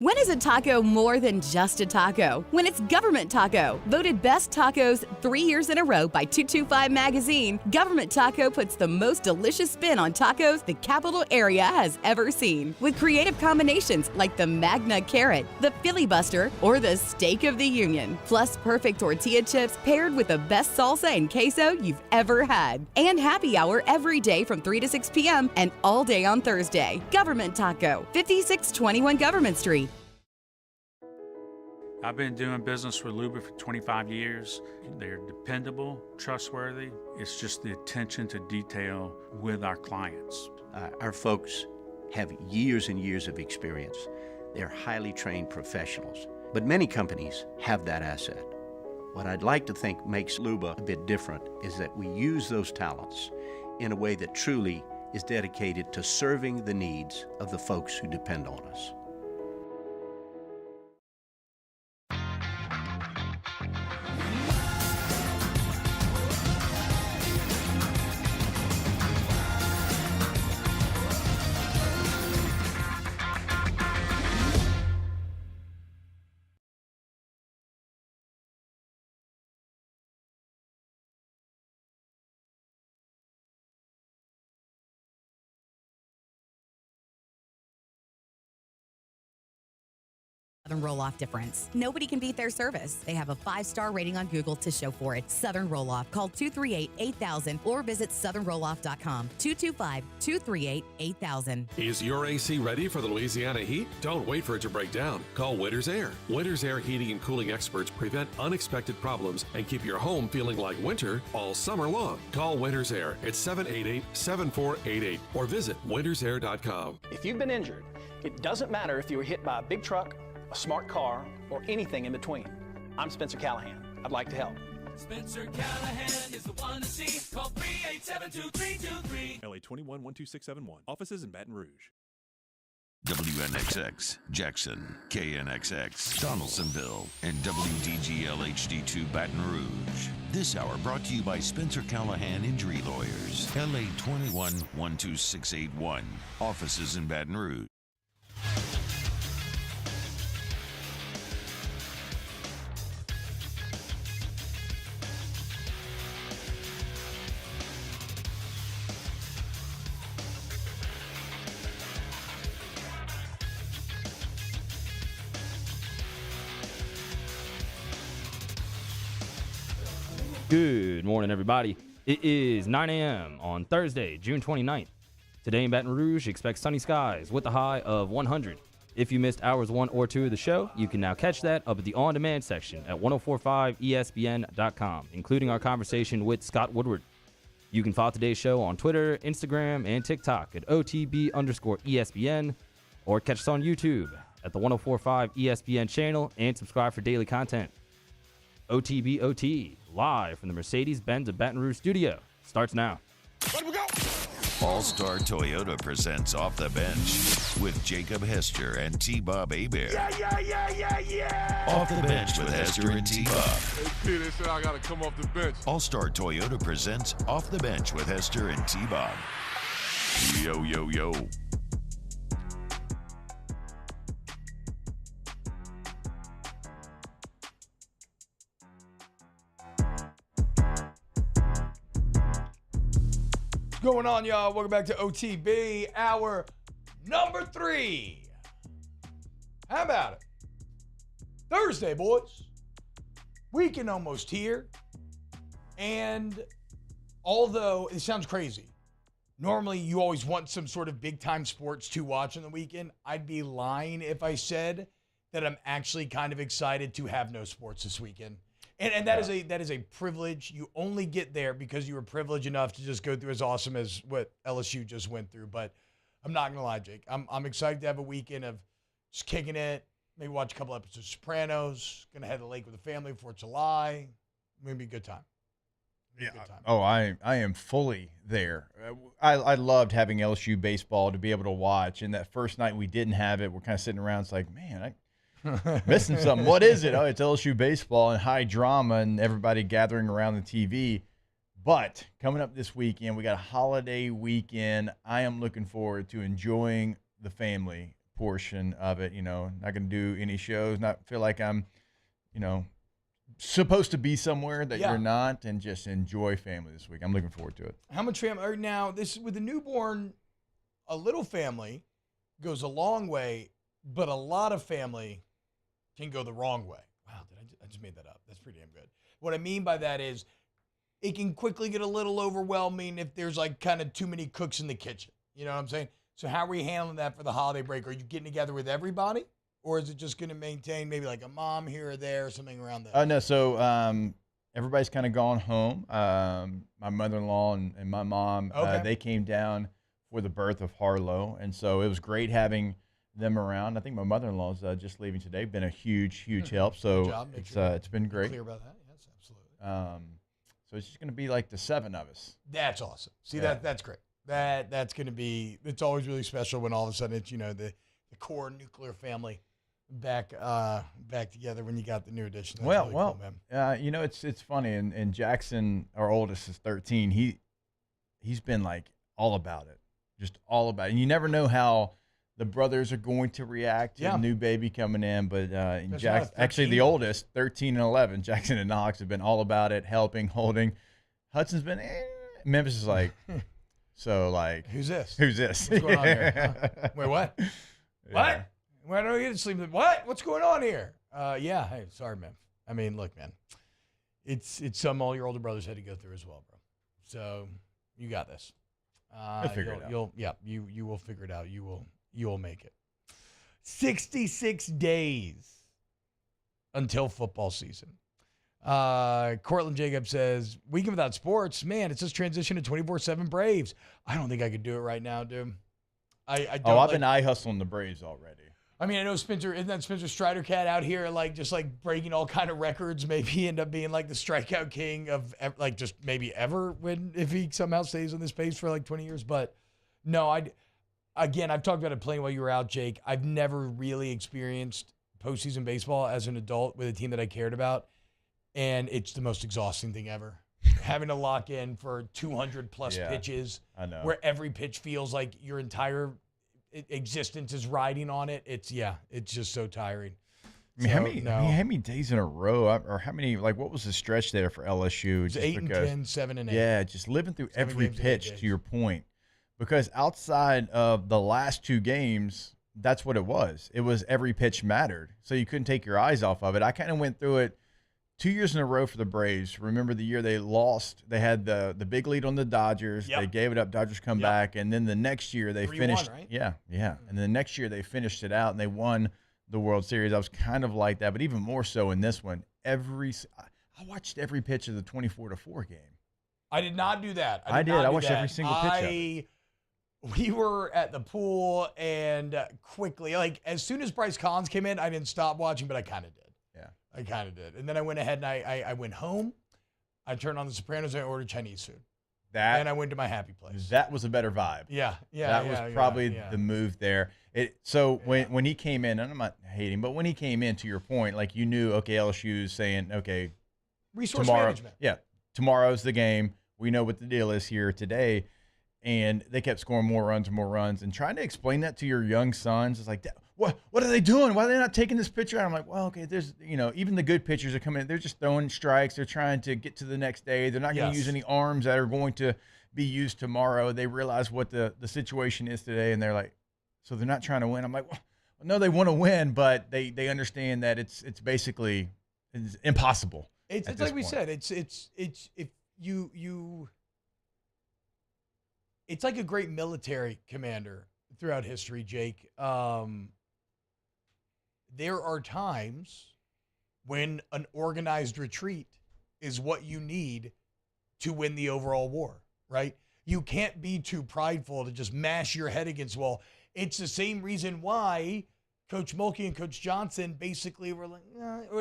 When is a taco more than just a taco? When it's Government Taco. Voted best tacos 3 years in a row by 225 Magazine, Government Taco puts the most delicious spin on tacos the capital area has ever seen. With creative combinations like the Magna Carrot, the Filibuster, or the Steak of the Union. Plus perfect tortilla chips paired with the best salsa and queso you've ever had. And happy hour every day from 3 to 6 p.m. and all day on Thursday. Government Taco, 5621 Government Street. I've been doing business with Luba for 25 years. They're dependable, trustworthy. It's just the attention to detail with our clients. Our folks have years and years of experience. They're highly trained professionals. But many companies have that asset. What I'd like to think makes Luba a bit different is that we use those talents in a way that truly is dedicated to serving the needs of the folks who depend on us. Southern Roll-Off difference. Nobody can beat their service. They have a 5-star rating on Google to show for it. Southern Roll-Off. Call 238-8000 or visit southernrolloff.com. 225-238-8000. Is your AC ready for the Louisiana heat? Don't wait for it to break down. Call Winters Air. Winters Air heating and cooling experts prevent unexpected problems and keep your home feeling like winter all summer long. Call Winters Air at 788-7488 or visit wintersair.com. If you've been injured, it doesn't matter if you were hit by a big truck, a smart car, or anything in between. I'm Spencer Callahan. I'd like to help. Spencer Callahan is the one to see. Call 387-2323. LA 21-12671. Offices in Baton Rouge. WNXX, Jackson, KNXX, Donaldsonville, and WDGL HD2 Baton Rouge. This hour brought to you by Spencer Callahan Injury Lawyers, LA 21-12681. Offices in Baton Rouge. Good morning, everybody. It is 9 a.m. on Thursday, June 29th. Today in Baton Rouge, expect sunny skies with a high of 100. If you missed hours 1 or 2 of the show, you can now catch that up at the on-demand section at 1045ESPN.com, including our conversation with Scott Woodward. You can follow today's show on Twitter, Instagram, and TikTok at OTB_ESPN, or catch us on YouTube at the 1045 ESPN channel and subscribe for daily content. OTBOT, live from the Mercedes-Benz of Baton Rouge studio, starts now. All-Star Toyota presents Off the Bench with Jacob Hester and T-Bob Hebert. Yeah. Off the Bench with Hester and T-Bob. Hey, P, they said I got to come off the bench. All-Star Toyota presents Off the Bench with Hester and T-Bob. Yo, yo, yo. What's going on, y'all? Welcome back to OTB, hour number 3. How about it? Thursday, boys. Weekend almost here. And although it sounds crazy, normally you always want some sort of big-time sports to watch on the weekend. I'd be lying if I said that I'm actually kind of excited to have no sports this weekend. And that is a privilege. You only get there because you were privileged enough to just go through as awesome as what LSU just went through. But I'm not gonna lie, Jake. I'm excited to have a weekend of just kicking it. Maybe watch a couple episodes of Sopranos. Gonna head to the lake with the family before July. Maybe a good time. Yeah. Oh, I am fully there. I loved having LSU baseball to be able to watch. And that first night we didn't have it. We're kind of sitting around. It's like, man, missing something. What is it? Oh, it's LSU baseball and high drama and everybody gathering around the TV. But coming up this weekend, we got a holiday weekend. I am looking forward to enjoying the family portion of it. You know, not going to do any shows, not feel like I'm, you know, supposed to be somewhere that you're not, and just enjoy family this week. I'm looking forward to it. How much family? Now, this with a newborn, a little family goes a long way, but a lot of family can go the wrong way. Wow, I just made that up. That's pretty damn good. What I mean by that is it can quickly get a little overwhelming if there's like kind of too many cooks in the kitchen. You know what I'm saying? So how are we handling that for the holiday break? Are you getting together with everybody? Or is it just going to maintain maybe like a mom here or there or something around that? No, so everybody's kind of gone home. My mother-in-law and my mom, they came down for the birth of Harlow. And so it was great having them around. I think my mother-in-law's just leaving today. Been a huge help. So it's been great. Clear about that? Yes, absolutely. So it's just going to be like the 7 of us. That's awesome. See, that's great. That's going to be, it's always really special when all of a sudden it's, you know, the core nuclear family back together when you got the new edition. That's really cool, man. You know, it's funny. And Jackson, our oldest, is 13. He's been like all about it, just all about it. And you never know how the brothers are going to react to the new baby coming in. But Jackson, actually the oldest, 13 and 11, Jackson and Knox have been all about it, helping, holding. Hudson's been, Memphis is like, so like, who's this? Who's this? What's going on here? Huh? Wait, what? Yeah. Why don't I get to sleep? What? What's going on here? Yeah. Hey, sorry, man. I mean, look, man. It's something all your older brothers had to go through as well, bro. So you got this. You'll figure it out. You will figure it out. You will make it. 66 days until football season. Cortland Jacob says, weekend without sports, man, it says transition to 24/7 Braves. I don't think I could do it right now, dude. I don't. I've been eye hustling the Braves already. I mean, I know isn't that Spencer Strider cat out here just breaking all kind of records? Maybe end up being like the strikeout king of just maybe ever if he somehow stays on this pace for 20 years. But no, I've talked about it playing while you were out, Jake. I've never really experienced postseason baseball as an adult with a team that I cared about. And it's the most exhausting thing ever. Having to lock in for 200 plus pitches. I know. Where every pitch feels like your entire existence is riding on it. It's just so tiring. I mean, how many days in a row, or how many, what was the stretch there for LSU? It was 8 and 10, 7 and 8. Yeah, just living through every pitch, to your point. Because outside of the last 2 games, that's what it was. It was every pitch mattered. So you couldn't take your eyes off of it. I kind of went through it 2 years in a row for the Braves. Remember the year they lost? They had the big lead on the Dodgers. Yep. They gave it up. Dodgers come back. And then the next year they finished. Right? Yeah. And then the next year they finished it out and they won the World Series. I was kind of like that, but even more so in this one. I watched every pitch of the 24-4 game. I did not do that. I did. I watched every single pitch of it. We were at the pool and quickly, as soon as Bryce Collins came in, I didn't stop watching, but I kind of did. Yeah. I kind of did. And then I went ahead and I went home. I turned on The Sopranos and I ordered Chinese food. And I went to my happy place. That was a better vibe. Yeah. That was probably the move there. When he came in, and I'm not hating, but when he came in, to your point, you knew, okay, LSU's saying, okay, resource management. Yeah. Tomorrow's the game. We know what the deal is here today. And they kept scoring more runs and more runs. And trying to explain that to your young sons is like, what are they doing? Why are they not taking this pitcher out? I'm like, well, okay, there's, even the good pitchers are coming in. They're just throwing strikes. They're trying to get to the next day. They're not going to use any arms that are going to be used tomorrow. They realize what the situation is today. And they're like, so they're not trying to win. I'm like, well, no, they want to win, but they understand that it's basically impossible. It's like we said, it's if you it's like a great military commander throughout history, Jake. There are times when an organized retreat is what you need to win the overall war, right? You can't be too prideful to just mash your head against the wall. It's the same reason why Coach Mulkey and Coach Johnson basically were like,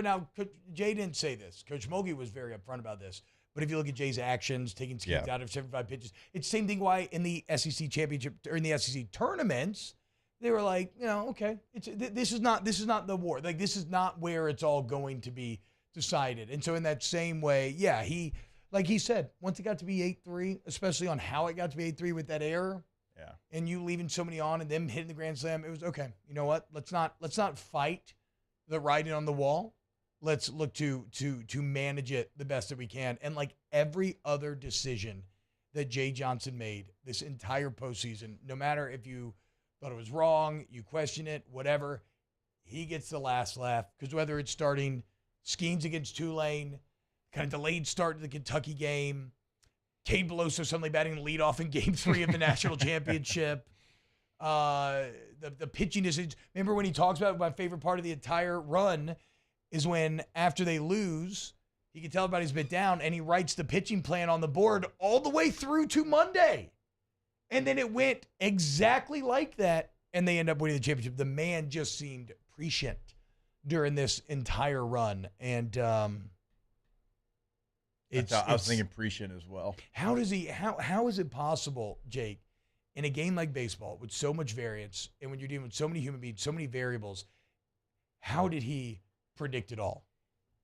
now Jay didn't say this. Coach Mulkey was very upfront about this. But if you look at Jay's actions, taking skins out of 75 pitches, it's the same thing why in the SEC championship or in the SEC tournaments, they were like, okay, this is not the war. This is not where it's all going to be decided. And so in that same way, he, like he said, once it got to be 8-3, especially on how it got to be 8-3 with that error, and you leaving so many on and them hitting the grand slam, it was okay. You know what? Let's not fight the writing on the wall. Let's look to manage it the best that we can. And like every other decision that Jay Johnson made this entire postseason, no matter if you thought it was wrong, you question it, whatever, he gets the last laugh. Because whether it's starting Skeens against Tulane, kind of delayed start to the Kentucky game, Cade Beloso suddenly batting leadoff in Game 3 of the national championship, the pitching decisions. Remember when he talks about my favorite part of the entire run is when after they lose, he can tell everybody's a bit down, and he writes the pitching plan on the board all the way through to Monday. And then it went exactly like that, and they end up winning the championship. The man just seemed prescient during this entire run. And I was thinking prescient as well. How is it possible, Jake, in a game like baseball with so much variance, and when you're dealing with so many human beings, so many variables, how did he predict it all?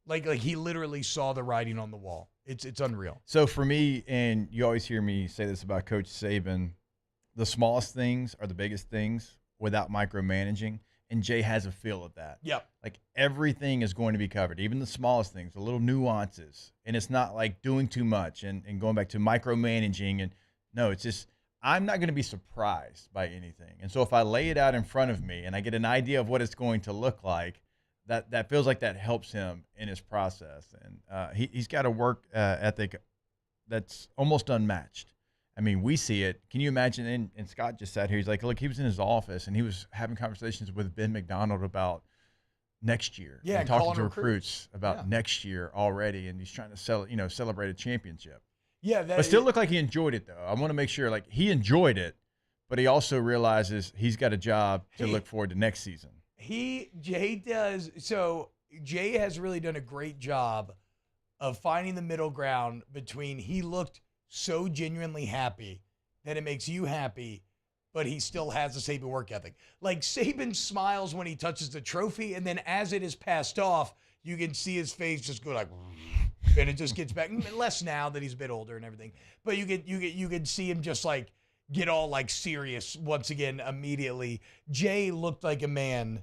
Like he literally saw the writing on the wall. It's unreal. So for me, and you always hear me say this about Coach Saban, the smallest things are the biggest things without micromanaging. And Jay has a feel of that. Yep. Like everything is going to be covered, even the smallest things, the little nuances. And it's not like doing too much and going back to micromanaging. And no, it's just, I'm not going to be surprised by anything. And so if I lay it out in front of me and I get an idea of what it's going to look like, that feels like that helps him in his process. And he's got a work ethic that's almost unmatched. I mean, we see it. Can you imagine? And Scott just sat here. He's like, look, he was in his office and he was having conversations with Ben McDonald about next year. Yeah, and talking calling to recruits about next year already. And he's trying to celebrate a championship. Yeah, but still looked like he enjoyed it, though. I want to make sure, like, he enjoyed it, but he also realizes he's got a job to look forward to next season. Jay does. So Jay has really done a great job of finding the middle ground between he looked so genuinely happy that it makes you happy, but he still has the Saban work ethic. Like, Saban smiles when he touches the trophy, and then as it is passed off, you can see his face just go like, and it just gets back. Less now that he's a bit older and everything, but you could see him just like get all like serious once again immediately. Jay looked like a man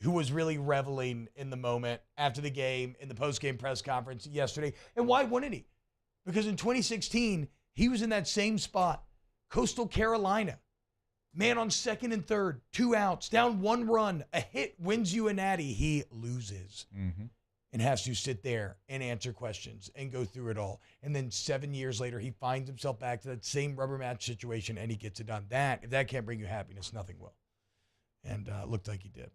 who was really reveling in the moment after the game, in the post-game press conference yesterday. And why wouldn't he? Because in 2016, he was in that same spot. Coastal Carolina. Man on second and third, 2 outs, down 1 run. A hit wins you a natty. He loses and has to sit there and answer questions and go through it all. And then 7 years later, he finds himself back to that same rubber match situation, and he gets it done. If that can't bring you happiness, nothing will. And it looked like he did.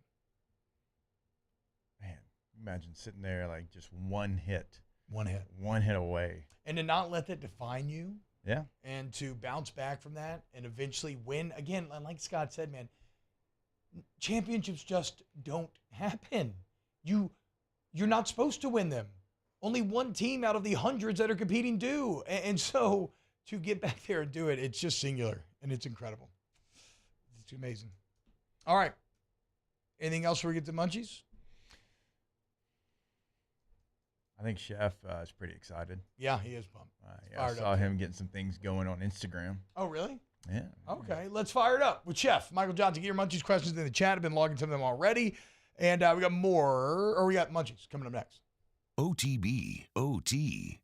Man, imagine sitting there like just one hit away. And to not let that define you. Yeah. And to bounce back from that and eventually win. Again, like Scott said, man, championships just don't happen. You're not supposed to win them. Only one team out of the hundreds that are competing do. And so to get back there and do it, it's just singular, and it's incredible. It's amazing. All right. Anything else before we get to Munchies? I think Chef is pretty excited. Yeah, he is pumped. I saw him getting some things going on Instagram. Oh, really? Yeah. Okay, let's fire it up with Chef Michael Johnson. Get your Munchies questions in the chat. I've been logging some of them already. And we got Munchies coming up next. OTB, OT.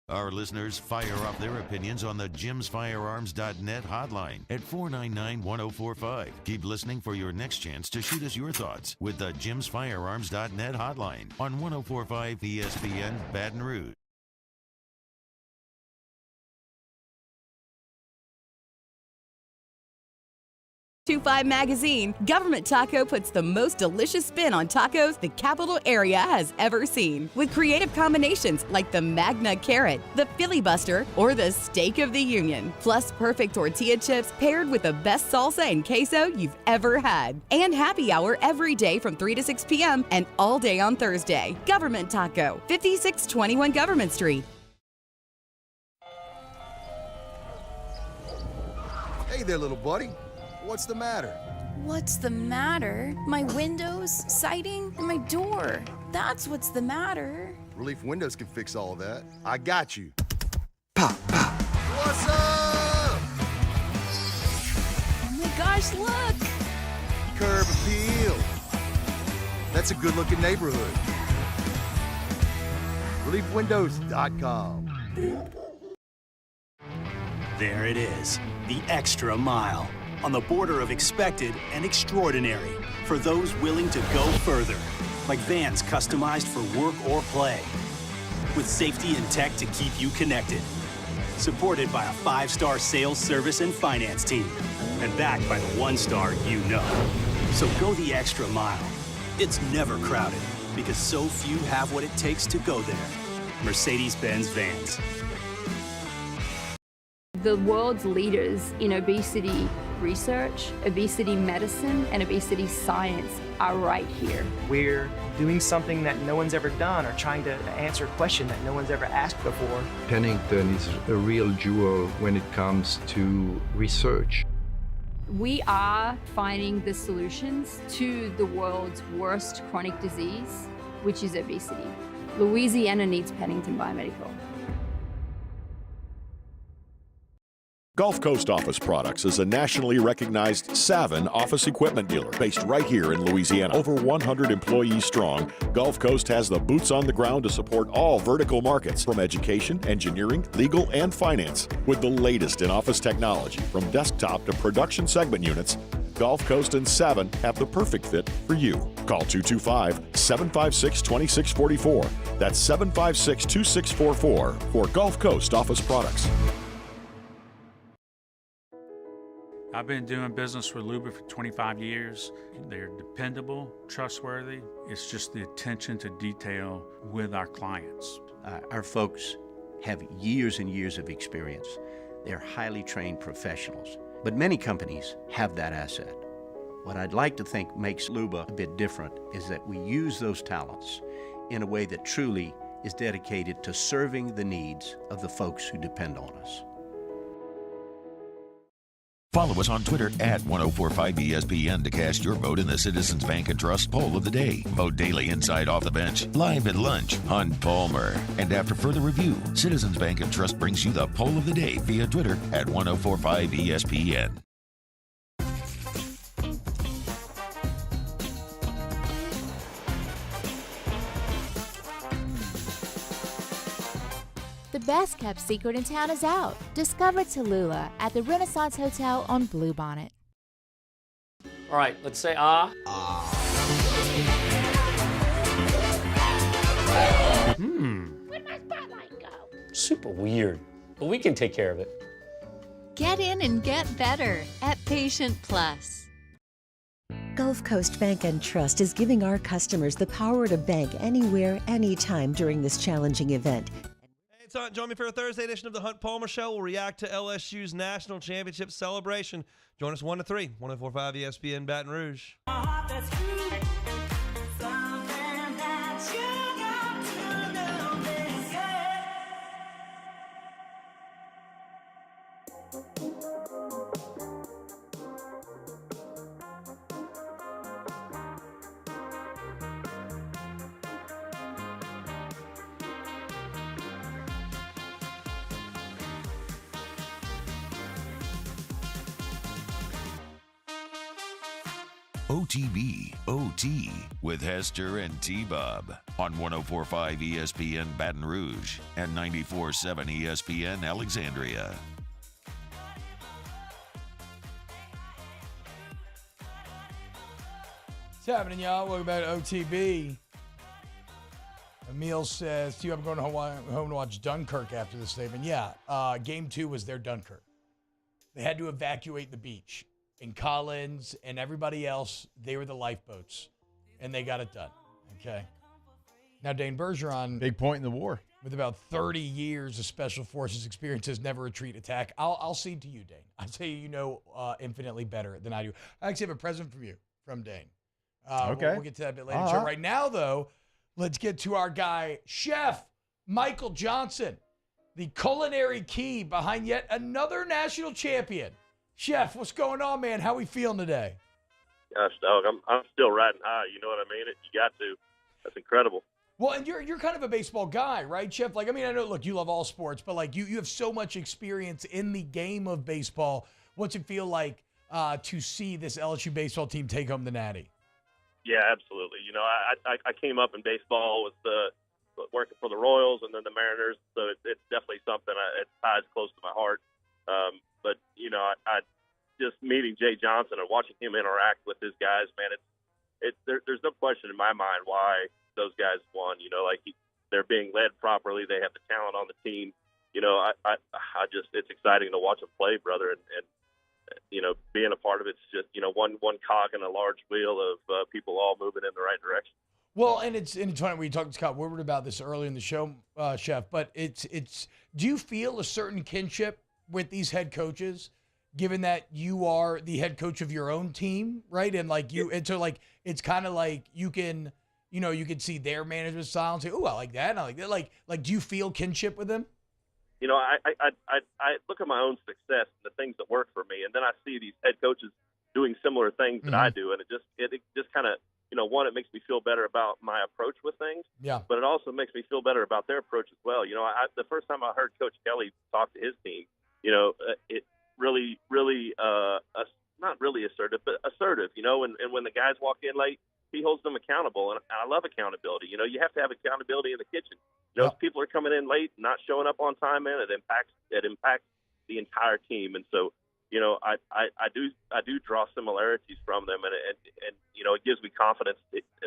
Our listeners fire off their opinions on the jimsfirearms.net hotline at 499-1045. Keep listening for your next chance to shoot us your thoughts with the jimsfirearms.net hotline on 1045 ESPN Baton Rouge. 25 magazine, Government Taco puts the most delicious spin on tacos the capital area has ever seen. With creative combinations like the Magna Carrot, the Filibuster, or the Steak of the Union. Plus perfect tortilla chips paired with the best salsa and queso you've ever had. And happy hour every day from 3 to 6 p.m. and all day on Thursday. Government Taco, 5621 Government Street. Hey there, little buddy. What's the matter? What's the matter? My windows, siding, and my door. That's what's the matter. Relief Windows can fix all of that. I got you. Pop, pop. What's up? Oh my gosh, look! Curb appeal. That's a good-looking neighborhood. ReliefWindows.com. There it is, the extra mile. On the border of expected and extraordinary for those willing to go further, like vans customized for work or play, with safety and tech to keep you connected, supported by a 5-star sales, service, and finance team, and backed by the 1-star you know. So go the extra mile. It's never crowded because so few have what it takes to go there. Mercedes-Benz Vans. The world's leaders in obesity research, obesity medicine, and obesity science are right here. We're doing something that no one's ever done, or trying to answer a question that no one's ever asked before. Pennington is a real jewel when it comes to research. We are finding the solutions to the world's worst chronic disease, which is obesity. Louisiana needs Pennington Biomedical. Gulf Coast Office Products is a nationally recognized Savin office equipment dealer based right here in Louisiana. Over 100 employees strong, Gulf Coast has the boots on the ground to support all vertical markets, from education, engineering, legal, and finance. With the latest in office technology, from desktop to production segment units, Gulf Coast and Savin have the perfect fit for you. Call 225-756-2644. That's 756-2644 for Gulf Coast Office Products. I've been doing business with Luba for 25 years. They're dependable, trustworthy. It's just the attention to detail with our clients. Our folks have years and years of experience. They're highly trained professionals. But many companies have that asset. What I'd like to think makes Luba a bit different is that we use those talents in a way that truly is dedicated to serving the needs of the folks who depend on us. Follow us on Twitter at 1045ESPN to cast your vote in the Citizens Bank and Trust Poll of the Day. Vote daily inside Off the Bench, live at lunch on Palmer. And after further review, Citizens Bank and Trust brings you the Poll of the Day via Twitter at 1045ESPN. The best kept secret in town is out. Discover Tallulah at the Renaissance Hotel on Bluebonnet. All right, let's say ah. Where'd my spotlight go? Super weird, but we can take care of it. Get in and get better at Patient Plus. Gulf Coast Bank and Trust is giving our customers the power to bank anywhere, anytime during this challenging event. It's on. Join me for a Thursday edition of the Hunt Palmer Show. We'll react to LSU's national championship celebration. Join us 1 to 3, 104.5 ESPN Baton Rouge. OTB OT with Hester and T-Bob on 104.5 ESPN Baton Rouge and 94.7 ESPN Alexandria. What's happening, y'all? Welcome back to OTB. Emil says, "Do you ever going home to watch Dunkirk after this statement?" Yeah, game 2 was their Dunkirk. They had to evacuate the beach. And Collins and everybody else, they were the lifeboats. And they got it done. Okay. Now, Dane Bergeron. Big point in the war. With about 30 years of Special Forces experience, has never retreat attack. I'll cede to you, Dane. I say you know infinitely better than I do. I actually have a present from you, from Dane. Okay. We'll get to that a bit later in the show. Right now, though, let's get to our guy, Chef Michael Johnson, the culinary key behind yet another national champion. Chef, what's going on, man? How we feeling today? Gosh, dog, I'm still riding high. You know what I mean? You got to. That's incredible. Well, and you're kind of a baseball guy, right, Chef? Like, I mean, I know, look, you love all sports, but like you have so much experience in the game of baseball. What's it feel like to see this LSU baseball team take home the Natty? Yeah, absolutely. You know, I came up in baseball with working for the Royals and then the Mariners, so it's definitely something it ties close to my heart. But, you know, I just meeting Jay Johnson and watching him interact with his guys, man, there's no question in my mind why those guys won. You know, like they're being led properly. They have the talent on the team. You know, I just, it's exciting to watch them play, brother. And you know, being a part of it's just, you know, one cog in a large wheel of people all moving in the right direction. Well, and it's funny. We talked to Scott Woodward about this earlier in the show, Chef, but it's, do you feel a certain kinship with these head coaches, given that you are the head coach of your own team, right? And like and so like it's kind of like you can see their management style and say, "Oh, I like that, and I like that." Like, do you feel kinship with them? You know, I look at my own success and the things that work for me, and then I see these head coaches doing similar things that I do, and it just kind of, you know, one, it makes me feel better about my approach with things. Yeah. But it also makes me feel better about their approach as well. You know, the first time I heard Coach Kelly talk to his team, you know, really, not really assertive, but assertive, you know, and when the guys walk in late, he holds them accountable. And I love accountability. You know, you have to have accountability in the kitchen. You know, if people are coming in late, not showing up on time, man, it impacts the entire team. And so, you know, I do draw similarities from them, and you know, it gives me confidence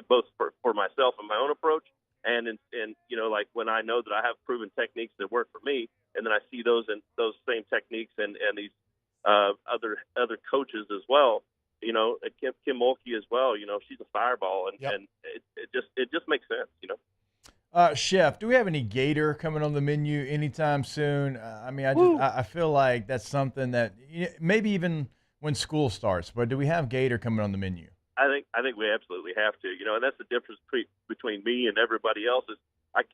both for myself and my own approach, and you know, like when I know that I have proven techniques that work for me, and then I see those same techniques and these other coaches as well. You know, Kim Mulkey as well. You know, she's a fireball, and it just makes sense. You know. Chef, do we have any gator coming on the menu anytime soon? I mean, I feel like that's something that maybe even when school starts. But do we have gator coming on the menu? I think we absolutely have to. You know, and that's the difference between me and everybody else is I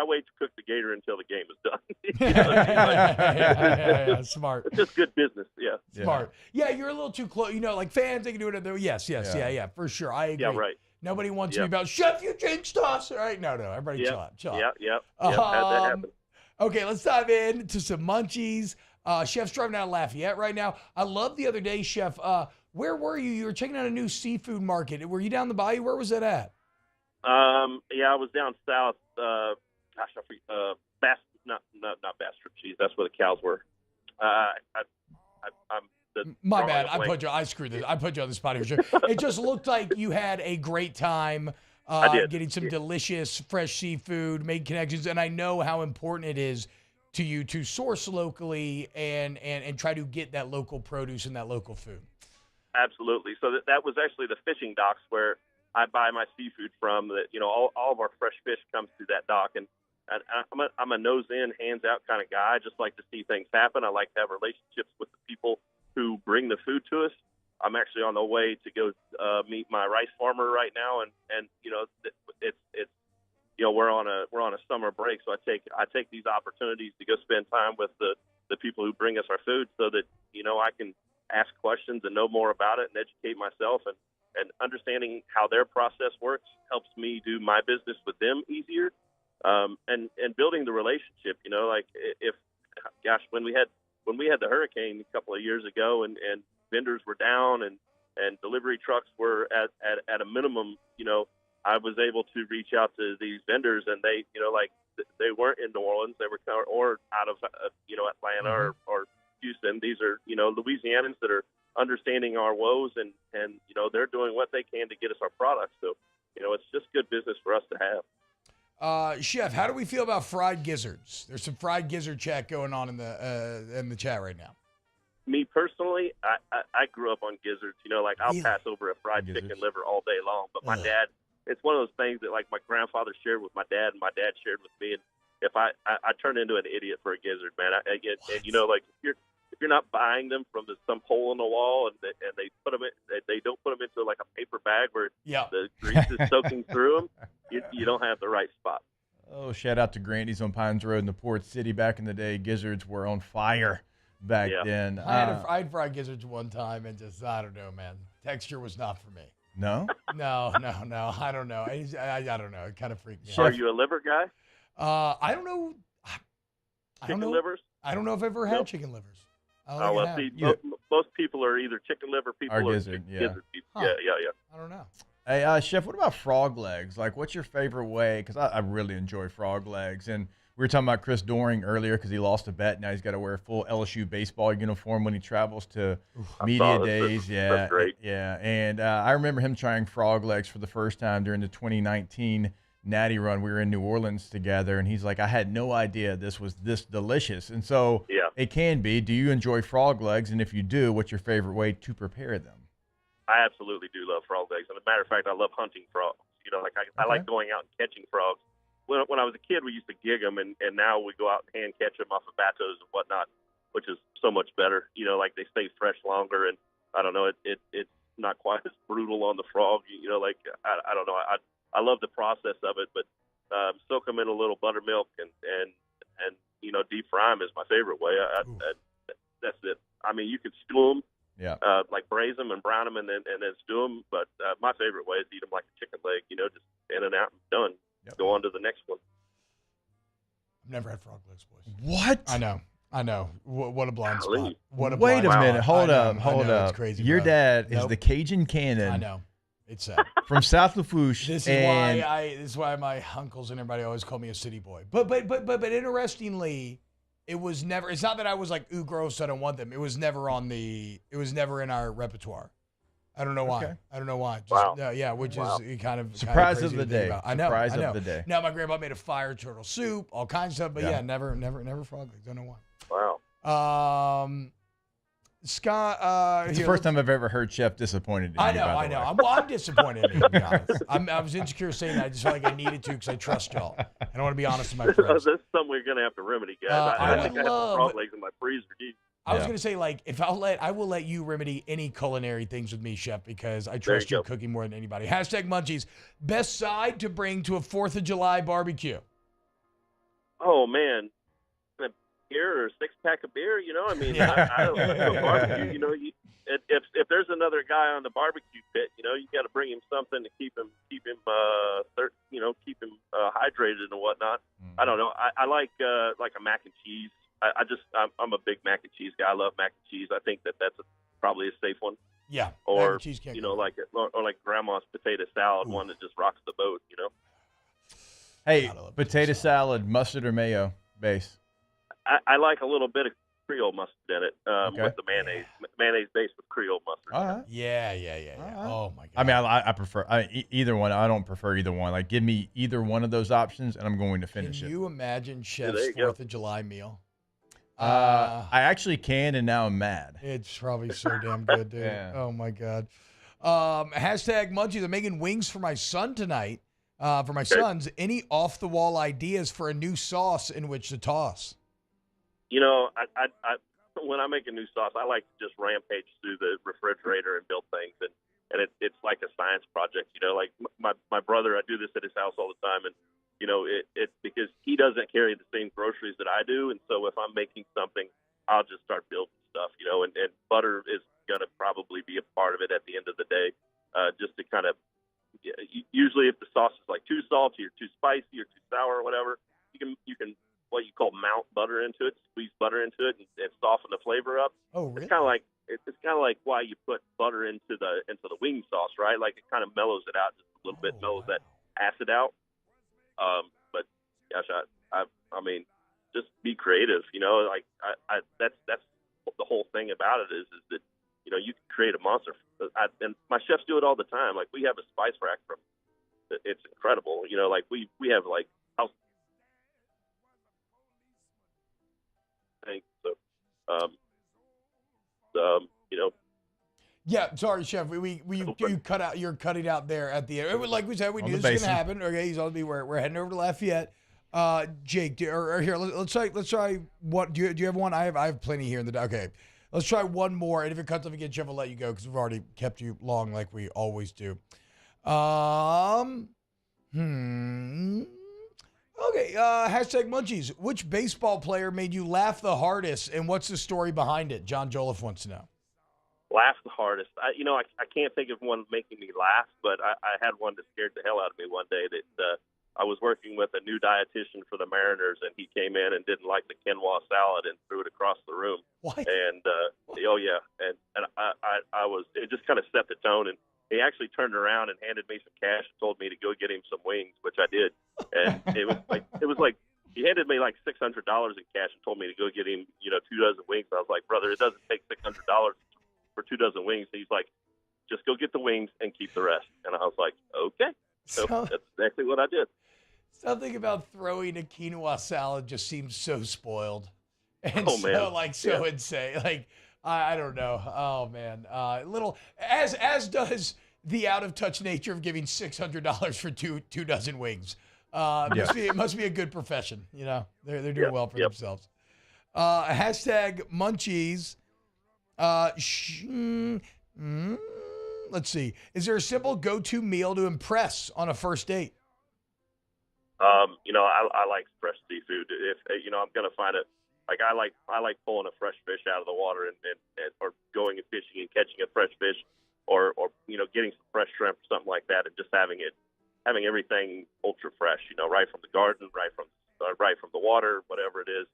wait to cook the gator until the game is done. You know, yeah, smart. It's just good business. Yeah. Smart. Yeah, you're a little too close. You know, like fans, they can do it. Yes, yeah, for sure. I agree. Yeah, right. Nobody wants to be about, Chef, you jinxed us. All right? No, everybody chill out. Yeah. Had that happen. Okay, let's dive into some munchies. Chef's driving out of Lafayette right now. I love the other day, Chef. Where were you? You were checking out a new seafood market. Were you down the bayou? Where was that at? Yeah, I was down south. Bass, not Bass Strip Cheese. That's where the cows were. My bad. I screwed this. I put you on the spot here. It just looked like you had a great time getting some delicious fresh seafood, made connections, and I know how important it is to you to source locally and try to get that local produce and that local food. Absolutely. So that was actually the fishing docks where I buy my seafood from. That, you know, all of our fresh fish comes through that dock, and I'm a nose in, hands out kind of guy. I just like to see things happen. I like to have relationships with the people who bring the food to us. I'm actually on the way to go meet my rice farmer right now, and you know, it's you know, we're on a summer break, so I take these opportunities to go spend time with the people who bring us our food, so that, you know, I can ask questions and know more about it and educate myself, and understanding how their process works helps me do my business with them easier, and building the relationship. You know, like when we had the hurricane a couple of years ago, and vendors were down and delivery trucks were at a minimum, you know, I was able to reach out to these vendors, and they, you know, like they weren't in New Orleans, they were or out of you know, Atlanta or Houston. These are, you know, Louisianans that are understanding our woes, and you know, they're doing what they can to get us our products. So, you know, it's just good business for us to have. Chef, how do we feel about fried gizzards? There's some fried gizzard chat going on in the chat right now. Me personally, I grew up on gizzards. You know, like I'll pass over a fried chicken liver all day long. But my dad, it's one of those things that like my grandfather shared with my dad, and my dad shared with me. And if I turn into an idiot for a gizzard, man. And you know, like if you're not buying them from some hole in the wall, and they put them in, they don't put them into like a paper bag where the grease is soaking through them, you don't have the right spot. Oh, shout out to Grandy's on Pines Road in the Port City. Back in the day, gizzards were on fire back then. I had fried gizzards one time, and just, I don't know, man. Texture was not for me. No? No. I don't know. I don't know. It kind of freaked me out. Are you a liver guy? I don't know. Chicken livers? I don't know if I've ever had chicken livers. Most people are either chicken liver people or gizzard people. Huh. Yeah. I don't know. Hey, Chef, what about frog legs? Like, what's your favorite way? Because I really enjoy frog legs. And we were talking about Chris Doering earlier because he lost a bet. Now he's got to wear a full LSU baseball uniform when he travels to media days. That's great. Yeah. And I remember him trying frog legs for the first time during the 2019 Natty run. We were in New Orleans together, and he's like, I had no idea this was this delicious. And so it can be. Do you enjoy frog legs? And if you do, what's your favorite way to prepare them? I absolutely do love frog legs. As a matter of fact, I love hunting frogs. You know, like I like going out and catching frogs. When I was a kid, we used to gig them, and now we go out and hand catch them off of bateaus and whatnot, which is so much better. You know, like they stay fresh longer, and I don't know, it's not quite as brutal on the frog. You know, like I don't know, I love the process of it, but soak them in a little buttermilk and you know, deep fry them is my favorite way. That's it. I mean, you could stew them. Yeah. Like braise them and brown them and then stew them. But my favorite way is to eat them like a chicken leg, you know, just in and out and done. Yep. Go on to the next one. I've never had frog legs, boys. What? I know. I know. What a blind spot. What a Wait blind a minute. spot. Hold I up. know, Hold I know, up. It's crazy. Your brother. dad is Nope. the Cajun Cannon. I know. It's sad. From South Lafourche. This is and why this is why my uncles and everybody always call me a city boy. But interestingly, it was never. It's not that I was like, ooh, gross, I don't want them. It was never in our repertoire. I don't know why. Okay. I don't know why. Just, Wow. Yeah, which is kind of Surprise crazy of the to think day. about. I know. Surprise I know. of the day. Now my grandpa made a fire turtle soup, all kinds of stuff, but Yeah. never frog legs. Don't know Wow. why. Scott, it's the first time I've ever heard Chef disappointed in I you, know, by the I know. way. I'm disappointed in you, to be honest. I was insecure saying that. I just felt like I needed to because I trust y'all. I don't want to be honest with my friends. That's something we're gonna have to remedy, guys. I think I have some frog legs in my freezer. Geez. I was going to say, like, I will let you remedy any culinary things with me, Chef, because I trust your cooking more than anybody. Hashtag Munchies. Best side to bring to a 4th of July barbecue. Oh man, a beer or a 6-pack of beer. You know, I mean, I don't know, barbecue. You know, if there's another guy on the barbecue pit, you know, you got to bring him something to keep him hydrated and whatnot. I don't know. I like a mac and cheese. I'm a big mac and cheese guy. I love mac and cheese. I think that's probably a safe one. Yeah. Or mac and cheese can't you know, like grandma's potato salad, one that just rocks the boat. You know. Hey, potato salad, mustard or mayo base? I like a little bit of Creole mustard in it with the mayonnaise. Mayonnaise based with Creole mustard. All right. Yeah. Oh my god. I mean, I prefer either one. I don't prefer either one. Like, give me either one of those options, and I'm going to finish Can it. you imagine Chef's there you go. 4th of July meal? I actually can, and now I'm mad. It's probably so damn good, dude. Yeah. Oh my god. Hashtag Munchies. I'm making wings for my son tonight. For my sons, any off the wall ideas for a new sauce in which to toss? You know, I when I make a new sauce, I like to just rampage through the refrigerator and build things, and it's like a science project. You know, like my brother, I do this at his house all the time, and you know, it's because he doesn't carry the same groceries that I do, and so if I'm making something, I'll just start building stuff. You know, and butter is gonna probably be a part of it at the end of the day, just to kind of. Usually, if the sauce is like too salty or too spicy or too sour or whatever, you can what you call mount butter into it, squeeze butter into it, and soften the flavor up. Oh, really? It's kind of like why you put butter into the wing sauce, right? Like it kind of mellows it out just a little bit, mellows that acid out. But gosh, I mean, just be creative. You know, like that's the whole thing about it is that you know you can create a monster. And my chefs do it all the time. Like we have a spice rack it's incredible. You know, like we have like house things. So, you know. Yeah, sorry, Chef. You cut out. You're cutting out there at the end. Like we said, we knew this was gonna happen. Okay, he's on me. We're heading over to Lafayette. Jake, here. Let's try. What do you have one? I have plenty here in the. Okay. Let's try one more, and if it cuts off again, Jeff will let you go because we've already kept you long like we always do. Okay, hashtag Munchies. Which baseball player made you laugh the hardest, and what's the story behind it? John Joliffe wants to know. Laugh the hardest. I can't think of one making me laugh, but I had one that scared the hell out of me one day that I was working with a new dietitian for the Mariners, and he came in and didn't like the quinoa salad and threw it across the room. What? And oh yeah, and I was. It just kind of set the tone. And he actually turned around and handed me some cash and told me to go get him some wings, which I did. And it was like he handed me like $600 in cash and told me to go get him 2 dozen wings. I was like, brother, it doesn't take $600 for 2 dozen wings. And he's like, just go get the wings and keep the rest. And I was like, okay. So that's exactly what I did. Something about throwing a quinoa salad just seems so spoiled. And man. Insane. Like, I don't know. Oh man. Little as does the out of touch nature of giving $600 for two dozen wings. It must be a good profession. You know, they're doing well for themselves. Hashtag Munchies. Let's see. Is there a simple go-to meal to impress on a first date? I like fresh seafood. If I'm gonna find it. Like I like pulling a fresh fish out of the water and or going and fishing and catching a fresh fish, or getting some fresh shrimp or something like that, and just having everything ultra fresh. Right from the garden, right from the water, whatever it is.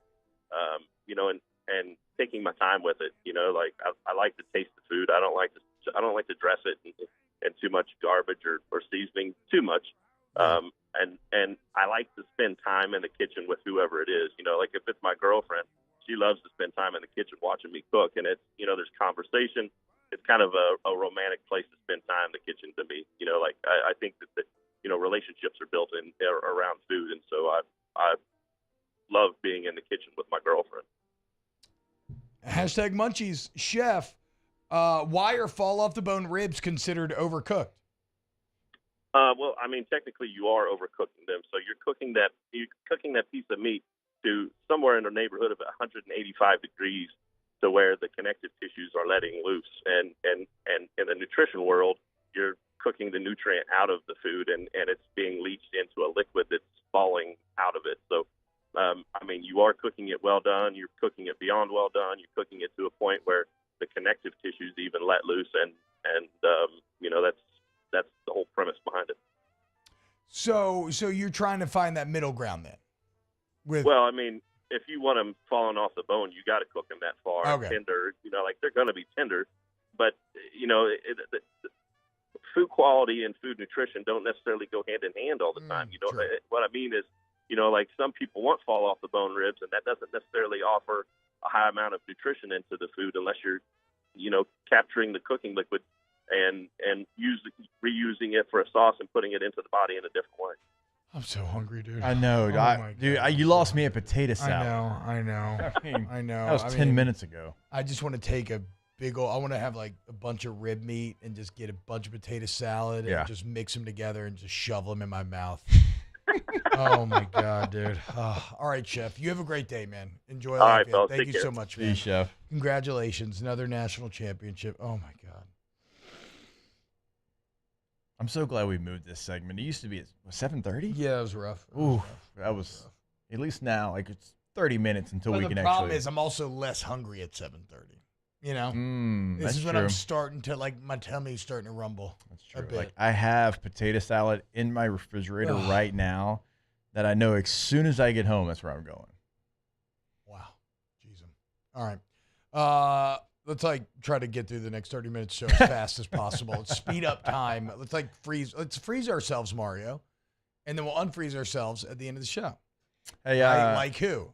and taking my time with it. Like I like to taste the food. I don't like to dress it in too much garbage or seasoning too much. And I like to spend time in the kitchen with whoever it is. Like if it's my girlfriend, she loves to spend time in the kitchen watching me cook, and it's there's conversation. It's kind of a romantic place to spend time in the kitchen to me. Like I think that relationships are built around food, and so I love being in the kitchen with my girlfriend. Hashtag Munchies. Chef, why are fall off the bone ribs considered overcooked? Well, I mean, technically you are overcooking them. So you're cooking that piece of meat to somewhere in the neighborhood of 185 degrees to where the connective tissues are letting loose. And in the nutrition world, you're cooking the nutrient out of the food and it's being leached into a liquid that's falling out of it. So, I mean, you are cooking it well done. You're cooking it beyond well done. You're cooking it to a point where the connective tissues even let loose. And that's the whole premise behind it. So you're trying to find that middle ground then? Well, I mean, if you want them falling off the bone, you got to cook them that far. Okay. Tender, like they're going to be tender, but food quality and food nutrition don't necessarily go hand in hand all the time. Sure. What I mean is, like some people want fall off the bone ribs, and that doesn't necessarily offer a high amount of nutrition into the food unless you're, capturing the cooking liquid and reusing it for a sauce and putting it into the body in a different way. I'm so hungry, dude. I know. You lost me at potato salad. I know. I know. That was 10 minutes ago. I just want to take a big old, I want to have like a bunch of rib meat and just get a bunch of potato salad and just mix them together and just shove them in my mouth. Oh my God, dude. All right, Chef. You have a great day, man. Enjoy life. All right, fellas. Thank Take you care. so much, See you, man. Chef. Congratulations. Another national championship. Oh my God. I'm so glad we moved this segment. It used to be at 7:30. Yeah, it was rough. Ooh, that was at least now. Like it's 30 minutes until we can The actually. problem is I'm also less hungry at 7:30. This that's is when true. I'm starting to my tummy's starting to rumble. That's true. A bit. Like I have potato salad in my refrigerator right now that I know as soon as I get home, that's where I'm going. Wow. Jeez. All right. Let's try to get through the next 30 minutes show as fast as possible. Let's speed up time. Let's freeze ourselves, Mario. And then we'll unfreeze ourselves at the end of the show. Hey, like who?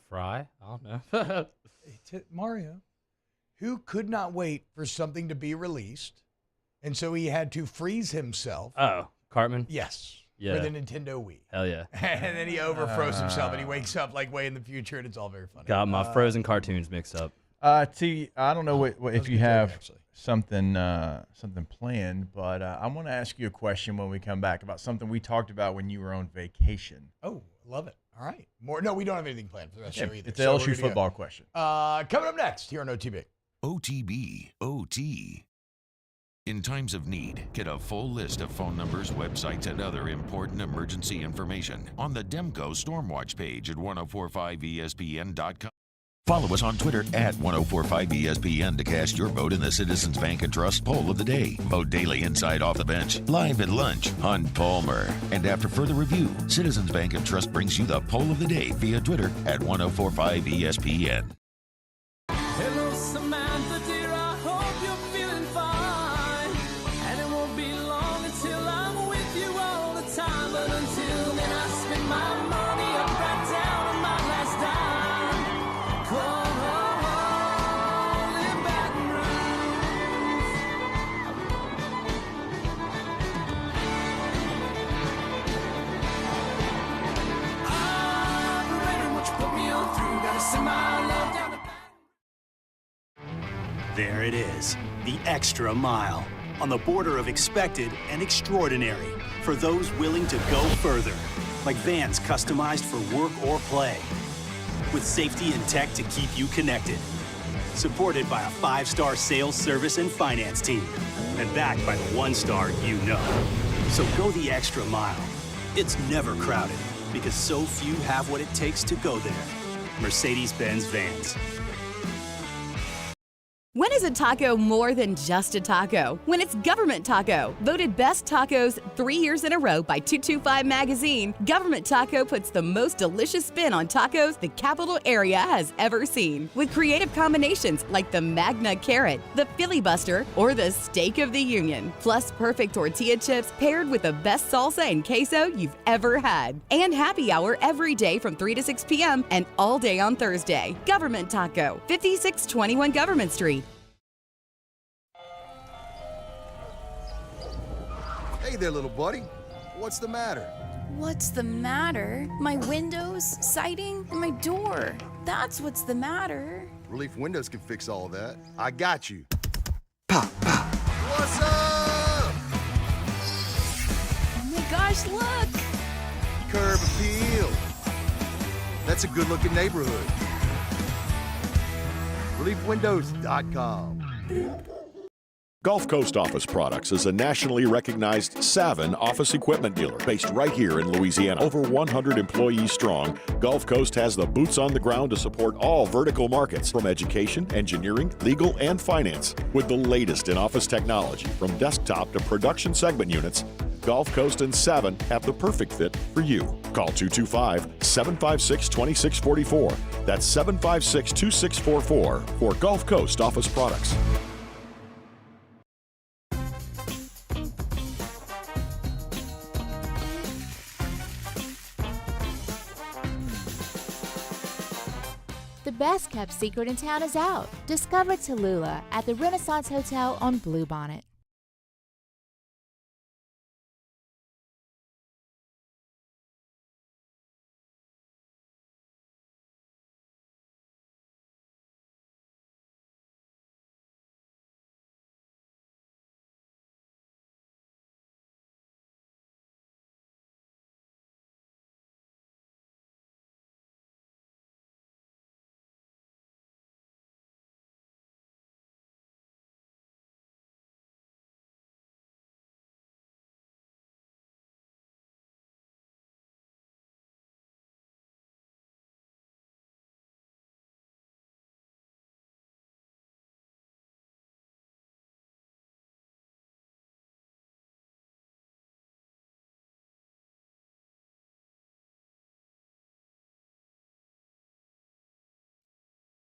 Fry? I don't know. Mario, who could not wait for something to be released, and so he had to freeze himself. Oh, Cartman? Yes. Yeah. For the Nintendo Wii. Hell yeah. And then he overfroze himself, and he wakes up way in the future, and it's all very funny. Got my frozen cartoons mixed up. T, I don't know what if you have something planned, but I'm going to ask you a question when we come back about something we talked about when you were on vacation. Oh, love it. All right. No, we don't have anything planned for the rest of the show either. It's an LSU football question. Coming up next here on OTB. OTB, OT. In times of need, get a full list of phone numbers, websites, and other important emergency information on the Demco Stormwatch page at 1045ESPN.com. Follow us on Twitter at 1045ESPN to cast your vote in the Citizens Bank and Trust Poll of the Day. Vote daily inside Off the Bench, live at lunch on Palmer. And after further review, Citizens Bank and Trust brings you the Poll of the Day via Twitter at 1045ESPN. Hello, Samantha, dear, I hope you're feeling fine. And it won't be long until I'm with you all the time. But until then, I spend my money up right down on my last dime. Come on, in Baton Rouge. I'm ready, what you put me on through. Gotta send my love down to There it is, the extra mile, on the border of expected and extraordinary, for those willing to go further, like vans customized for work or play, with safety and tech to keep you connected, supported by a 5-star sales, service, and finance team, and backed by the 1-star you know. So go the extra mile. It's never crowded, because so few have what it takes to go there. Mercedes-Benz Vans. When is a taco more than just a taco? When it's Government Taco. Voted best tacos 3 years in a row by 225 Magazine, Government Taco puts the most delicious spin on tacos the capital area has ever seen. With creative combinations like the Magna Carrot, the Filibuster, or the Steak of the Union. Plus perfect tortilla chips paired with the best salsa and queso you've ever had. And happy hour every day from 3 to 6 p.m. and all day on Thursday. Government Taco, 5621 Government Street. Hey there, little buddy. What's the matter? What's the matter? My windows, siding, and my door. That's what's the matter. Relief Windows can fix all that. I got you. Pop, pop. What's up? Oh my gosh, look! Curb appeal. That's a good-looking neighborhood. ReliefWindows.com. Gulf Coast Office Products is a nationally recognized Savin office equipment dealer based right here in Louisiana. Over 100 employees strong, Gulf Coast has the boots on the ground to support all vertical markets, from education, engineering, legal, and finance. With the latest in office technology, from desktop to production segment units, Gulf Coast and Savin have the perfect fit for you. Call 225-756-2644. That's 756-2644 for Gulf Coast Office Products. The best kept secret in town is out. Discover Tallulah at the Renaissance Hotel on Bluebonnet.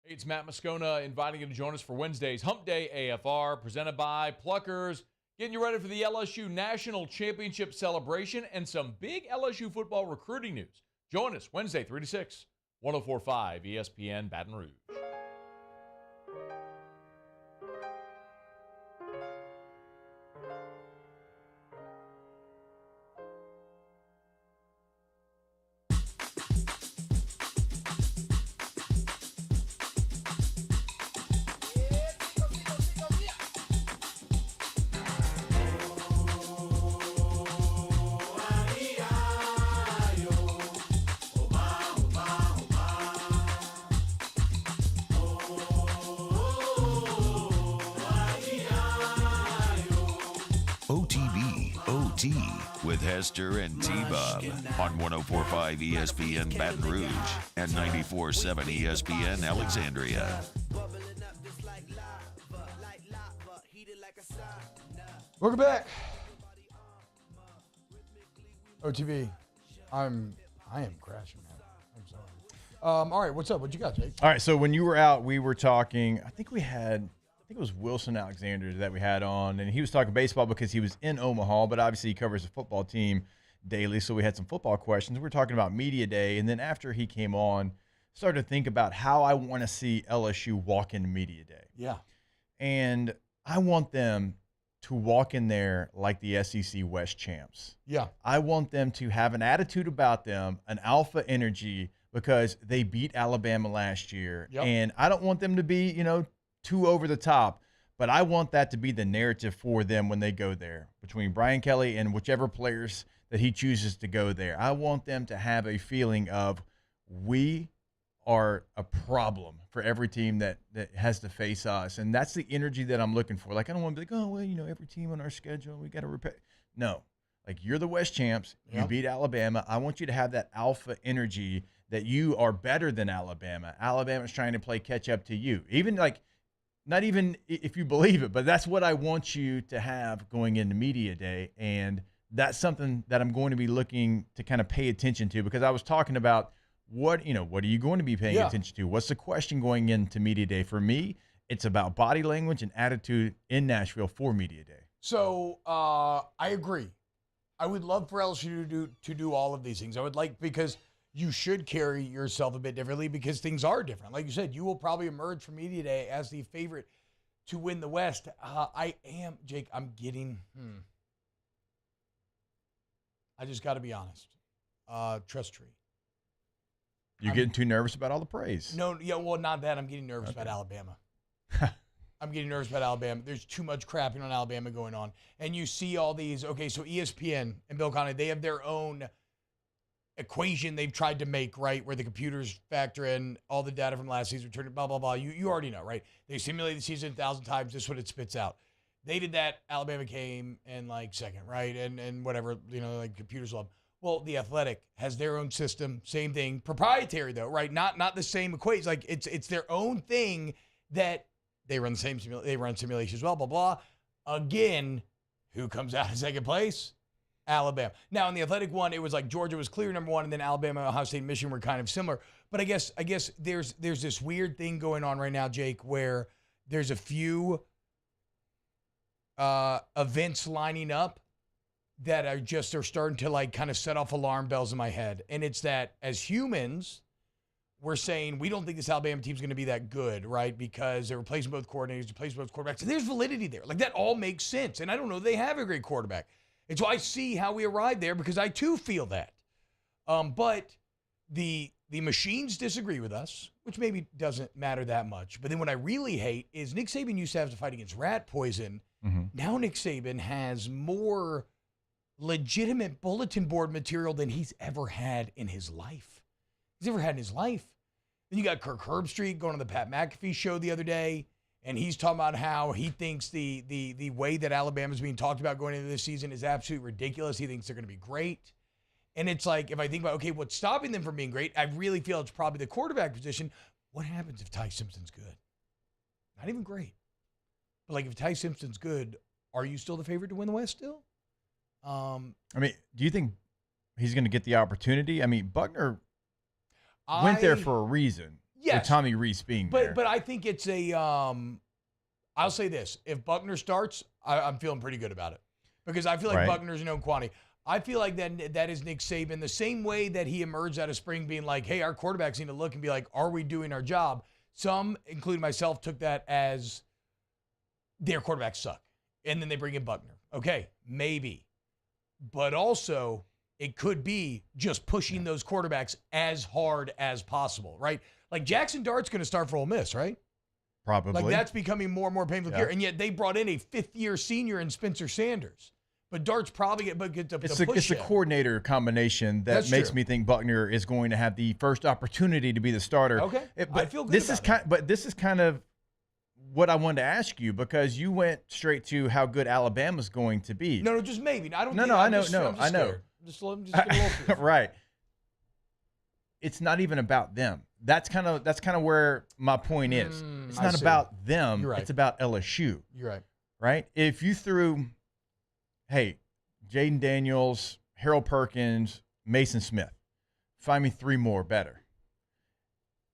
Hey, it's Matt Moscona inviting you to join us for Wednesday's Hump Day AFR, presented by Pluckers. Getting you ready for the LSU National Championship celebration and some big LSU football recruiting news. Join us Wednesday, 3 to 6, 104.5 ESPN Baton Rouge. With Hester and T-Bob on 104.5 ESPN Baton Rouge and 94.7 ESPN Alexandria. Welcome back. OTV. I am crashing, man. I'm sorry. All right, what's up? What you got, Jake? All right, so when you were out, we were talking, I think it was Wilson Alexander that we had on, and he was talking baseball because he was in Omaha, but obviously he covers the football team daily, so we had some football questions. We were talking about Media Day, and then after he came on, started to think about how I want to see LSU walk into Media Day. Yeah. And I want them to walk in there like the SEC West champs. Yeah. I want them to have an attitude about them, an alpha energy, because they beat Alabama last year. Yep. And I don't want them to be, too over the top, but I want that to be the narrative for them when they go there, between Brian Kelly and whichever players that he chooses to go there. I want them to have a feeling of, we are a problem for every team that has to face us. And that's the energy that I'm looking for. Like, I don't want to be like, oh, well, every team on our schedule, we got to repair. No, like, you're the West champs. You beat Alabama. I want you to have that alpha energy that you are better than Alabama. Alabama's trying to play catch up to you. Even like, not even if you believe it, but that's what I want you to have going into media day. And that's something that I'm going to be looking to kind of pay attention to, because I was talking about what are you going to be paying attention to? What's the question going into media day? For me, it's about body language and attitude in Nashville for media day. So I agree. I would love for LSU to do all of these things. I would like, because you should carry yourself a bit differently because things are different. Like you said, you will probably emerge from media day as the favorite to win the West. Jake, I'm getting, I just got to be honest. Trust tree. You're getting too nervous about all the praise. No, well, not that. I'm getting nervous about Alabama. I'm getting nervous about Alabama. There's too much crapping on Alabama going on. And you see all these, okay, so ESPN and Bill Connolly, they have their own equation they've tried to make, right, where the computers factor in all the data from last season, return blah, blah, blah. You already know, right? They simulated the season 1,000 times. This is what it spits out. They did that. Alabama came in like second, right? And whatever, like computers love. Well, The Athletic has their own system, same thing, proprietary though, right? Not the same equation. Like it's their own thing that they run the same they run simulations as well, blah, blah. Again, who comes out in second place? Alabama. Now, in the Athletic one, it was like Georgia was clear number one, and then Alabama, Ohio State, and Michigan were kind of similar. But I guess there's this weird thing going on right now, Jake, where there's a few events lining up that are starting to like kind of set off alarm bells in my head. And it's that as humans, we're saying we don't think this Alabama team's going to be that good, right? Because they're replacing both coordinators, replacing both quarterbacks. And there's validity there. Like that all makes sense. And I don't know they have a great quarterback. And so I see how we arrived there because I too feel that. But the machines disagree with us, which maybe doesn't matter that much. But then what I really hate is Nick Saban used to have to fight against rat poison. Mm-hmm. Now Nick Saban has more legitimate bulletin board material than he's ever had in his life. Then you got Kirk Herbstreit going on the Pat McAfee show the other day, and he's talking about how he thinks the way that Alabama's being talked about going into this season is absolutely ridiculous. He thinks they're going to be great. And it's like, if I think about, okay, what's stopping them from being great, I really feel it's probably the quarterback position. What happens if Ty Simpson's good? Not even great. But like if Ty Simpson's good, are you still the favorite to win the West still? I mean, do you think he's going to get the opportunity? I mean, Buckner went there for a reason. Yes. With Tommy Rees being there. But I think it's I'll say this. If Buckner starts, I'm feeling pretty good about it. Because I feel like Buckner's a known quantity. I feel like that is Nick Saban, the same way that he emerged out of spring being like, hey, our quarterbacks need to look and be like, are we doing our job? Some, including myself, took that as their quarterbacks suck. And then they bring in Buckner. Okay, maybe. But also, it could be just pushing those quarterbacks as hard as possible, right? Like Jackson Dart's going to start for Ole Miss, right? Probably. Like that's becoming more and more painful here. And yet they brought in a fifth-year senior in Spencer Sanders. But Dart's probably get the push. It's a coordinator combination that makes me think Buckner is going to have the first opportunity to be the starter. Okay, I feel good this is kind of what I wanted to ask you, because you went straight to how good Alabama's going to be. No, just maybe. I don't. I know. Just let him just get a little right. It's not even about them. That's kind of where my point is. It's not about them. You're right. It's about LSU. You're right. Right? If you threw, hey, Jaden Daniels, Harold Perkins, Mason Smith, find me three more better.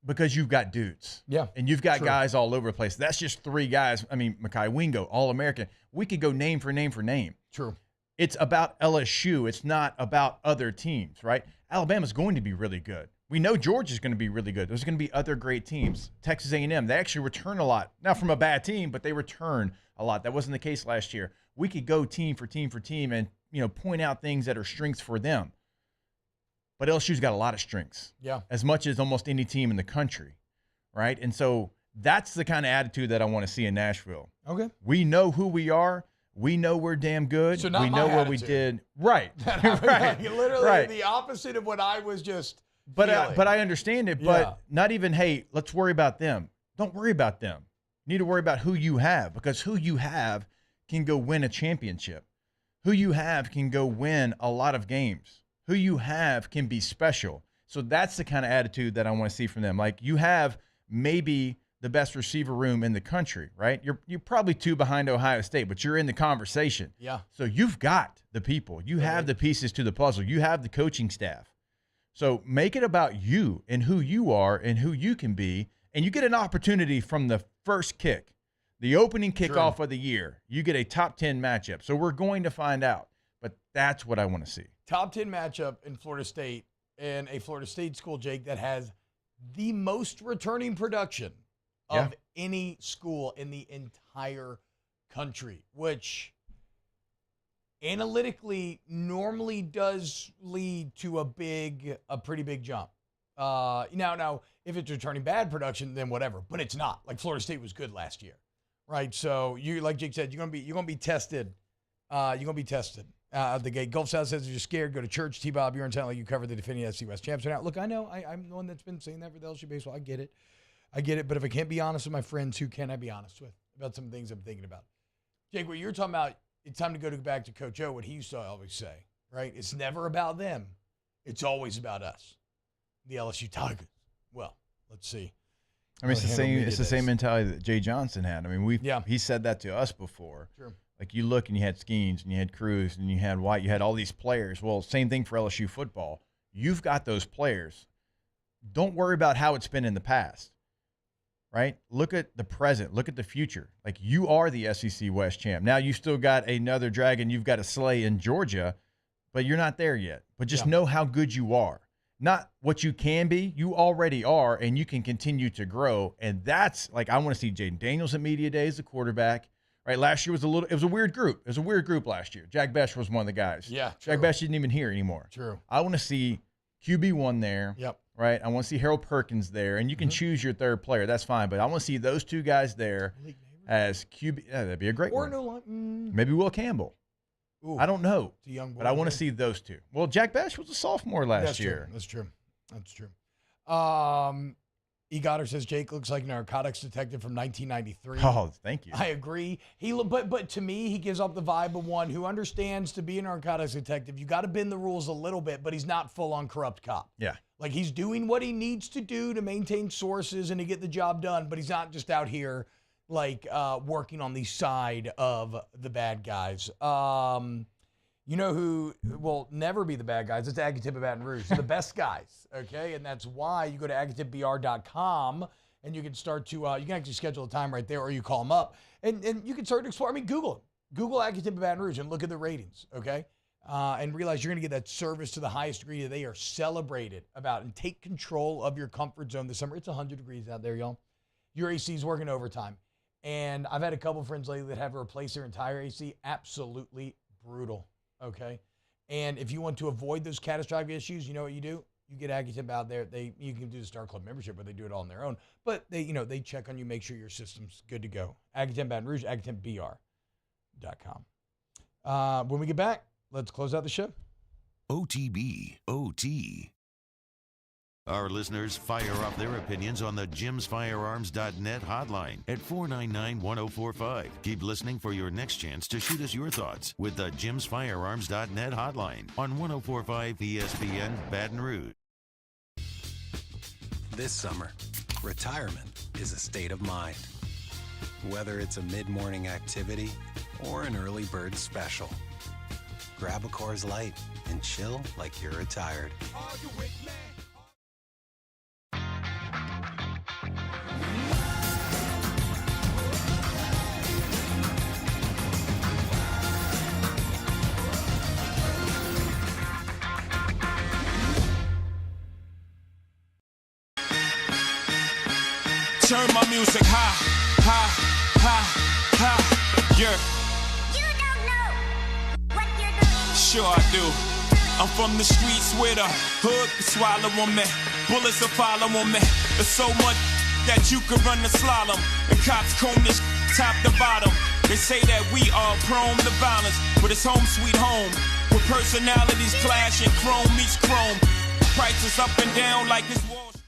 Because you've got dudes. Yeah. And you've got guys all over the place. That's just three guys. I mean, Mekhi Wingo, All-American. We could go name for name. True. It's about LSU. It's not about other teams, right? Alabama's going to be really good. We know Georgia's going to be really good. There's going to be other great teams. Texas A&M, they actually return a lot. Not from a bad team, but they return a lot. That wasn't the case last year. We could go team for team and, point out things that are strengths for them. But LSU's got a lot of strengths. Yeah. As much as almost any team in the country, right? And so that's the kind of attitude that I want to see in Nashville. Okay. We know who we are. We know we're damn good. So not we my know what attitude. we did. Right. Right. Literally the opposite of what I was just But I understand it. But not even, hey, let's worry about them. Don't worry about them. You need to worry about who you have, because who you have can go win a championship. Who you have can go win a lot of games. Who you have can be special. So that's the kind of attitude that I want to see from them. Like, you have maybe the best receiver room in the country, right? You're probably 2 behind Ohio State, but you're in the conversation. Yeah. So you've got the people. You have the pieces to the puzzle. You have the coaching staff. So make it about you and who you are and who you can be, and you get an opportunity from the first kick, the opening kickoff of the year. You get a top 10 matchup. So we're going to find out, but that's what I want to see. Top 10 matchup in Florida State, and a Florida State school, Jake, that has the most returning production of any school in the entire country, which analytically normally does lead to a pretty big jump. Now, if it's returning bad production, then whatever. But it's not. Like Florida State was good last year, right? So you, like Jake said, you're gonna be tested. You're gonna be tested out the gate. Gulf South says if you're scared, go to church. T-Bob, you're in town like you covered the defending SC West champs. Now, look, I know I'm the one that's been saying that for the LSU baseball. I get it. But if I can't be honest with my friends, who can I be honest with about some things I'm thinking about? Jake, what you're talking about, it's time to go back to Coach O, what he used to always say, right? It's never about them. It's always about us, the LSU Tigers. Well, let's see. I mean, it's the same mentality that Jay Johnson had. I mean, he said that to us before. Sure. Like you look and you had Skeens and you had Cruz and you had White, you had all these players. Well, same thing for LSU football. You've got those players. Don't worry about how it's been in the past. Right? Look at the present. Look at the future. Like you are the SEC West champ. Now you still got another dragon you've got to slay in Georgia, but you're not there yet. But just know how good you are. Not what you can be. You already are, and you can continue to grow. And that's like I want to see Jaden Daniels at media days, the quarterback. Right? Last year was it was a weird group. It was a weird group last year. Jack Besh was one of the guys. Yeah. Jack Besh isn't even here anymore. True. I want to see QB1 there. Yep. Right? I want to see Harold Perkins there, and you can choose your third player. That's fine, but I want to see those 2 guys there as QB. Yeah, that'd be a great one. Maybe Will Campbell. Ooh, I don't know, it's a young boy, but I want to see those 2. Well, Jack Besh was a sophomore last year. That's true. E. Goddard says Jake looks like a narcotics detective from 1993. Oh, thank you. I agree. But to me, he gives off the vibe of one who understands to be a narcotics detective. You got to bend the rules a little bit, but he's not full on corrupt cop. Yeah. Like he's doing what he needs to do to maintain sources and to get the job done, but he's not just out here like working on the side of the bad guys. You know who will never be the bad guys? It's Agative of Baton Rouge. The best guys, okay? And that's why you go to agativeBR.com and you can start to, you can actually schedule a time right there or you call them up and you can start to explore. I mean, Google them. Google Agative of Baton Rouge and look at the ratings, okay? And realize you're going to get that service to the highest degree that they are celebrated about and take control of your comfort zone this summer. It's 100 degrees out there, y'all. Your AC is working overtime. And I've had a couple friends lately that have to replace their entire AC. Absolutely brutal. Okay. And if you want to avoid those catastrophic issues, you know what you do? You get Acutemp out there. You can do the Star Club membership, but they do it all on their own. But they check on you, make sure your system's good to go. Acutemp Baton Rouge, AcutempBR.com. When we get back, let's close out the show. OTB, OT. Our listeners fire off their opinions on the JimsFirearms.net hotline at 499-1045. Keep listening for your next chance to shoot us your thoughts with the JimsFirearms.net hotline on 1045 ESPN Baton Rouge. This summer, retirement is a state of mind. Whether it's a mid-morning activity or an early bird special, grab a Coors Light and chill like you're retired. Turn my music high, high, high, high, yeah. You don't know what you're doing. Sure I do. I'm from the streets where the hood can swallow on me. Bullets will follow on me. There's so much that you could run the slalom. And cops comb this top to bottom. They say that we are prone to violence, but it's home sweet home. With personalities clashing, chrome meets chrome. Prices up and down like it's Wall Street.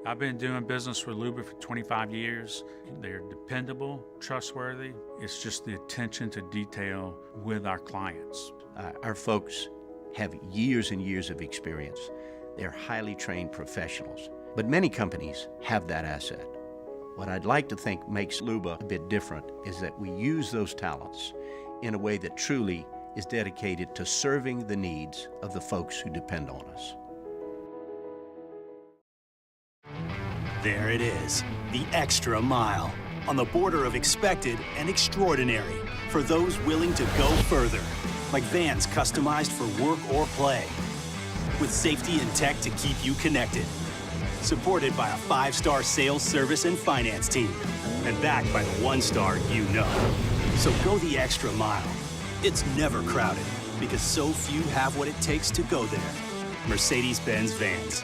I've been doing business with Luba for 25 years. They're dependable, trustworthy. It's just the attention to detail with our clients. Our folks have years and years of experience. They're highly trained professionals. But many companies have that asset. What I'd like to think makes Luba a bit different is that we use those talents in a way that truly is dedicated to serving the needs of the folks who depend on us. There it is, the extra mile, on the border of expected and extraordinary, for those willing to go further, like vans customized for work or play, with safety and tech to keep you connected, supported by a 5-star sales, service, and finance team, and backed by the 1-star you know. So go the extra mile. It's never crowded, because so few have what it takes to go there. Mercedes-Benz Vans.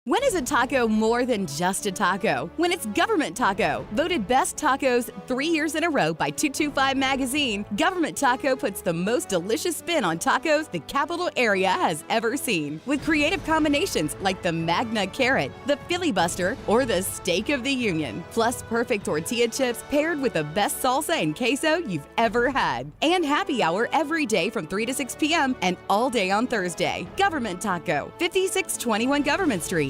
When is a taco more than just a taco? When it's Government Taco. Voted best tacos 3 years in a row by 225 Magazine, Government Taco puts the most delicious spin on tacos the capital area has ever seen. With creative combinations like the Magna Carrot, the Filibuster, or the Steak of the Union. Plus perfect tortilla chips paired with the best salsa and queso you've ever had. And happy hour every day from 3 to 6 p.m. and all day on Thursday. Government Taco, 5621 Government Street.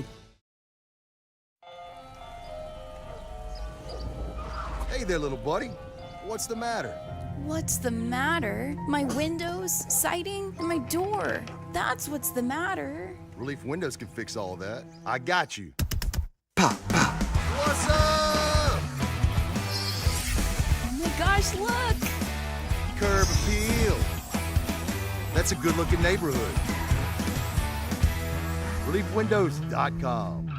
Hey there, little buddy. What's the matter? What's the matter? My windows, siding, and my door. That's what's the matter. Relief Windows can fix all that. I got you. Pop, pop. What's up? Oh my gosh, look! Curb appeal. That's a good-looking neighborhood. ReliefWindows.com.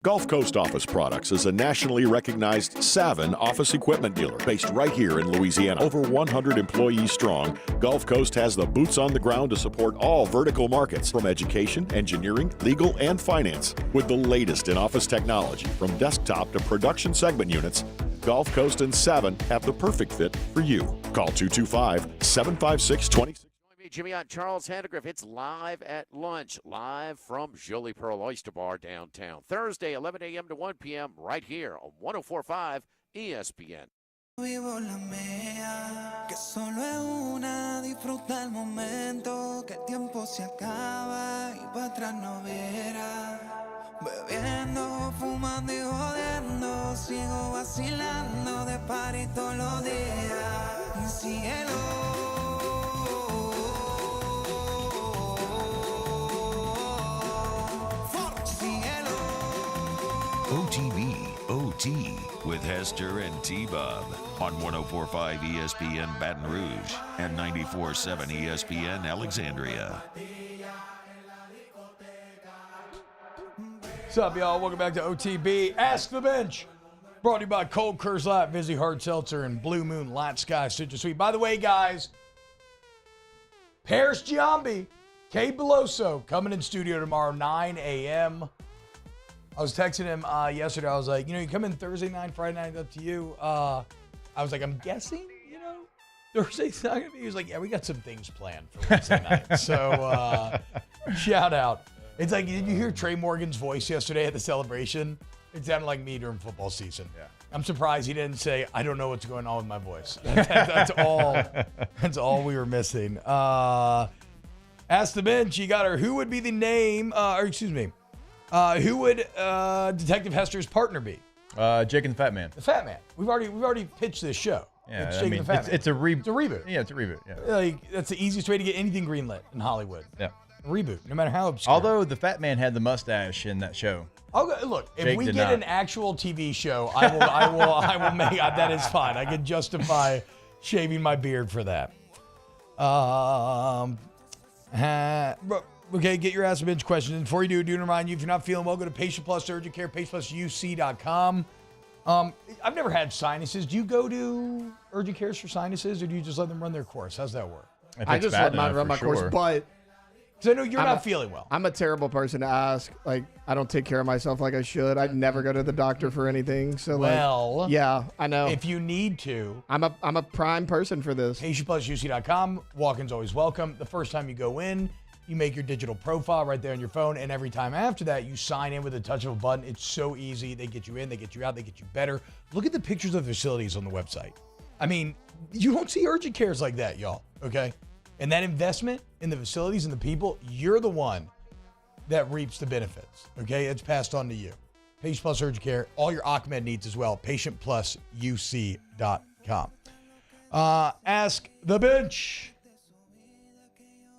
Gulf Coast Office Products is a nationally recognized Savin office equipment dealer based right here in Louisiana. Over 100 employees strong, Gulf Coast has the boots on the ground to support all vertical markets, from education, engineering, legal, and finance. With the latest in office technology, from desktop to production segment units, Gulf Coast and Savin have the perfect fit for you. Call 225-756-26. Jimmy on Charles Handegriff. It's live at lunch, live from Jolie Pearl Oyster Bar downtown. Thursday, 11 a.m. to 1 p.m. right here on 104.5 ESPN. Vivo la mía, que solo es una, disfruta el momento, que el tiempo se acaba y para atrás no verá. Bebiendo, fumando y jodiendo, sigo vacilando de party todos los días. Síguelo. OTB OT with Hester and T-Bob on 104.5 ESPN Baton Rouge and 94.7 ESPN Alexandria. What's up, y'all? Welcome back to OTB. Ask the Bench. Brought to you by Cold Curse Light, Vizzy Hard Seltzer, and Blue Moon Light Sky Citrus Sweet. By the way, guys, Paris Giambi, Kate Beloso, coming in studio tomorrow, 9 a.m. I was texting him yesterday. I was like, you come in Thursday night, Friday night, up to you. I was like, I'm guessing, Thursday's not going to be. He was like, yeah, we got some things planned for Wednesday night. So, shout out. It's like, did you hear Trey Morgan's voice yesterday at the celebration? It sounded like me during football season. Yeah. I'm surprised he didn't say, I don't know what's going on with my voice. That's all. That's all we were missing. Ask the Bench. You got her. Who would be the name, who would Detective Hester's partner be? Jake and the Fat Man. The Fat Man. We've already pitched this show. Yeah, it's Jake and the Fat Man. It's a reboot. It's a reboot. Yeah, it's a reboot. Yeah. Like, that's the easiest way to get anything greenlit in Hollywood. Yeah. A reboot, no matter how obscure. Although the Fat Man had the mustache in that show. Look, if Jake we did get not. an actual TV show, I will make that is fine. I can justify shaving my beard for that. Okay, get your Ask the Bench questions in. Before you do remind you, if you're not feeling well, go to Patient Plus Urgent Care, patientplusuc.com. I've never had sinuses. Do you go to urgent cares for sinuses, or do you just let them run their course? How's that work? I just let mine run my course, but Because I know you're not feeling well. I'm a terrible person to ask. Like, I don't take care of myself like I should. I'd never go to the doctor for anything. So, well, yeah, I know. If you need to. I'm a prime person for this. PatientPlusUC.com. Walk-ins always welcome. The first time you go in, you make your digital profile right there on your phone, and every time after that, you sign in with a touch of a button. It's so easy. They get you in, they get you out, they get you better. Look at the pictures of the facilities on the website. I mean, you don't see urgent cares like that, y'all, okay? And that investment in the facilities and the people, you're the one that reaps the benefits, okay? It's passed on to you. Patient Plus Urgent Care, all your Ahmed needs as well. PatientPlusUC.com. Ask the bench.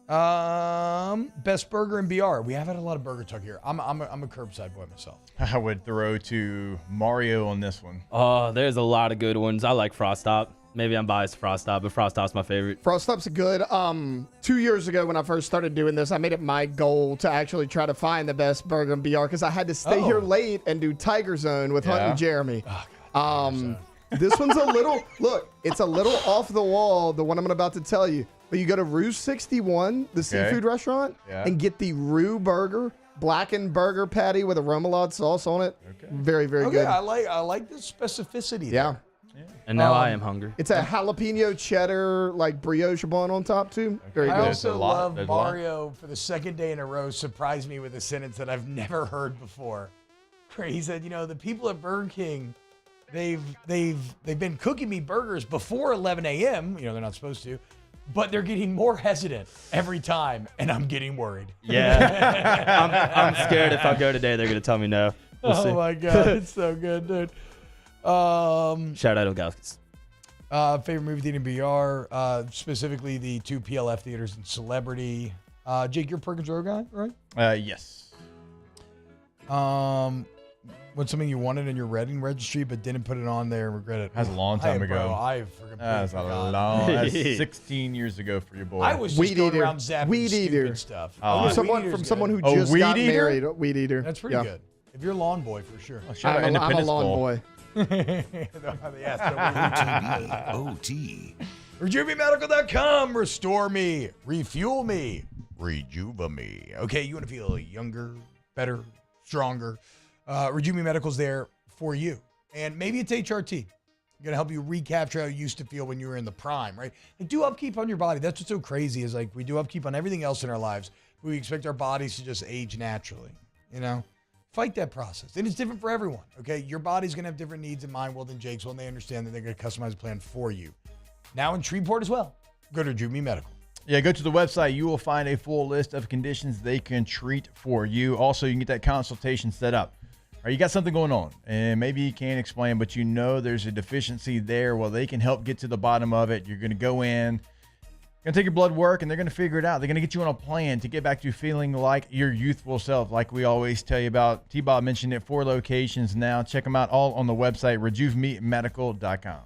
Best burger in BR. We have had a lot of burger talk here. I'm a curbside boy myself. I would throw to Mario on this one. Oh, there's a lot of good ones. I like Frost Top. Maybe I'm biased to Frost Top, but Frost Top's my favorite. Frost Top's good. 2 years ago when I first started doing this, I made it my goal to actually try to find the best burger in BR because I had to stay here late and do Tiger Zone with Hunt and Jeremy. This one's a little, it's a little off the wall, the one I'm about to tell you. But you go to Rue 61, the seafood restaurant, and get the Rue burger, blackened burger patty with a remoulade sauce on it. Very, very good. I like the specificity Yeah. there. And now I am hungry. It's a jalapeno cheddar, like brioche bun on top, too. Very good. I also love Mario for the second day in a row surprised me with a sentence that I've never heard before. Where he said, the people at Burger King, they've been cooking me burgers before 11 a.m. They're not supposed to. But they're getting more hesitant every time, and I'm getting worried. Yeah. I'm scared if I go today, they're going to tell me no. We'll see. My God. It's so good, dude. Shout out to Galskis. Favorite movie theater in BR, specifically the 2 PLF theaters in Celebrity. Jake, you're a Perkins Road guy, right? Yes. What's something you wanted in your Reading registry but didn't put it on there and regret it? That's a long time ago. Bro, I forgot. That's 16 years ago for your boy. I was just going around zapping stupid stuff. Someone who just got married. Weed eater. That's pretty good. If you're a lawn boy, for sure. I'm a lawn boy. OT. RejuveMedical.com. Restore me. Refuel me. Rejuva me. Okay, you want to feel younger, better, stronger. Rejuve Medical's there for you. And maybe it's HRT. Going to help you recapture how you used to feel when you were in the prime, right? And do upkeep on your body. That's what's so crazy is we do upkeep on everything else in our lives. We expect our bodies to just age naturally, Fight that process. And it's different for everyone, okay? Your body's going to have different needs and mine will than Jake's will, and they understand that they're going to customize a plan for you. Now in Shreveport as well. Go to Rejuve Medical. Yeah, go to the website. You will find a full list of conditions they can treat for you. Also, you can get that consultation set up. All right, you got something going on, and maybe you can't explain, but there's a deficiency there. Well, they can help get to the bottom of it. You're going to go in. Going to take your blood work, and they're going to figure it out. They're going to get you on a plan to get back to feeling like your youthful self, like we always tell you about. T-Bob mentioned it, 4 locations now. Check them out all on the website, RejuveMedical.com.